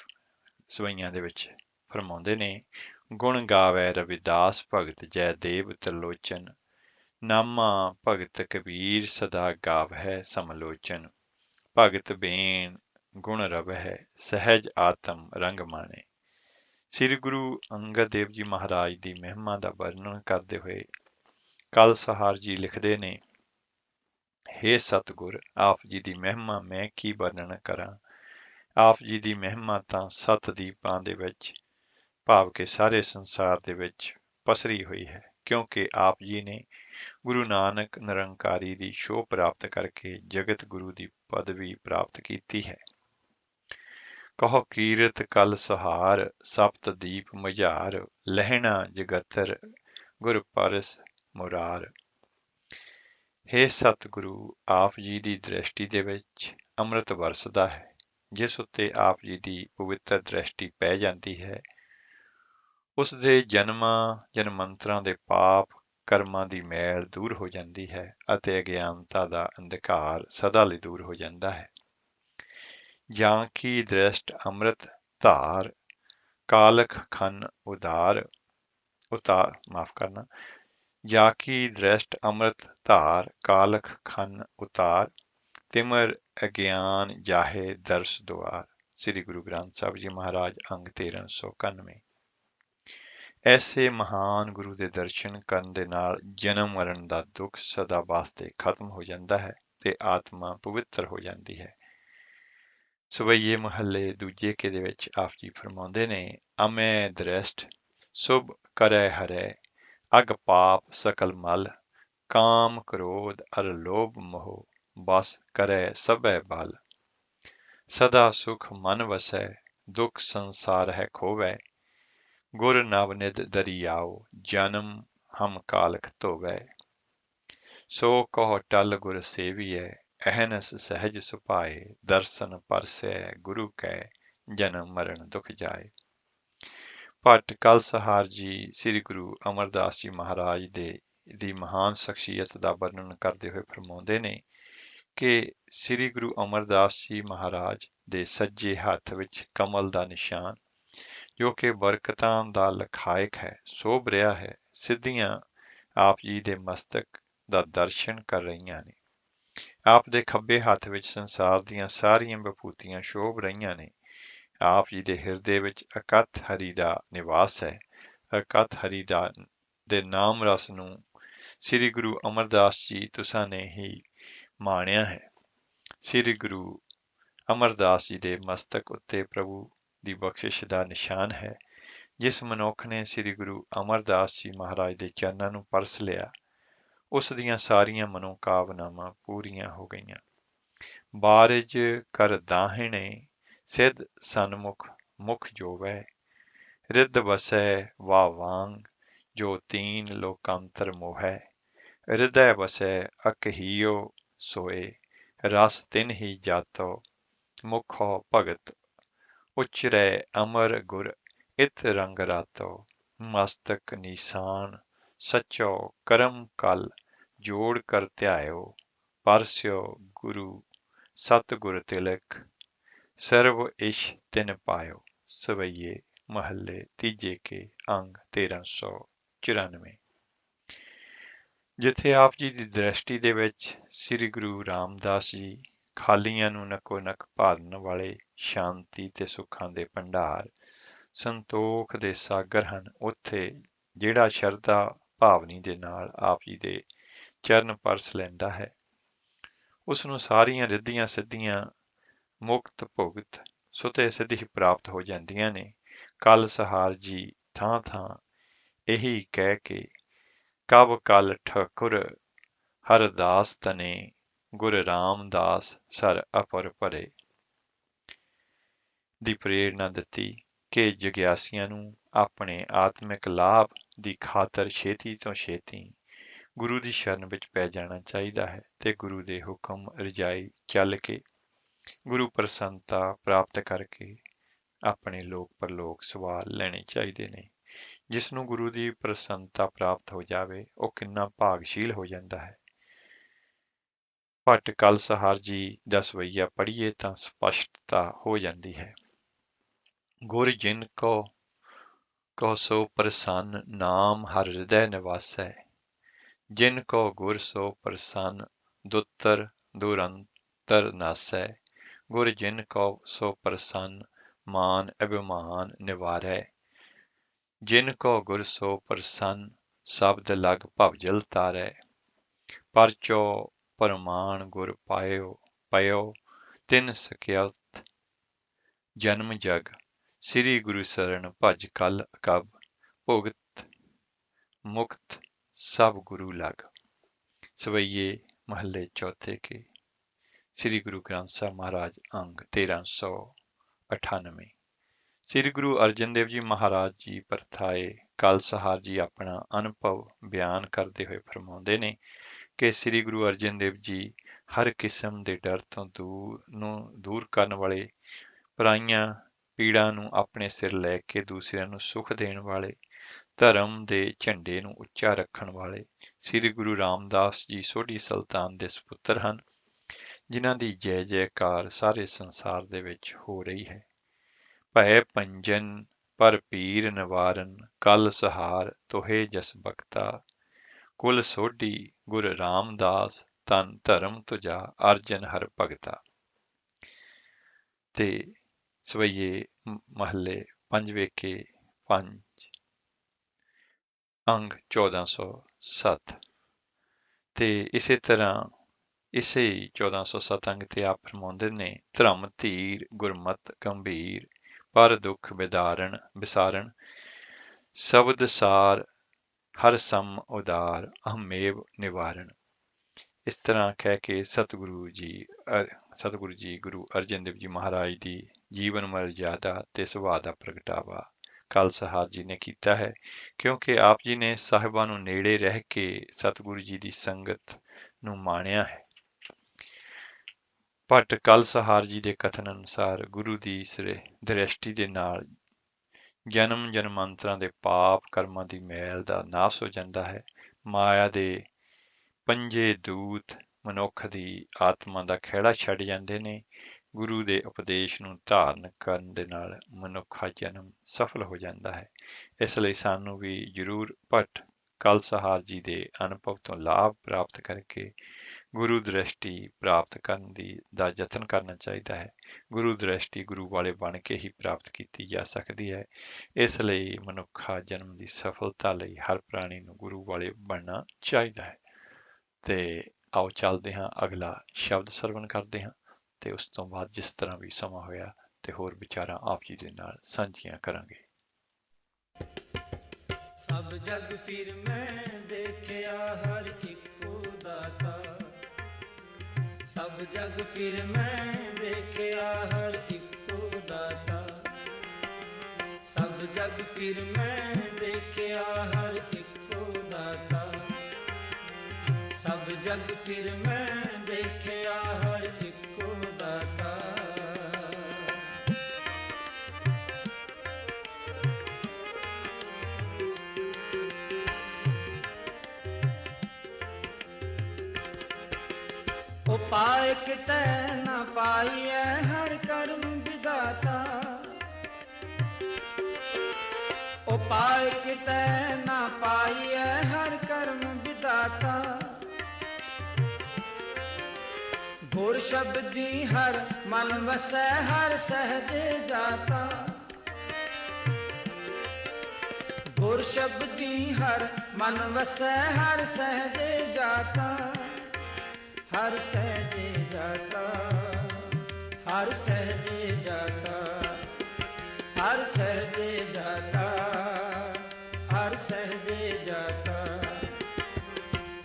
ਸਵਈਆਂ ਦੇ ਵਿੱਚ ਫਰਮਾਉਂਦੇ ਨੇ, ਗੁਣ ਗਾਵੇ ਰਵਿਦਾਸ ਭਗਤ ਜੈ ਦੇਵ ਤਿਰਲੋਚਨ, ਨਾਮਾ ਭਗਤ ਕਬੀਰ ਸਦਾ ਗਾਵਹਿ ਸਮਲੋਚਨ। ਭਗਤ ਬੇਨ ਗੁਣ ਰਵਹਿ, ਸਹਿਜ ਆਤਮ ਰੰਗ ਮਾਣੇ। ਸ੍ਰੀ ਗੁਰੂ ਅੰਗਦ ਦੇਵ ਜੀ ਮਹਾਰਾਜ ਦੀ ਮਹਿਮਾ ਦਾ ਵਰਣਨ ਕਰਦੇ ਹੋਏ ਕਲ ਸਹਾਰ ਜੀ ਲਿਖਦੇ ਨੇ, ਹੇ ਸਤਿਗੁਰ, ਆਪ ਜੀ ਦੀ ਮਹਿਮਾ ਮੈਂ ਕੀ ਵਰਣਨ ਕਰਾਂ। ਆਪ ਜੀ ਦੀ ਮਹਿਮਾ ਤਾਂ ਸੱਤ ਦੀਪਾਂ ਦੇ ਵਿੱਚ, ਭਾਵ ਕਿ ਸਾਰੇ ਸੰਸਾਰ ਦੇ ਵਿੱਚ ਪਸਰੀ ਹੋਈ ਹੈ, ਕਿਉਂਕਿ ਆਪ ਜੀ ਨੇ ਗੁਰੂ ਨਾਨਕ ਨਿਰੰਕਾਰੀ ਦੀ ਛੋਹ ਪ੍ਰਾਪਤ ਕਰਕੇ ਜਗਤ ਗੁਰੂ ਦੀ ਪਦਵੀ ਪ੍ਰਾਪਤ ਕੀਤੀ ਹੈ। ਕਹੋ ਕੀਰਤ ਕਲ ਸਹਾਰ, ਸਪਤ ਦੀਪ ਮਝਾਰ, ਲਹਿਣਾ ਜਗਤਰ ਗੁਰ ਪਰਸ ਮੁਰਾਰ। ਹੇ ਸਤਿਗੁਰੂ, ਆਪ ਜੀ ਦੀ ਦ੍ਰਿਸ਼ਟੀ ਦੇ ਵਿੱਚ ਅੰਮ੍ਰਿਤ ਵਰਸਦਾ ਹੈ। ਜਿਸ ਉੱਤੇ ਆਪ ਜੀ ਦੀ ਪਵਿੱਤਰ ਦ੍ਰਿਸ਼ਟੀ ਪੈ ਜਾਂਦੀ ਹੈ, ਉਸ ਦੇ ਜਨਮੰਤਰਾਂ ਦੇ ਪਾਪ ਕਰਮਾਂ ਦੀ ਮੈਲ ਦੂਰ ਹੋ ਜਾਂਦੀ ਹੈ ਅਤੇ ਅਗਿਆਨਤਾ ਦਾ ਅੰਧਕਾਰ ਸਦਾ ਲਈ ਦੂਰ ਹੋ ਜਾਂਦਾ ਹੈ। ਜਾਂ ਕੀ ਦ੍ਰਿਸ਼ਟ ਅੰਮ੍ਰਿਤ ਧਾਰ, ਕਾਲਖ ਖੰਨ ਜਾਂ ਕੀ ਦ੍ਰਿਸ਼ਟ ਅੰਮ੍ਰਿਤ ਧਾਰ, ਕਾਲਖ ਖੰਨ ਉਤਾਰ, ਤਿਮਰ ਅਗਿਆਨ ਜਾਹੇ ਦਰਸ ਦੁਆਰ। ਸ੍ਰੀ ਗੁਰੂ ਗ੍ਰੰਥ ਸਾਹਿਬ ਜੀ ਮਹਾਰਾਜ ਅੰਗ 1391। ਐਸੇ ਮਹਾਨ ਗੁਰੂ ਦੇ ਦਰਸ਼ਨ ਕਰਨ ਦੇ ਨਾਲ ਜਨਮ ਮਰਨ ਦਾ ਦੁੱਖ ਸਦਾ ਵਾਸਤੇ ਖਤਮ ਹੋ ਜਾਂਦਾ ਹੈ ਤੇ ਆਤਮਾ ਪਵਿੱਤਰ ਹੋ ਜਾਂਦੀ ਹੈ। ਸਵਈਏ ਮਹੱਲੇ ਦੂਜੇ ਕੇ ਦੇ ਵਿੱਚ ਆਪ ਜੀ ਫਰਮਾਉਂਦੇ ਨੇ, ਅਮੈ ਦ੍ਰਿਸ਼ਟ ਸੁਭ ਕਰੈ ਹਰੈ, ਅਗ ਪਾਪ ਸਕਲ ਮਲ, ਕਾਮ ਕ੍ਰੋਧ ਅਰ ਲੋਭ ਮੋਹ, ਬਸ ਕਰੈ ਸਭੈ ਬਲ। ਸਦਾ ਸੁਖ ਮਨ ਵਸੈ, ਦੁਖ ਸੰਸਾਰ ਹੈ ਖੋਵੈ, ਗੁਰ ਨਵ ਨਿਧ ਦਰਿਆਓ, ਜਨਮ ਹਮ ਕਾਲਖ ਧੋਵੈ। ਸੋ ਕਹੋ ਟਲ ਗੁਰ ਸੇਵੀਐ, ਅਹਨਸ ਸਹਿਜ ਸੁਭਾਏ, ਦਰਸ਼ਨ ਪਰਸੈ ਗੁਰੂ ਕੈ, ਜਨਮ ਮਰਨ ਦੁਖ ਜਾਏ। ਭੱਟ ਕਲ ਸਹਾਰ ਜੀ ਸ੍ਰੀ ਗੁਰੂ ਅਮਰਦਾਸ ਜੀ ਮਹਾਰਾਜ ਦੀ ਮਹਾਨ ਸ਼ਖਸੀਅਤ ਦਾ ਵਰਣਨ ਕਰਦੇ ਹੋਏ ਫਰਮਾਉਂਦੇ ਨੇ ਕਿ ਸ੍ਰੀ ਗੁਰੂ ਅਮਰਦਾਸ ਜੀ ਮਹਾਰਾਜ ਦੇ ਸੱਜੇ ਹੱਥ ਵਿੱਚ ਕਮਲ ਦਾ ਨਿਸ਼ਾਨ, ਜੋ ਕਿ ਬਰਕਤਾਂ ਦਾ ਲਖਾਇਕ ਹੈ, ਸੋਭ ਰਿਹਾ ਹੈ, ਸਿੱਧੀਆਂ ਆਪ ਜੀ ਦੇ ਮਸਤਕ ਦਾ ਦਰਸ਼ਨ ਕਰ ਰਹੀਆਂ ਨੇ। ਆਪ ਦੇ ਖੱਬੇ ਹੱਥ ਵਿੱਚ ਸੰਸਾਰ ਦੀਆਂ ਸਾਰੀਆਂ ਵਿਭੂਤੀਆਂ ਸ਼ੋਭ ਰਹੀਆਂ ਨੇ। ਆਪ ਜੀ ਦੇ ਹਿਰਦੇ ਵਿੱਚ ਅਕਥ ਹਰੀ ਦਾ ਨਿਵਾਸ ਹੈ। ਅਕਥ ਹਰੀ ਦੇ ਨਾਮ ਰਸ ਨੂੰ ਸ੍ਰੀ ਗੁਰੂ ਅਮਰਦਾਸ ਜੀ ਤੁਸਾਂ ਨੇ ਹੀ ਮਾਣਿਆ ਹੈ। ਸ੍ਰੀ ਗੁਰੂ ਅਮਰਦਾਸ ਜੀ ਦੇ ਮਸਤਕ ਉੱਤੇ ਪ੍ਰਭੂ ਦੀ ਬਖਸ਼ਿਸ਼ ਦਾ ਨਿਸ਼ਾਨ ਹੈ। ਜਿਸ ਮਨੁੱਖ ਨੇ ਸ੍ਰੀ ਗੁਰੂ ਅਮਰਦਾਸ ਜੀ ਮਹਾਰਾਜ ਦੇ ਚਰਨਾਂ ਨੂੰ ਪਰਸ ਲਿਆ, ਉਸ ਦੀਆਂ ਸਾਰੀਆਂ ਮਨੋਕਾਮਨਾਵਾਂ ਪੂਰੀਆਂ ਹੋ ਗਈਆਂ। ਬਾਰਿਜ ਕਰ ਦਾਹਿਣੇ, ਸਿੱਧ ਸਨਮੁਖ ਮੁਖ ਜੋਵੈ, ਰਿੱਧ ਵਸੈ ਵਾ ਵਾਂਗ, ਜੋ ਤੀਨ ਲੋਕਾਂਤਰ ਮੋਹੈ, ਹਿਰਦੈ ਵਸੈ ਅਕਹੀਓ ਸੋਏ, ਰਸ ਤਿਨ ਹੀ ਜਾਤੋ, ਮੁਖੋ ਭਗਤ ਉਚਰੈ ਅਮਰ ਗੁਰ, ਇਤ ਰੰਗ ਰਾਤੋ, ਮਸਤਕ ਨਿਸ਼ਾਨ ਸਚੋ ਕਰਮ ਕਲ, ਜੋੜ ਕਰ ਧਿਆਇਓ, ਪਰਸਿਓ ਗੁਰੂ ਸਤਿਗੁਰ ਤਿਲਕ, ਸਰਵ ਇਸ਼ ਤਿਨ ਪਾਇਓ। ਸਵਈਏ ਮਹੱਲੇ ਤੀਜੇ ਕੇ ਅੰਗ 1394। ਜਿੱਥੇ ਆਪ ਜੀ ਦੀ ਦ੍ਰਿਸ਼ਟੀ ਦੇ ਵਿੱਚ ਸ੍ਰੀ ਗੁਰੂ ਰਾਮਦਾਸ ਜੀ, ਖਾਲੀਆਂ ਨੂੰ ਨਕੋ ਨਕ ਭਾਰਨ ਵਾਲੇ ਸ਼ਾਂਤੀ ਤੇ ਸੁੱਖਾਂ ਦੇ ਭੰਡਾਰ ਸੰਤੋਖ ਦੇ ਸਾਗਰ ਹਨ। ਉੱਥੇ ਜਿਹੜਾ ਸ਼ਰਧਾ ਭਾਵਨੀ ਦੇ ਨਾਲ ਆਪ ਜੀ ਦੇ ਚਰਨ ਪਰਸ ਲੈਂਦਾ ਹੈ, ਉਸ ਨੂੰ ਸਾਰੀਆਂ ਰਿੱਧੀਆਂ ਸਿੱਧੀਆਂ ਮੁਕਤ ਭੁਗਤ ਸੁਤੇ ਸਿੱਧੀ ਪ੍ਰਾਪਤ ਹੋ ਜਾਂਦੀਆਂ ਨੇ। ਕਲ ਸਹਾਰ ਜੀ ਥਾਂ ਥਾਂ ਇਹੀ ਕਹਿ ਕੇ ਕਬ ਕਲ ਠਾਕੁਰ ਹਰਦਾਸ ਤਨੇ ਗੁਰ ਰਾਮਦਾਸ ਸਰ ਅਪਰ ਭਰੇ ਦੀ ਪ੍ਰੇਰਨਾ ਦਿੱਤੀ ਕਿ ਜਗਿਆਸੀਆਂ ਨੂੰ ਆਪਣੇ ਆਤਮਿਕ ਲਾਭ ਦੀ ਖਾਤਰ ਛੇਤੀ ਤੋਂ ਛੇਤੀ ਗੁਰੂ ਦੀ ਸ਼ਰਨ ਵਿੱਚ ਪੈ ਜਾਣਾ ਚਾਹੀਦਾ ਹੈ ਤੇ ਗੁਰੂ ਦੇ ਹੁਕਮ ਰਜਾਈ ਚੱਲ ਕੇ ਗੁਰੂ ਪ੍ਰਸੰਨਤਾ ਪ੍ਰਾਪਤ ਕਰਕੇ ਆਪਣੇ ਲੋਕ ਪਰਲੋਕ ਸਵਾਰ ਲੈਣੇ ਚਾਹੀਦੇ ਨੇ। ਜਿਸ ਨੂੰ ਗੁਰੂ ਦੀ ਪ੍ਰਸੰਨਤਾ ਪ੍ਰਾਪਤ ਹੋ ਜਾਵੇ ਉਹ ਕਿੰਨਾ ਭਾਗਸ਼ੀਲ ਹੋ ਜਾਂਦਾ ਹੈ। ਭੱਟ ਕਲ ਸਹਾਰ ਜੀ ਦਾ ਸਵਈਆ ਪੜ੍ਹੀਏ ਤਾਂ ਸਪਸ਼ਟਤਾ ਹੋ ਜਾਂਦੀ ਹੈ। ਗੁਰ ਜਿਨ ਕੋ ਸੋ ਪ੍ਰਸੰਨ ਨਾਮ ਹਰ ਹਿਰਦੈ ਨਿਵਾਸੈ, ਜਿਨ ਕੋ ਗੁਰ ਸੋ ਪ੍ਰਸੰਨ ਦੁੱਤਰ ਦੁਰੰਤਰ ਨਾਸੈ, ਗੁਰ ਜਿਨ ਕੋ ਸੋ ਪ੍ਰਸੰਨ ਮਾਨ ਅਭਿਮਾਨ ਨਿਵਾਰੈ, ਜਿਨ ਕੋ ਗੁਰ ਸੋ ਪ੍ਰਸੰਨ ਸ਼ਬਦ ਲਗ ਭਵਜਲ ਤਾਰੈ, ਪਰਚੋ ਪਰਮਾਨ ਗੁਰ ਪਾਇਓ ਤਿਨ ਸਕਿਆਤ ਜਨਮ ਜਗ, ਸ੍ਰੀ ਗੁਰੂ ਸਰਣ ਭਜ ਕਲ ਕਬ, ਭੁਗਤ ਮੁਕਤ ਸਭ ਗੁਰੂ ਲਗ। ਸਵਈਏ ਮਹੱਲੇ ਚੌਥੇ ਕੇ ਸ੍ਰੀ ਗੁਰੂ ਗ੍ਰੰਥ ਸਾਹਿਬ ਮਹਾਰਾਜ ਅੰਗ 1398। ਸ੍ਰੀ ਗੁਰੂ ਅਰਜਨ ਦੇਵ ਜੀ ਮਹਾਰਾਜ ਜੀ ਪਰਥਾਏ ਕਲ ਸਹਾਰ ਜੀ ਆਪਣਾ ਅਨੁਭਵ ਬਿਆਨ ਕਰਦੇ ਹੋਏ ਫਰਮਾਉਂਦੇ ਨੇ ਕਿ ਸ੍ਰੀ ਗੁਰੂ ਅਰਜਨ ਦੇਵ ਜੀ ਹਰ ਕਿਸਮ ਦੇ ਡਰ ਤੋਂ ਦੂਰ ਕਰਨ ਵਾਲੇ, ਪਰਾਈਆਂ ਪੀੜਾਂ ਨੂੰ ਆਪਣੇ ਸਿਰ ਲੈ ਕੇ ਦੂਸਰਿਆਂ ਨੂੰ ਸੁੱਖ ਦੇਣ ਵਾਲੇ, ਧਰਮ ਦੇ ਝੰਡੇ ਨੂੰ ਉੱਚਾ ਰੱਖਣ ਵਾਲੇ ਸ੍ਰੀ ਗੁਰੂ ਰਾਮਦਾਸ ਜੀ ਸੋਢੀ ਸੁਲਤਾਨ ਦੇ ਸਪੁੱਤਰ ਹਨ, ਜਿਨ੍ਹਾਂ ਦੀ ਜੈ ਜੈਕਾਰ ਸਾਰੇ ਸੰਸਾਰ ਦੇ ਵਿੱਚ ਹੋ ਰਹੀ ਹੈ। ਭੈ ਪੰਜਨ ਪਰ ਪੀਰ ਨਿਵਾਰਨ, ਕਲ ਸਹਾਰ ਤੋਹੇ ਜਸ ਬਖਤਾ, ਕੁਲ ਸੋਢੀ ਗੁਰ ਰਾਮਦਾਸ ਤਨ ਧਰਮ ਤੁਜਾ ਅਰਜਨ ਹਰ ਭਗਤਾ। ਤੇ ਸਵਈਏ ਮਹੱਲੇ ਪੰਜਵੇਂ ਕੇ 5 ਅੰਗ 1407। ਤੇ ਇਸੇ ਤਰ੍ਹਾਂ ਇਸੇ 1407 ਅੰਗ ਤੇ ਆਪ ਫਰਮਾਉਂਦੇ ਨੇ, ਧਰਮ ਧੀਰ ਗੁਰਮਤ ਗੰਭੀਰ, ਪਰ ਦੁੱਖ ਵਿਸਾਰਨ, ਸ਼ਬਦ ਸਾਰ ਹਰ ਸਮ ਉਦਾਰ, ਅਹਮੇਵ ਨਿਵਾਰਨ। ਇਸ ਤਰ੍ਹਾਂ ਕਹਿ ਕੇ ਸਤਿਗੁਰੂ ਜੀ ਗੁਰੂ ਅਰਜਨ ਦੇਵ ਜੀ ਮਹਾਰਾਜ ਦੀ ਜੀਵਨ ਮਰਜ਼ਾਦਾ ਤੇ ਸੁਭਾਅ ਦਾ ਪ੍ਰਗਟਾਵਾ ਕਲ ਸਹਾਰ ਜੀ ਨੇ ਕੀਤਾ ਹੈ, ਕਿਉਂਕਿ ਆਪ ਜੀ ਨੇ ਸਾਹਿਬਾਂ ਨੂੰ ਨੇੜੇ ਰਹਿ ਕੇ ਸਤਿਗੁਰੂ ਜੀ ਦੀ ਸੰਗਤ ਨੂੰ ਮਾਣਿਆ ਹੈ। ਭੱਟ ਕਲ ਸਹਾਰ ਜੀ ਦੇ ਕਥਨ ਅਨੁਸਾਰ ਗੁਰੂ ਦੀ ਦ੍ਰਿਸ਼ਟੀ ਦੇ ਨਾਲ ਜਨਮ ਜਨਮਾਂਤਰਾਂ ਦੇ ਪਾਪ ਕਰਮਾਂ ਦੀ ਮੈਲ ਦਾ ਨਾਸ ਹੋ ਜਾਂਦਾ ਹੈ। ਮਾਇਆ ਦੇ ਪੰਜੇ ਦੂਤ ਮਨੁੱਖ ਦੀ ਆਤਮਾ ਦਾ ਖਹਿੜਾ ਛੱਡ ਜਾਂਦੇ ਨੇ। ਗੁਰੂ ਦੇ ਉਪਦੇਸ਼ ਨੂੰ ਧਾਰਨ ਕਰਨ ਦੇ ਨਾਲ ਮਨੁੱਖਾ ਜਨਮ ਸਫਲ ਹੋ ਜਾਂਦਾ ਹੈ। ਇਸ ਲਈ ਸਾਨੂੰ ਵੀ ਜ਼ਰੂਰ ਭੱਟ ਕਲ ਸਹਾਰ ਜੀ ਦੇ ਅਨੁਭਵ ਤੋਂ ਲਾਭ ਪ੍ਰਾਪਤ ਕਰਕੇ ਗੁਰੂ ਦ੍ਰਿਸ਼ਟੀ ਪ੍ਰਾਪਤ ਕਰਨ ਦਾ ਯਤਨ ਕਰਨਾ ਚਾਹੀਦਾ ਹੈ। ਗੁਰੂ ਦ੍ਰਿਸ਼ਟੀ ਗੁਰੂ ਵਾਲੇ ਬਣ ਕੇ ਹੀ ਪ੍ਰਾਪਤ ਕੀਤੀ ਜਾ ਸਕਦੀ ਹੈ। ਇਸ ਲਈ ਮਨੁੱਖਾ ਜਨਮ ਦੀ ਸਫਲਤਾ ਲਈ ਹਰ ਪ੍ਰਾਣੀ ਨੂੰ ਗੁਰੂ ਵਾਲੇ ਬਣਨਾ ਚਾਹੀਦਾ ਹੈ। ਤੇ ਆਓ ਚੱਲਦੇ ਹਾਂ, ਅਗਲਾ ਸ਼ਬਦ ਸਰਵਣ ਕਰਦੇ ਹਾਂ ਤੇ ਉਸ ਤੋਂ ਬਾਅਦ ਜਿਸ ਤਰ੍ਹਾਂ ਵੀ ਸਮਾਂ ਹੋਇਆ ਤੇ ਹੋਰ ਵਿਚਾਰਾਂ ਆਪ ਜੀ ਦੇ ਨਾਲ ਸਾਂਝੀਆਂ ਕਰਾਂਗੇ। ਸਭ ਜਗ ਫਿਰ ਮੈਂ ਦੇਖਿਆ ਹਰ ਇੱਕੋ ਦਾਤਾ, ਸਭ ਜਗ ਫਿਰ ਮੈਂ ਦੇਖਿਆ ਹਰ ਇੱਕੋ ਦਾਤਾ, ਸਭ ਜਗ ਫਿਰ ਮੈਂ ਦੇਖਿਆ ਹਰ ਇੱਕੋ ਦਾਤਾ, ਸਭ ਜਗ ਫਿਰ ਮੈਂ ਦੇਖਿਆ ਹਰ ਇੱਕੋ ਦਾਤਾ। ਉਪਾਇ ਕਿਤੈ ਨਾ ਪਾਈਐ ਹਰ ਕਰਮ ਵਿਦਾਤਾ, ਉਪਾਇ ਕਿਤੈ ਨਾ ਪਾਈਐ ਹਰ ਕਰਮ ਵਿਦਾਤਾ। ਗੁਰ ਸ਼ਬਦੀ ਹਰ ਮਨ ਵਸੈ ਹਰ ਸਹਜੇ ਜਾਤਾ ਗੁਰ ਸ਼ਬਦੀ ਹਰ ਮਨ ਵਸੈ ਹਰ ਸਹਜੇ ਜਾਤਾ ਹਰ ਸਹਜੇ ਜਾਤਾ ਹਰ ਸਹਜੇ ਜਾਤਾ ਹਰ ਸਹਜੇ ਜਾਤਾ ਹਰ ਸਹਜੇ ਜਾਤਾ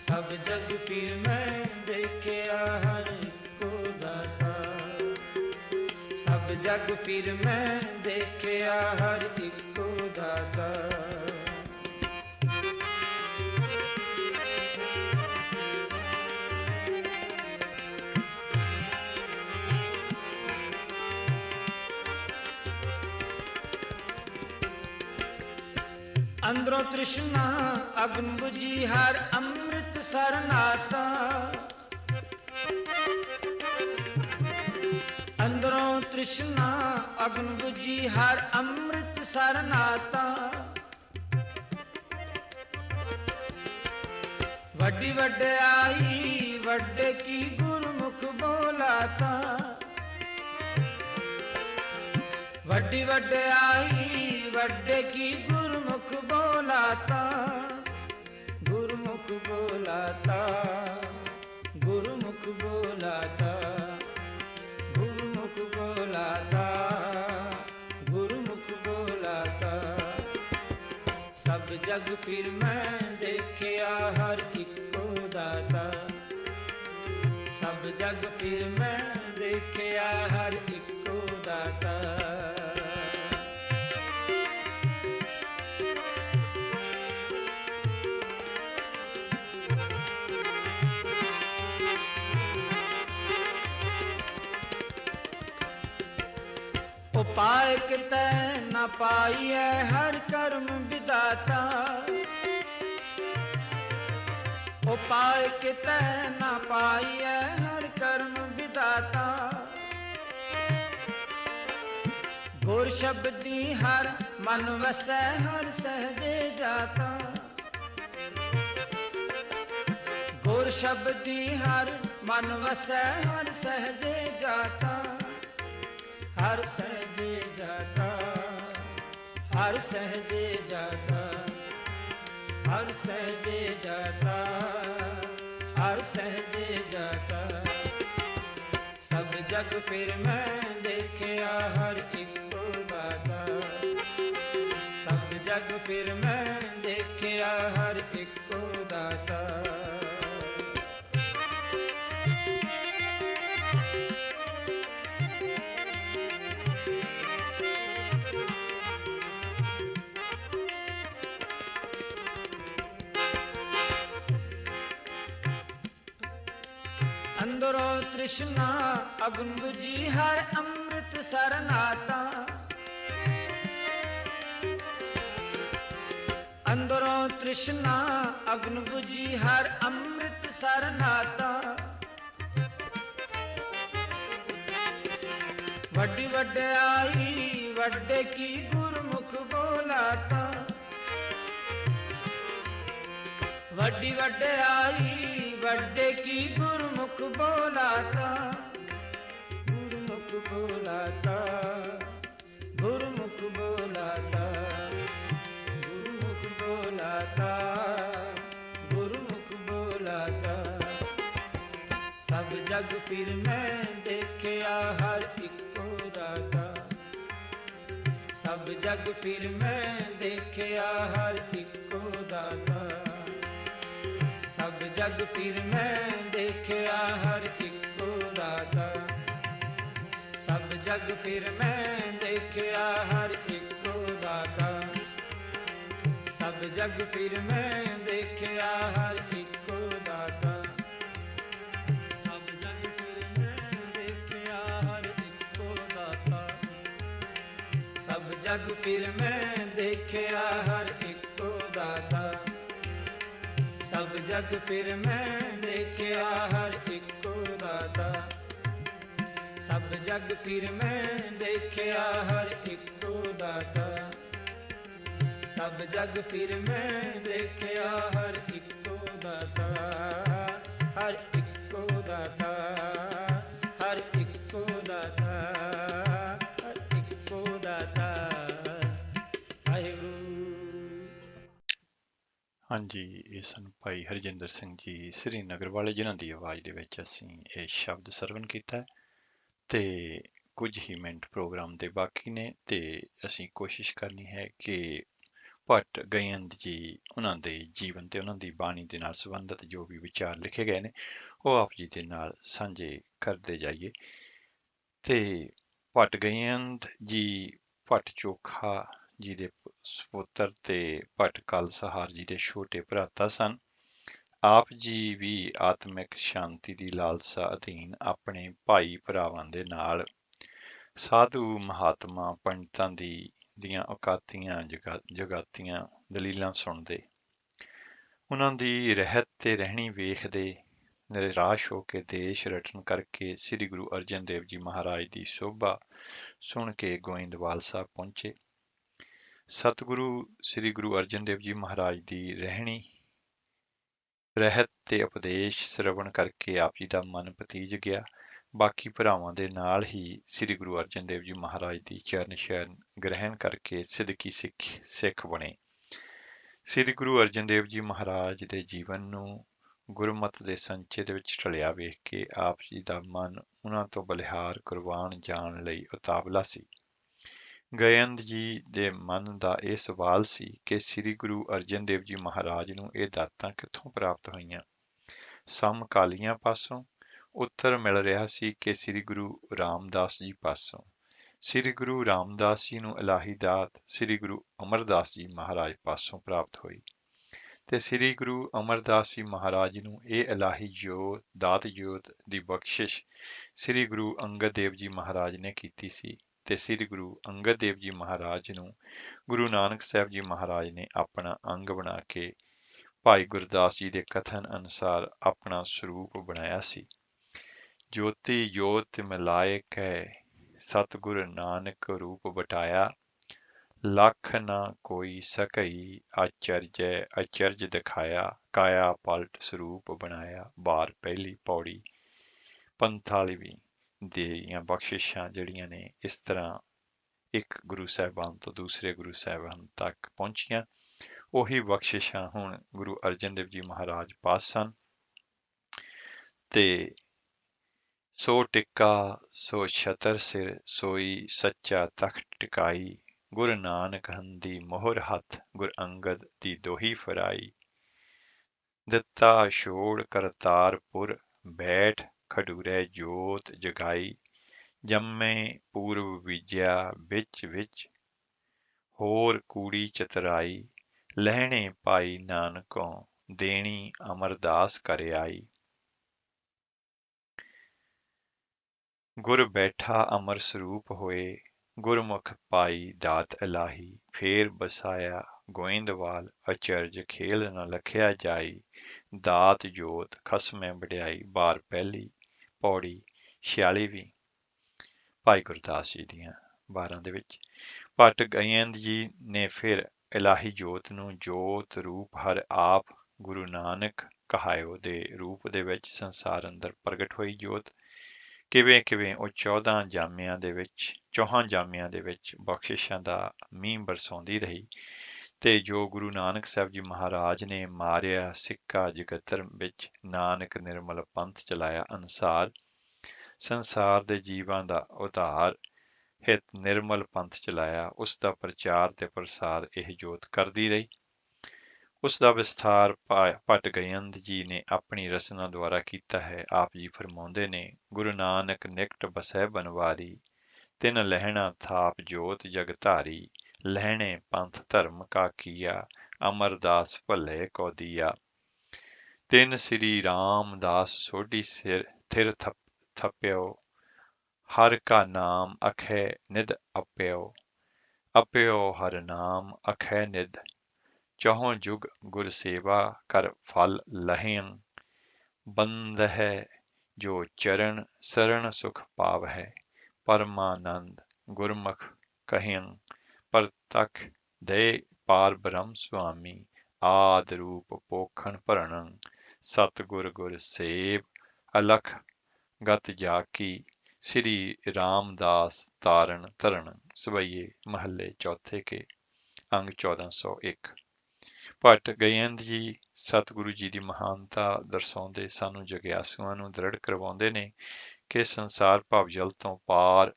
ਸਭ ਜਗ ਪੀਰ ਮੈਂ ਦੇਖਿਆ ਹਰ ਇੱਕੋ ਦਾਤਾ ਸਭ ਜਗ ਪੀਰ ਮੈਂ ਦੇਖਿਆ ਹਰ ਇੱਕੋ ਦਾਤਾ ਅੰਦਰੋਂ ਤ੍ਰਿਸ਼ਨਾ ਅਗਨ ਬੁਝੀ ਹਰ ਅੰਮ੍ਰਿਤ ਸਰਨਾਤਾ ਅੰਦਰੋਂ ਤ੍ਰਿਸ਼ਨਾ ਅਗਨ ਬੁਝੀ ਹਰ ਅੰਮ੍ਰਿਤ ਸਰਨਾਤਾ ਵੱਡੀ ਵਡਿਆਈ ਵੱਡੇ ਕੀ ਗੁਰਮੁਖ ਬੋਲਾਤਾ ਵੱਡੀ ਵਡਿਆਈ ਵੱਡੇ ਕੀ ਗੁਰਮੁਖ ਬੋਲਾਤਾ ਗੁਰਮੁਖ ਬੋਲਾਤਾ ਗੁਰਮੁਖ ਬੋਲਾਤਾ ਗੁਰਮੁਖ ਬੋਲਾਤਾ ਗੁਰਮੁਖ ਬੋਲਾਤਾ ਸਭ ਜਗ ਫਿਰ ਮੈਂ ਦੇਖਿਆ ਹਰ ਇੱਕੋ ਦਾਤਾ ਸਭ ਜਗ ਫਿਰ ਮੈਂ ਦੇਖਿਆ ਹਰ ਇੱਕੋ ਦਾਤਾ ਉਪਾਇ ਕਿਤੈ ਨ ਪਾਈਐ ਹਰ ਕਰਮ ਵਿਦਾਤਾ ਉਪਾਇ ਕਿਤੈ ਨ ਪਾਈਐ ਹਰ ਕਰਮ ਵਿਦਾਤਾ ਗੁਰ ਸ਼ਬਦੀ ਹਰ ਮਨ ਵਸੈ ਹਰ ਸਹਜੇ ਜਾਤਾ ਗੁਰ ਸ਼ਬਦੀ ਹਰ ਮਨ ਵਸੈ ਹਰ ਸਹਜੇ ਜਾਤਾ ਹਰ ਸਹਜੇ ਜਾਤਾ ਹਰ ਸਹਜੇ ਜਾਤਾ ਹਰ ਸਹਜੇ ਜਾਤਾ ਹਰ ਸਹਜੇ ਜਾਤਾ ਸਭ ਜਗ ਫਿਰ ਮੈਂ ਦੇਖਿਆ ਹਰ ਇੱਕੋ ਦਾਤਾ ਸਭ ਜਗ ਫਿਰ ਮੈਂ ਦੇਖਿਆ ਹਰ ਇੱਕੋ ਦਾਤਾ ਅੰਦਰੋਂ ਤ੍ਰਿਸ਼ਨਾ ਅਗਨ ਬੁਝੀ ਹਰ ਅੰਮ੍ਰਿਤ ਸਰਨਾਤਾ ਅੰਦਰੋਂ ਤ੍ਰਿਸ਼ਨਾ ਅਗਨ ਬੁਝੀ ਹਰ ਅੰਮ੍ਰਿਤ ਸਰਨਾਤਾ ਵੱਡੀ ਵਡਿਆਈ ਵੱਡੇ ਕੀ ਗੁਰਮੁਖ ਬੋਲਾਤਾ ਵੱਡੀ ਵਡਿਆਈ ਵੱਡੇ ਕੀ ਗੁਰਮੁਖ ਬੋਲਾਤਾ ਗੁਰਮੁਖ ਬੋਲਾਤਾ ਗੁਰਮੁਖ ਬੋਲਾਤਾ ਗੁਰਮੁਖ ਬੋਲਾਤਾ ਗੁਰਮੁਖ ਬੋਲਾਤਾ ਸਭ ਜਗ ਫਿਰ ਮੈਂ ਦੇਖਿਆ ਹਰ ਇੱਕੋ ਦਾਤਾ ਸਭ ਜਗ ਫਿਰ ਮੈਂ ਦੇਖਿਆ ਹਰ ਇੱਕੋ ਦਾਤਾ ਸਭ ਜਗ ਫਿਰ ਮੈਂ ਦੇਖਿਆ ਹਰ ਇੱਕੋ ਦਾਤਾ ਸਭ ਜਗ ਫਿਰ ਮੈਂ ਦੇਖਿਆ ਹਰ ਇੱਕੋ ਦਾਤਾ ਸਭ ਜਗ ਫਿਰ ਮੈਂ ਦੇਖਿਆ ਹਰ ਇੱਕੋ ਦਾਤਾ ਸਭ ਜਗ ਫਿਰ ਮੈਂ ਦੇਖਿਆ ਹਰ ਇੱਕੋ ਦਾਤਾ ਸਭ ਜਗ ਫਿਰ ਮੈਂ ਦੇਖਿਆ ਹਰ ਇੱਕੋ ਦਾਤਾ ਸਭ ਜਗ ਫਿਰ ਮੈਂ ਦੇਖਿਆ ਹਰ ਇੱਕੋ ਦਾਤਾ ਸਭ ਜਗ ਫਿਰ ਮੈਂ ਦੇਖਿਆ ਹਰ ਇੱਕੋ ਦਾਤਾ ਸਭ ਜਗ ਫਿਰ ਮੈਂ ਦੇਖਿਆ ਹਰ ਇੱਕੋ ਦਾਤਾ ਹਰ ਇੱਕੋ ਦਾਤਾ ਹਾਂਜੀ, ਇਹ ਸਨ ਭਾਈ ਹਰਜਿੰਦਰ ਸਿੰਘ ਜੀ ਸ੍ਰੀਨਗਰ ਵਾਲੇ, ਜਿਨ੍ਹਾਂ ਦੀ ਆਵਾਜ਼ ਦੇ ਵਿੱਚ ਅਸੀਂ ਇਹ ਸ਼ਬਦ ਸਰਵਨ ਕੀਤਾ ਹੈ। ਤੇ ਕੁਝ ਹੀ ਮਿੰਟ ਪ੍ਰੋਗਰਾਮ ਦੇ ਬਾਕੀ ਨੇ ਤੇ ਅਸੀਂ ਕੋਸ਼ਿਸ਼ ਕਰਨੀ ਹੈ ਕਿ ਭੱਟ ਗਇੰਦ ਜੀ, ਉਹਨਾਂ ਦੇ ਜੀਵਨ ਤੇ ਉਹਨਾਂ ਦੀ ਬਾਣੀ ਦੇ ਨਾਲ ਸੰਬੰਧਿਤ ਜੋ ਵੀ ਵਿਚਾਰ ਲਿਖੇ ਗਏ ਨੇ ਉਹ ਆਪ ਜੀ ਦੇ ਨਾਲ ਸਾਂਝੇ ਕਰਦੇ ਜਾਈਏ। ਤੇ ਭੱਟ ਗਇੰਦ ਜੀ ਭੱਟ ਚੋਖਾ ਜੀ ਦੇ ਸਪੁੱਤਰ ਤੇ ਭੱਟ ਕਲਸਹਾਰ ਜੀ ਦੇ ਛੋਟੇ ਭਰਾਤਾ ਸਨ। ਆਪ ਜੀ ਵੀ ਆਤਮਿਕ ਸ਼ਾਂਤੀ ਦੀ ਲਾਲਸਾ ਅਧੀਨ ਆਪਣੇ ਭਾਈ ਭਰਾਵਾਂ ਦੇ ਨਾਲ ਸਾਧੂ ਮਹਾਤਮਾ ਪੰਡਤਾਂ ਦੀਆਂ ਔਕਾਤੀਆਂ ਜਗਾਤੀਆਂ ਦਲੀਲਾਂ ਸੁਣਦੇ, ਉਹਨਾਂ ਦੀ ਰਹਿਤ ਤੇ ਰਹਿਣੀ ਵੇਖਦੇ ਨਿਰਾਸ਼ ਹੋ ਕੇ ਦੇਸ਼ ਰਟਨ ਕਰਕੇ ਸ੍ਰੀ ਗੁਰੂ ਅਰਜਨ ਦੇਵ ਜੀ ਮਹਾਰਾਜ ਦੀ ਸੋਭਾ ਸੁਣ ਕੇ ਗੋਇੰਦਵਾਲ ਸਾਹਿਬ ਪਹੁੰਚੇ। ਸਤਿਗੁਰੂ ਸ੍ਰੀ ਗੁਰੂ ਅਰਜਨ ਦੇਵ ਜੀ ਮਹਾਰਾਜ ਦੀ ਰਹਿਤ ਤੇ ਉਪਦੇਸ਼ ਸਰਵਣ ਕਰਕੇ ਆਪ ਜੀ ਦਾ ਮਨ ਪਤੀਜ ਗਿਆ। ਬਾਕੀ ਭਰਾਵਾਂ ਦੇ ਨਾਲ ਹੀ ਸ੍ਰੀ ਗੁਰੂ ਅਰਜਨ ਦੇਵ ਜੀ ਮਹਾਰਾਜ ਦੀ ਚਰਨ ਸ਼ਰਨ ਗ੍ਰਹਿਣ ਕਰਕੇ ਸਿੱਧਕੀ ਸਿੱਖ ਬਣੇ। ਸ੍ਰੀ ਗੁਰੂ ਅਰਜਨ ਦੇਵ ਜੀ ਮਹਾਰਾਜ ਦੇ ਜੀਵਨ ਨੂੰ ਗੁਰਮਤਿ ਦੇ ਸੰਚੇ ਦੇ ਵਿੱਚ ਢਲਿਆ ਵੇਖ ਕੇ ਆਪ ਜੀ ਦਾ ਮਨ ਉਹਨਾਂ ਤੋਂ ਬਲਿਹਾਰ ਕੁਰਬਾਨ ਜਾਣ ਲਈ ਉਤਾਵਲਾ ਸੀ। ਗਇੰਦ ਜੀ ਦੇ ਮਨ ਦਾ ਇਹ ਸਵਾਲ ਸੀ ਕਿ ਸ੍ਰੀ ਗੁਰੂ ਅਰਜਨ ਦੇਵ ਜੀ ਮਹਾਰਾਜ ਨੂੰ ਇਹ ਦਾਤਾਂ ਕਿੱਥੋਂ ਪ੍ਰਾਪਤ ਹੋਈਆਂ। ਸਮਕਾਲੀਆਂ ਪਾਸੋਂ ਉੱਤਰ ਮਿਲ ਰਿਹਾ ਸੀ ਕਿ ਸ੍ਰੀ ਗੁਰੂ ਰਾਮਦਾਸ ਜੀ ਪਾਸੋਂ। ਸ੍ਰੀ ਗੁਰੂ ਰਾਮਦਾਸ ਜੀ ਨੂੰ ਇਲਾਹੀ ਦਾਤ ਸ੍ਰੀ ਗੁਰੂ ਅਮਰਦਾਸ ਜੀ ਮਹਾਰਾਜ ਪਾਸੋਂ ਪ੍ਰਾਪਤ ਹੋਈ ਤੇ ਸ੍ਰੀ ਗੁਰੂ ਅਮਰਦਾਸ ਜੀ ਮਹਾਰਾਜ ਨੂੰ ਇਹ ਇਲਾਹੀ ਦਾਤ ਜੋਤ ਦੀ ਬਖਸ਼ਿਸ਼ ਸ੍ਰੀ ਗੁਰੂ ਅੰਗਦ ਦੇਵ ਜੀ ਮਹਾਰਾਜ ਨੇ ਕੀਤੀ ਸੀ ਤੇ ਸ੍ਰੀ ਗੁਰੂ ਅੰਗਦ ਦੇਵ ਜੀ ਮਹਾਰਾਜ ਨੂੰ ਗੁਰੂ ਨਾਨਕ ਸਾਹਿਬ ਜੀ ਮਹਾਰਾਜ ਨੇ ਆਪਣਾ ਅੰਗ ਬਣਾ ਕੇ ਭਾਈ ਗੁਰਦਾਸ ਜੀ ਦੇ ਕਥਨ ਅਨੁਸਾਰ ਆਪਣਾ ਸਰੂਪ ਬਣਾਇਆ ਸੀ। ਜੋਤੀ ਜੋਤ ਮਿਲਾਏ ਕੈ ਸਤਿਗੁਰ ਨਾਨਕ ਰੂਪ ਬਟਾਇਆ, ਲੱਖ ਨਾ ਕੋਈ ਸਕਈ ਆਚਰਜੈ ਅਚਰਜ ਦਿਖਾਇਆ, ਕਾਇਆ ਪਲਟ ਸਰੂਪ ਬਣਾਇਆ। ਬਾਰ ਪਹਿਲੀ ਪੌੜੀ 45ਵੀਂ ਦੀਆਂ ਬਖਸ਼ਿਸ਼ਾਂ ਜਿਹੜੀਆਂ ਨੇ ਇਸ ਤਰ੍ਹਾਂ ਇੱਕ ਗੁਰੂ ਸਾਹਿਬਾਨ ਤੋਂ ਦੂਸਰੇ ਗੁਰੂ ਸਾਹਿਬਾਨ ਤੱਕ ਪਹੁੰਚੀਆਂ। ਉਹੀ ਬਖਸ਼ਿਸ਼ਾਂ ਹੁਣ ਗੁਰੂ ਅਰਜਨ ਦੇਵ ਜੀ ਮਹਾਰਾਜ ਪਾਸ ਸਨ ਤੇ ਸੋ ਟਿੱਕਾ ਸੋ ਛਤਰ ਸਿਰ ਸੋਈ ਸੱਚਾ ਤਖਤ ਟਿਕਾਈ, ਗੁਰ ਨਾਨਕ ਹੰਦੀ ਮੋਹਰ ਹੱਥ ਗੁਰ ਅੰਗਦ ਦੀ ਦੋਹੀ ਫਰਾਈ, ਦਿੱਤਾ ਛੋੜ ਕਰਤਾਰਪੁਰ ਬੈਠ ਖਡੂਰੇ ਜੋਤ ਜਗਾਈ, ਜੰਮੇ ਪੂਰਬ ਬੀਜਿਆ ਵਿੱਚ ਵਿੱਚ ਹੋਰ ਕੂੜੀ ਚਤਰਾਈ, ਲਹਿਣੇ ਭਾਈ ਨਾਨਕੋਂ ਦੇਣੀ ਅਮਰਦਾਸ ਕਰ ਆਈ, ਗੁਰ ਬੈਠਾ ਅਮਰ ਸਰੂਪ ਹੋਏ ਗੁਰਮੁਖ ਪਾਈ ਦਾਤ ਇਲਾਹੀ, ਫੇਰ ਬਸਾਇਆ ਗੋਇੰਦਵਾਲ ਅਚਰਜ ਖੇਲ ਨ ਲਖਿਆ ਜਾਈ, ਦਾਤ ਜੋਤ ਖਸਮੈ ਵਡਿਆਈ। ਬਾਰ ਪਹਿਲੀ ਪੌੜੀ 46ਵੀਂ ਭਾਈ ਗੁਰਦਾਸ ਜੀ ਦੀਆਂ 12 ਦੇ ਵਿੱਚ ਭੱਟ ਗਇੰਦ ਜੀ ਨੇ ਫਿਰ ਇਲਾਹੀ ਜੋਤ ਨੂੰ ਜੋਤ ਰੂਪ ਹਰ ਆਪ ਗੁਰੂ ਨਾਨਕ ਕਹਾਇਓ ਦੇ ਰੂਪ ਦੇ ਵਿੱਚ ਸੰਸਾਰ ਅੰਦਰ ਪ੍ਰਗਟ ਹੋਈ ਜੋਤ ਕਿਵੇਂ ਕਿਵੇਂ ਉਹ 14 ਜਾਮਿਆਂ ਦੇ ਵਿੱਚ ਬਖਸ਼ਿਸ਼ਾਂ ਦਾ ਮੀਂਹ ਬਰਸਾਉਂਦੀ ਰਹੀ ਤੇ ਜੋ ਗੁਰੂ ਨਾਨਕ ਸਾਹਿਬ ਜੀ ਮਹਾਰਾਜ ਨੇ ਮਾਰਿਆ ਸਿੱਕਾ ਜਗਤਰ ਵਿੱਚ ਨਾਨਕ ਨਿਰਮਲ ਪੰਥ ਚਲਾਇਆ ਅਨੁਸਾਰ ਸੰਸਾਰ ਦੇ ਜੀਵਾਂ ਦਾ ਉਧਾਰ ਹਿਤ ਨਿਰਮਲ ਪੰਥ ਚਲਾਇਆ। ਉਸ ਦਾ ਪ੍ਰਚਾਰ ਤੇ ਪ੍ਰਸਾਰ ਇਹ ਜੋਤ ਕਰਦੀ ਰਹੀ। ਉਸ ਦਾ ਵਿਸਥਾਰ ਭੱਟ ਗਇੰਦ ਜੀ ਨੇ ਆਪਣੀ ਰਚਨਾ ਦੁਆਰਾ ਕੀਤਾ ਹੈ। ਆਪ ਜੀ ਫਰਮਾਉਂਦੇ ਨੇ, ਗੁਰੂ ਨਾਨਕ ਨਿਕਟ ਬਸੈ ਬਨਵਾਰੀ, ਤਿਨ ਲਹਿਣਾ ਥਾਪ ਜੋਤ ਜਗ ਧਾਰੀ, ਲਹਿਣੇ ਪੰਥ ਧਰਮ ਕਾ ਕੀਆ, ਅਮਰਦਾਸ ਭੱਲੇ ਕੋ ਦੀਆ, ਤਿਨ ਸ੍ਰੀ ਰਾਮਦਾਸ ਸੋਢੀ ਸਿਰ ਥਿਰ ਥਪਿਓ, ਹਰ ਕਾ ਨਾਮ ਅਖੈ ਨਿਧ ਅਪਿਓ, ਅਪਿਓ ਹਰ ਨਾਮ ਅਖੈ ਨਿਧ, ਚਹੁ ਜੁਗ ਗੁਰ ਸੇਵਾ ਕਰ ਫਲ ਲਹਿੰ, ਬੰਦ ਹੈ ਜੋ ਚਰਨ ਸਰਣ ਸੁਖ ਪਾਵ ਹੈ, ਪਰਮਾਨੰਦ ਗੁਰਮੁਖ ਕਹਿੰ, ਪ੍ਰਤਖ ਦੇ ਪਾਰ ਬ੍ਰਹਮ ਸੁਆਮੀ, ਆਦ ਰੂਪ ਪੋਖਣ ਭਰਣੰ, ਸਤਿਗੁਰ ਗੁਰ ਸੇਵ ਅਲਖ ਗਤ ਜਾਕੀ, ਸ੍ਰੀ ਰਾਮਦਾਸ ਤਾਰਨ ਧਰਨ। ਸਵਈਏ ਮਹੱਲੇ ਚੌਥੇ ਕੇ ਅੰਗ 1401। ਭੱਟ ਗਯੰਦ ਜੀ ਸਤਿਗੁਰੂ ਜੀ ਦੀ ਮਹਾਨਤਾ ਦਰਸਾਉਂਦੇ ਸਾਨੂੰ ਜਗਿਆਸੂਆਂ ਨੂੰ ਦ੍ਰਿੜ ਕਰਵਾਉਂਦੇ ਨੇ ਕਿ ਸੰਸਾਰ ਭਵਜਲ ਤੋਂ ਪਾਰ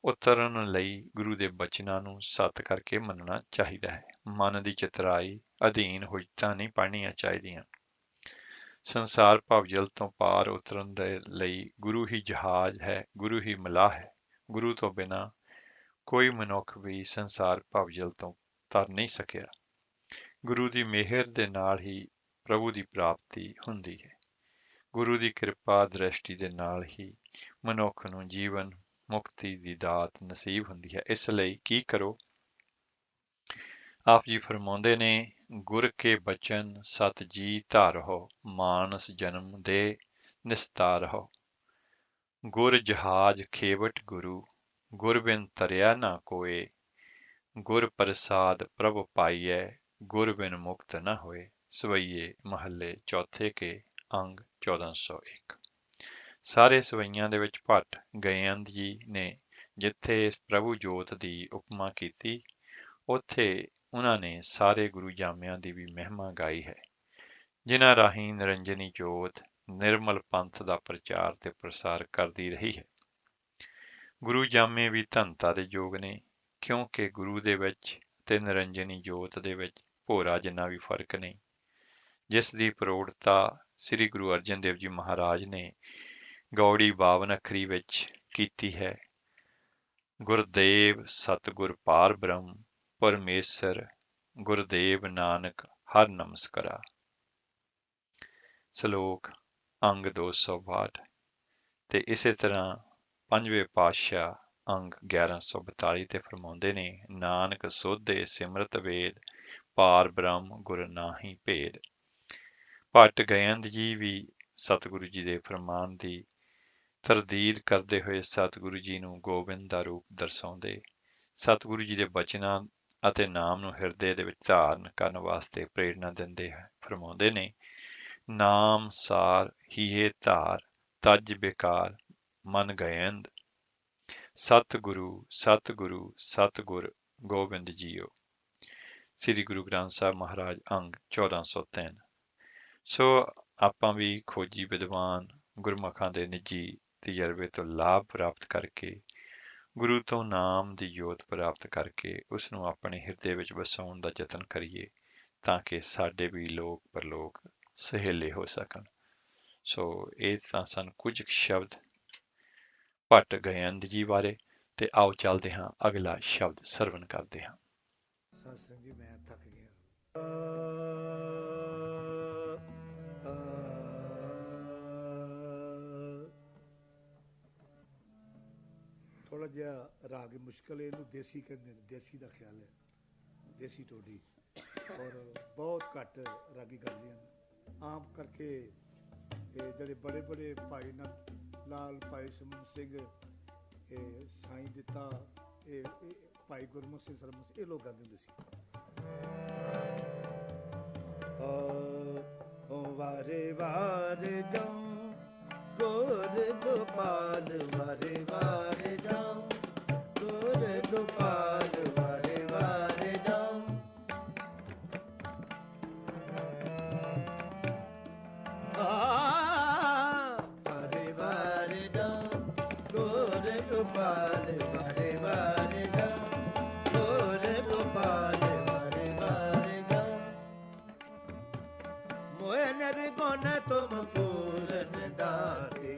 ਉਤਰਨ ਲਈ ਗੁਰੂ ਦੇ ਬਚਨਾਂ ਨੂੰ ਸੱਤ ਕਰਕੇ ਮੰਨਣਾ ਚਾਹੀਦਾ ਹੈ। ਮਨ ਦੀ ਚਤੁਰਾਈ ਅਧੀਨ ਹੁਜਤਾਂ ਨਹੀਂ ਪੜ੍ਹਨੀਆਂ ਚਾਹੀਦੀਆਂ। ਸੰਸਾਰ ਭਵਜਲ ਤੋਂ ਪਾਰ ਉਤਰਨ ਦੇ ਲਈ ਗੁਰੂ ਹੀ ਜਹਾਜ਼ ਹੈ, ਗੁਰੂ ਹੀ ਮਲਾਹ ਹੈ। ਗੁਰੂ ਤੋਂ ਬਿਨਾਂ ਕੋਈ ਮਨੁੱਖ ਵੀ ਸੰਸਾਰ ਭਵਜਲ ਤੋਂ ਤਰ ਨਹੀਂ ਸਕਿਆ। ਗੁਰੂ ਦੀ ਮਿਹਰ ਦੇ ਨਾਲ ਹੀ ਪ੍ਰਭੂ ਦੀ ਪ੍ਰਾਪਤੀ ਹੁੰਦੀ ਹੈ। ਗੁਰੂ ਦੀ ਕਿਰਪਾ ਦ੍ਰਿਸ਼ਟੀ ਦੇ ਨਾਲ ਹੀ ਮਨੁੱਖ ਨੂੰ ਜੀਵਨ ਮੁਕਤੀ ਦੀ ਦਾਤ ਨਸੀਬ ਹੁੰਦੀ ਹੈ। ਇਸ ਲਈ ਕੀ ਕਰੋ? ਆਪ ਜੀ ਫਰਮਾਉਂਦੇ ਨੇ, ਗੁਰ ਕੇ ਬਚਨ ਸਤ ਜੀ ਧਾਰਹੁ, ਮਾਨਸ ਜਨਮ ਦੇ ਨਿਸਤਾਰਹੁ। ਗੁਰ ਜਹਾਜ ਖੇਵਟ ਗੁਰੂ, ਗੁਰ ਬਿਨ ਤਰਿਆ ਨਾ ਕੋਏ। ਗੁਰ ਪ੍ਰਸਾਦ ਪ੍ਰਭ ਪਾਈਐ, ਗੁਰ ਬਿਨ ਮੁਕਤ ਨਾ ਹੋਏ। ਸਵਈਏ ਮਹੱਲੇ ਚੌਥੇ ਕੇ ਅੰਗ 1401। ਸਾਰੇ ਸਵਈਆਂ ਦੇ ਵਿੱਚ ਭੱਟ ਗਯੰਦ ਜੀ ਨੇ ਜਿੱਥੇ ਇਸ ਪ੍ਰਭੂ ਜੋਤ ਦੀ ਉਪਮਾ ਕੀਤੀ, ਉੱਥੇ ਉਹਨਾਂ ਨੇ ਸਾਰੇ ਗੁਰੂ ਜਾਮਿਆਂ ਦੀ ਵੀ ਮਹਿਮਾ ਗਾਈ ਹੈ, ਜਿਨ੍ਹਾਂ ਰਾਹੀਂ ਨਿਰੰਜਨੀ ਜੋਤ ਨਿਰਮਲ ਪੰਥ ਦਾ ਪ੍ਰਚਾਰ ਤੇ ਪ੍ਰਸਾਰ ਕਰਦੀ ਰਹੀ ਹੈ। ਗੁਰੂ ਜਾਮੇ ਵੀ ਧੰਨਤਾ ਦੇ ਯੋਗ ਨੇ, ਕਿਉਂਕਿ ਗੁਰੂ ਦੇ ਵਿੱਚ ਤੇ ਨਿਰੰਜਨੀ ਜੋਤ ਦੇ ਵਿੱਚ ਭੋਰਾ ਜਿੰਨਾ ਵੀ ਫਰਕ ਨਹੀਂ, ਜਿਸ ਦੀ ਪ੍ਰੋੜਤਾ ਸ੍ਰੀ ਗੁਰੂ ਅਰਜਨ ਦੇਵ ਜੀ ਮਹਾਰਾਜ ਨੇ ਗੌੜੀ 52 ਅੱਖਰੀ ਵਿੱਚ ਕੀਤੀ ਹੈ। ਗੁਰਦੇਵ ਸਤਿਗੁਰ ਪਾਰ ਬ੍ਰਹਮ ਪਰਮੇਸ਼ਰ, ਗੁਰਦੇਵ ਨਾਨਕ ਹਰ ਨਮਸਕਰਾ। ਸ਼ਲੋਕ ਅੰਗ 262। ਤੇ ਇਸੇ ਤਰ੍ਹਾਂ ਪੰਜਵੇਂ ਪਾਤਸ਼ਾਹ ਅੰਗ 1142 ਤੇ ਫਰਮਾਉਂਦੇ ਨੇ, ਨਾਨਕ ਸੋਧੇ ਸਿਮਰਤ ਵੇਦ, ਪਾਰ ਬ੍ਰਹਮ ਗੁਰ ਨਾਹੀ ਭੇਦ। ਭੱਟ ਗਯੰਦ ਜੀ ਵੀ ਸਤਿਗੁਰੂ ਜੀ ਦੇ ਫਰਮਾਨ ਦੀ ਤਰਦੀਦ ਕਰਦੇ ਹੋਏ ਸਤਿਗੁਰੂ ਜੀ ਨੂੰ ਗੋਬਿੰਦ ਦਾ ਰੂਪ ਦਰਸਾਉਂਦੇ, ਸਤਿਗੁਰੂ ਜੀ ਦੇ ਬਚਨਾਂ ਅਤੇ ਨਾਮ ਨੂੰ ਹਿਰਦੇ ਦੇ ਵਿੱਚ ਧਾਰਨ ਕਰਨ ਵਾਸਤੇ ਪ੍ਰੇਰਨਾ ਦਿੰਦੇ ਫਰਮਾਉਂਦੇ ਨੇ, ਨਾਮ ਸਾਰ ਹੀਏ ਧਾਰ, ਤਜ ਬੇਕਾਰ ਮਨ ਗਯੰਦ। ਸਤਿਗੁਰੂ ਸਤਿਗੁਰੂ ਸਤਿਗੁਰ ਗੋਬਿੰਦ ਜੀਓ। ਸ੍ਰੀ ਗੁਰੂ ਗ੍ਰੰਥ ਸਾਹਿਬ ਮਹਾਰਾਜ ਅੰਗ 1403। ਸੋ ਆਪਾਂ ਵੀ ਖੋਜੀ ਵਿਦਵਾਨ ਗੁਰਮੁਖਾਂ ਦੇ ਨਿੱਜੀ ਤਜਰਬੇ ਤੋਂ ਲਾਭ ਪ੍ਰਾਪਤ ਕਰਕੇ, ਗੁਰੂ ਤੋਂ ਨਾਮ ਦੀ ਜੋਤ ਪ੍ਰਾਪਤ ਕਰਕੇ ਉਸ ਨੂੰ ਆਪਣੇ ਹਿਰਦੇ ਵਿੱਚ ਵਸਾਉਣ ਦਾ ਯਤਨ ਕਰੀਏ, ਤਾਂ ਕਿ ਸਾਡੇ ਵੀ ਲੋਕ ਪਰਲੋਕ ਸਹੇਲੇ ਹੋ ਸਕਣ। ਸੋ ਇਹ ਤਾਂ ਸਨ ਕੁਝ ਸ਼ਬਦ ਭੱਟ ਗਯੰਦ ਜੀ ਬਾਰੇ, ਤੇ ਆਓ ਚੱਲਦੇ ਹਾਂ ਅਗਲਾ ਸ਼ਬਦ ਸਰਵਣ ਕਰਦੇ ਹਾਂ। ਸਤਿਸੰਗ ਜੀ, ਮੈਂ ਥੱਕ ਗਿਆ। ਥੋੜਾ ਜਿਹਾ ਰਾਗ ਮੁਸ਼ਕਲ, ਇਹਨੂੰ ਦੇਸੀ ਕਹਿੰਦੇ ਨੇ, ਦੇਸੀ ਦਾ ਖਿਆਲ ਹੈ, ਦੇਸੀ ਟੋਡੀ, ਔਰ ਬਹੁਤ ਘੱਟ ਰਾਗੀ ਗਾਉਂਦੇ ਹਨ। ਆਮ ਕਰਕੇ ਇਹ ਜਿਹੜੇ ਬੜੇ ਬੜੇ ਭਾਈ ਲਾਲ, ਭਾਈ ਸਮਨ ਸਿੰਘ, ਇਹ ਸਾਈਂ ਦਿੱਤਾ, ਇਹ ਭਾਈ ਗੁਰਮੁਖ ਸਿੰਘ ਸਰਮਸ, ਇਹ ਲੋਕ ਗਾਉਂਦੇ ਹੁੰਦੇ ਸੀ। ਵਾਰੇ ਵਾਰੇ ਜਾਉ ਗੁਰ ਗੋਪਾਲ, ਵਾਰੇ ਵਾਰੇ ਜਾਉ ਗੁਰ ਗੋਪਾਲ, ਵਾਰੇ ਵਾਰੇ ਜਾਉ। ਵਾਰੇ ਵਾਰੇ ਜਾਉ ਗੁਰ ਗੋਪਾਲ, ਵਾਰੇ ਵਾਰੇ ਜਾਉ ਗੁਰ ਗੋਪਾਲ, ਵਾਰੇ ਵਾਰੇ ਜਾਉ। ਮੋਇ ਨਿਰਗੁਣ ਤੁਮ ਪੂਰਨ ਦਾਤੇ,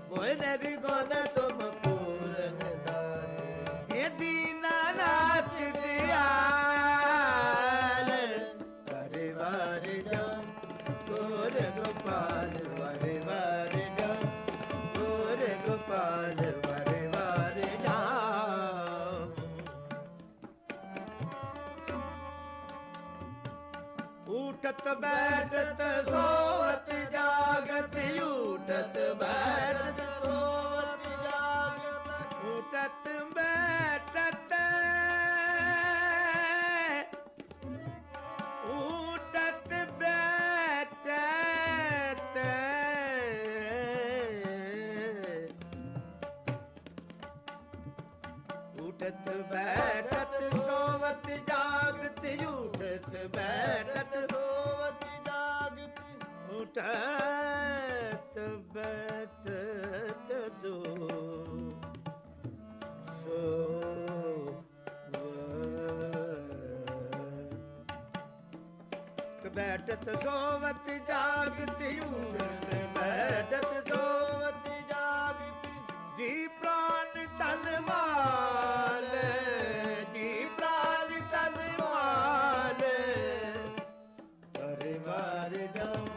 ਮੋਇ ਨਿਰਗੁਣ ਤੁਮ ਪੂਰਨ ਦਾਤੇ। ਇਹ ਦੀਨਾਨਾਥ ਦਿਆਲ, ਵਾਰੇ ਵਾਰੇ ਜਾਉ ਗੁਰ ਗੋਪਾਲ, ਵਾਰੇ ਵਾਰੇ ਜਾਉ ਗੁਰ ਗੋਪਾਲ, ਵਾਰੇ ਵਾਰੇ ਜਾਉ। ਉਠਤ ਬੈਠਤ ਸੋਵਤ ਜਾਗਤ, ਉਠਤ ਬੈਠਤ ਸੋਵਤ ਜਾਗਤ, ਉਠਤ ਬੈਠਤ, ਉਠਤ ਬੈਠਤ, उठत बैठत सोवत जागत उठत बैठत सोवत जागत उठत बैठत जो बैठत सोवत जागत उठत बैठत सोवत जागत जी प्राण तन माल जी प्राण तन माल परिवार जाऊं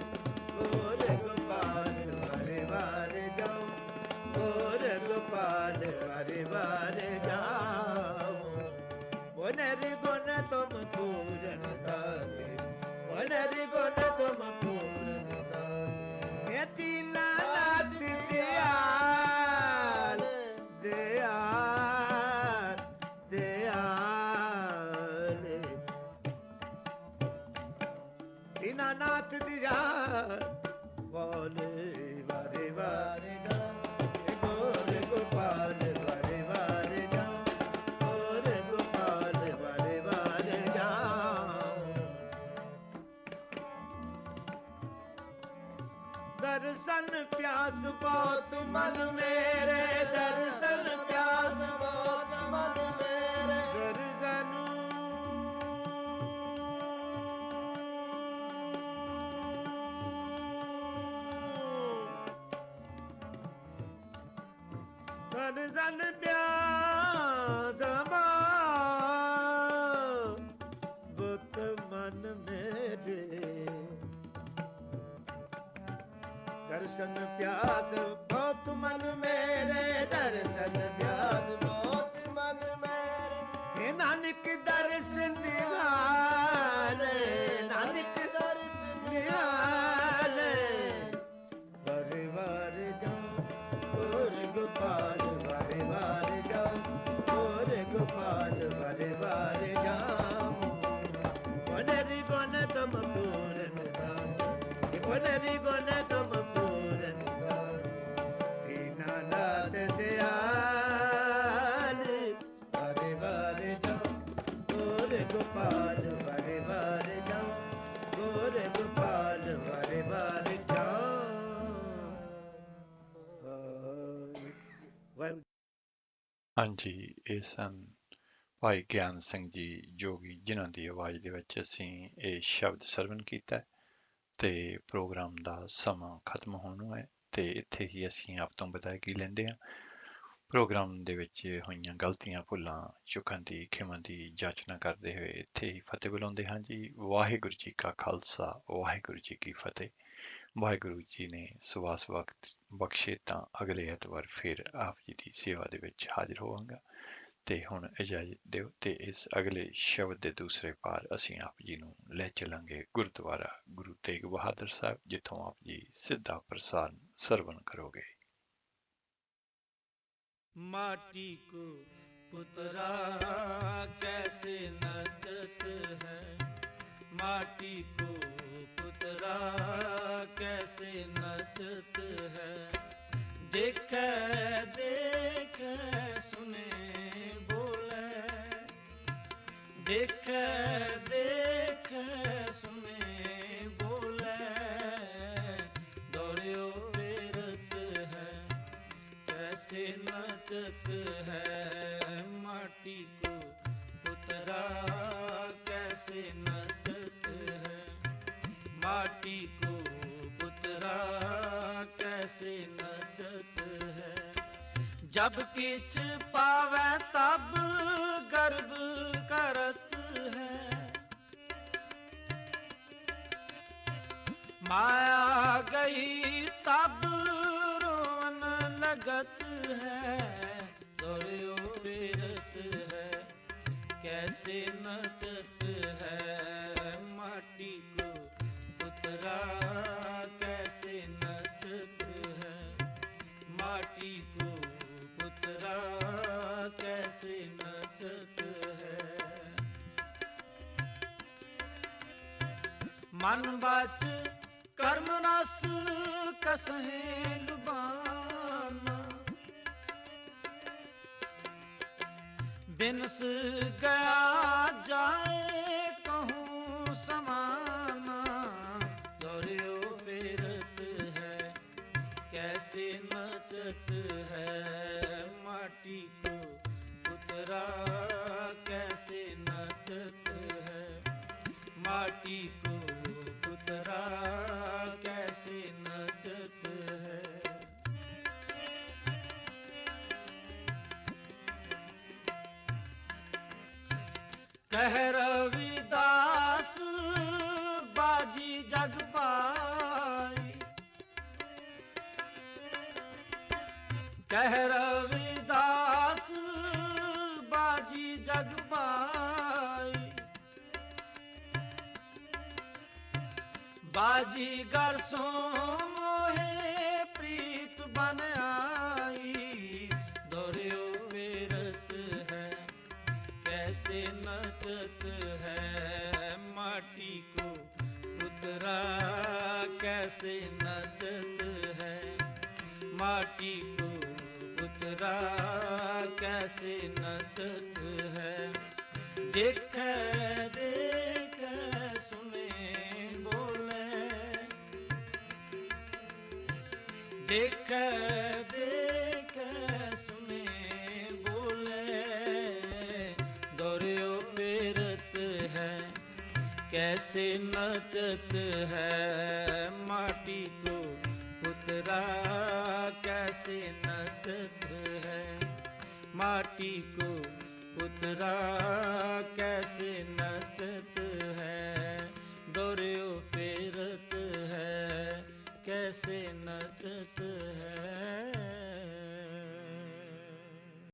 गोर गोपाल परिवार जाऊं गोर गोपाल परिवार जाऊं पुनर गुण तुम पूरन दाते पुनर गुण तुम पूरन दाते तीना नाथ दयाल दयाल दयाल दीनानाथ दयाल बोले वारे वारे जाओ गोर गोपाल वारे वारे जाओ गोर गोपाल वारे वारे जाओ दर्शन प्यास बहुत मन मेरे दर्शन प्यास बहुत मन मेरे दर्शन दर्शन प्यास बहुत मन मेरे दर्शन प्यास बहुत मन मेरे दर्शन प्यास बहुत मन मेरे हे नानक दर्शन निहाले नानक दर्शन निहाले बारे बारे जाओ गोर गोपाल बारे बारे जाओ गोर गोपाल बारे बारे जाओ पुनरि गुण तुम पूरन दाते पुनरि गुण तुम पूरन दीनानाथ दयाल बारे बारे जाओ गोर गोपाल बारे बारे जाओ गोर गोपाल बारे बारे जाओ ਵਾਹਿਗੁਰੂ ਹਾਂਜੀ, ਇਹ ਸਨ ਭਾਈ ਗਿਆਨ ਸਿੰਘ ਜੀ ਜੋਗੀ, ਜਿਨ੍ਹਾਂ ਦੀ ਆਵਾਜ਼ ਦੇ ਵਿੱਚ ਅਸੀਂ ਇਹ ਸ਼ਬਦ ਸਰਵਣ ਕੀਤਾ ਹੈ ਤੇ ਪ੍ਰੋਗਰਾਮ ਦਾ ਸਮਾਂ ਖਤਮ ਹੋਣ ਨੂੰ ਹੈ ਤੇ ਇੱਥੇ ਹੀ ਅਸੀਂ ਆਪ ਤੋਂ ਵਿਦਾਇਗੀ ਲੈਂਦੇ ਹਾਂ। ਪ੍ਰੋਗਰਾਮ ਦੇ ਵਿੱਚ ਹੋਈਆਂ ਗਲਤੀਆਂ ਭੁੱਲਾਂ ਚੁੱਕਾਂ ਦੀ ਖਿਮਾ ਦੀ ਜਾਚਨਾ ਕਰਦੇ ਹੋਏ ਇੱਥੇ ਹੀ ਫਤਿਹ ਬੁਲਾਉਂਦੇ ਹਾਂ ਜੀ। ਵਾਹਿਗੁਰੂ ਜੀ ਕਾ ਖਾਲਸਾ ਵਾਹਿਗੁਰੂ ਜੀ ਕੀ ਫਤਿਹ। ਵਾਹਿਗੁਰੂ ਜੀ ਨੇ ਸਵਾਸ ਵਕਤ ਬਖਸ਼ੇ ਤਾਂ ਅਗਲੇ ਐਤਵਾਰ ਫਿਰ ਆਪ ਜੀ ਦੀ ਸੇਵਾ ਦੇ ਵਿੱਚ ਹਾਜ਼ਰ ਹੋਵਾਂਗਾ ਤੇ ਹੁਣ ਇਜਾਜ਼ਤ ਦਿਓ ਤੇ ਇਸ ਅਗਲੇ ਸ਼ਬਦ ਦੇ ਦੂਸਰੇ ਪਾਰ ਅਸੀਂ ਆਪ ਜੀ ਨੂੰ ਲੈ ਚੱਲਾਂਗੇ ਗੁਰਦੁਆਰਾ ਗੁਰੂ ਤੇਗ ਬਹਾਦਰ ਸਾਹਿਬ, ਜਿੱਥੋਂ ਆਪ ਜੀ ਸਿੱਧਾ ਪ੍ਰਸਾਰਣ ਸਰਵਣ ਕਰੋਗੇ। माटी को पुतरा कैसे नचत है माटी को पुतरा कैसे नचत है देखे देखे सुने बोले देखे देखे सुने बोले दौड़ो बेरत है कैसे नचत है माटी को पुतरा कैसे नचत है माटी को पुतरा कैसे नचत है जब किछ पावे तब गर्व करत है माया गई तब रोवन लगत है दौड़ो बेरत है कैसे नचत है माटी को पुतरा कैसे नचत है माटी को पुतरा कैसे नचत है मन बाच कर्म रस कसहे लुबाना बिनस गया जाए कहूँ समाना, दौड़ो बेरत है कैसे नचत है, माटी को पुतरा कैसे नचत है, माटी को पुतरा कैसे नचत है। कह रविदास बाजी जगबाई, कह रविदास बाजी जगबाई, बाजीगर सो मोहे प्रीत बन आई, दौड़ो बेरत है कैसे नचत है, माटी को पुतरा कैसे नचत है, माटी को पुतरा कैसे नचत है। देख देख सुने बोले, देख देख सुने बोले, दौड़ो बेरत है कैसे नचत है, माटी को पुतरा कैसे नचत है, माटी को पुतरा कैसे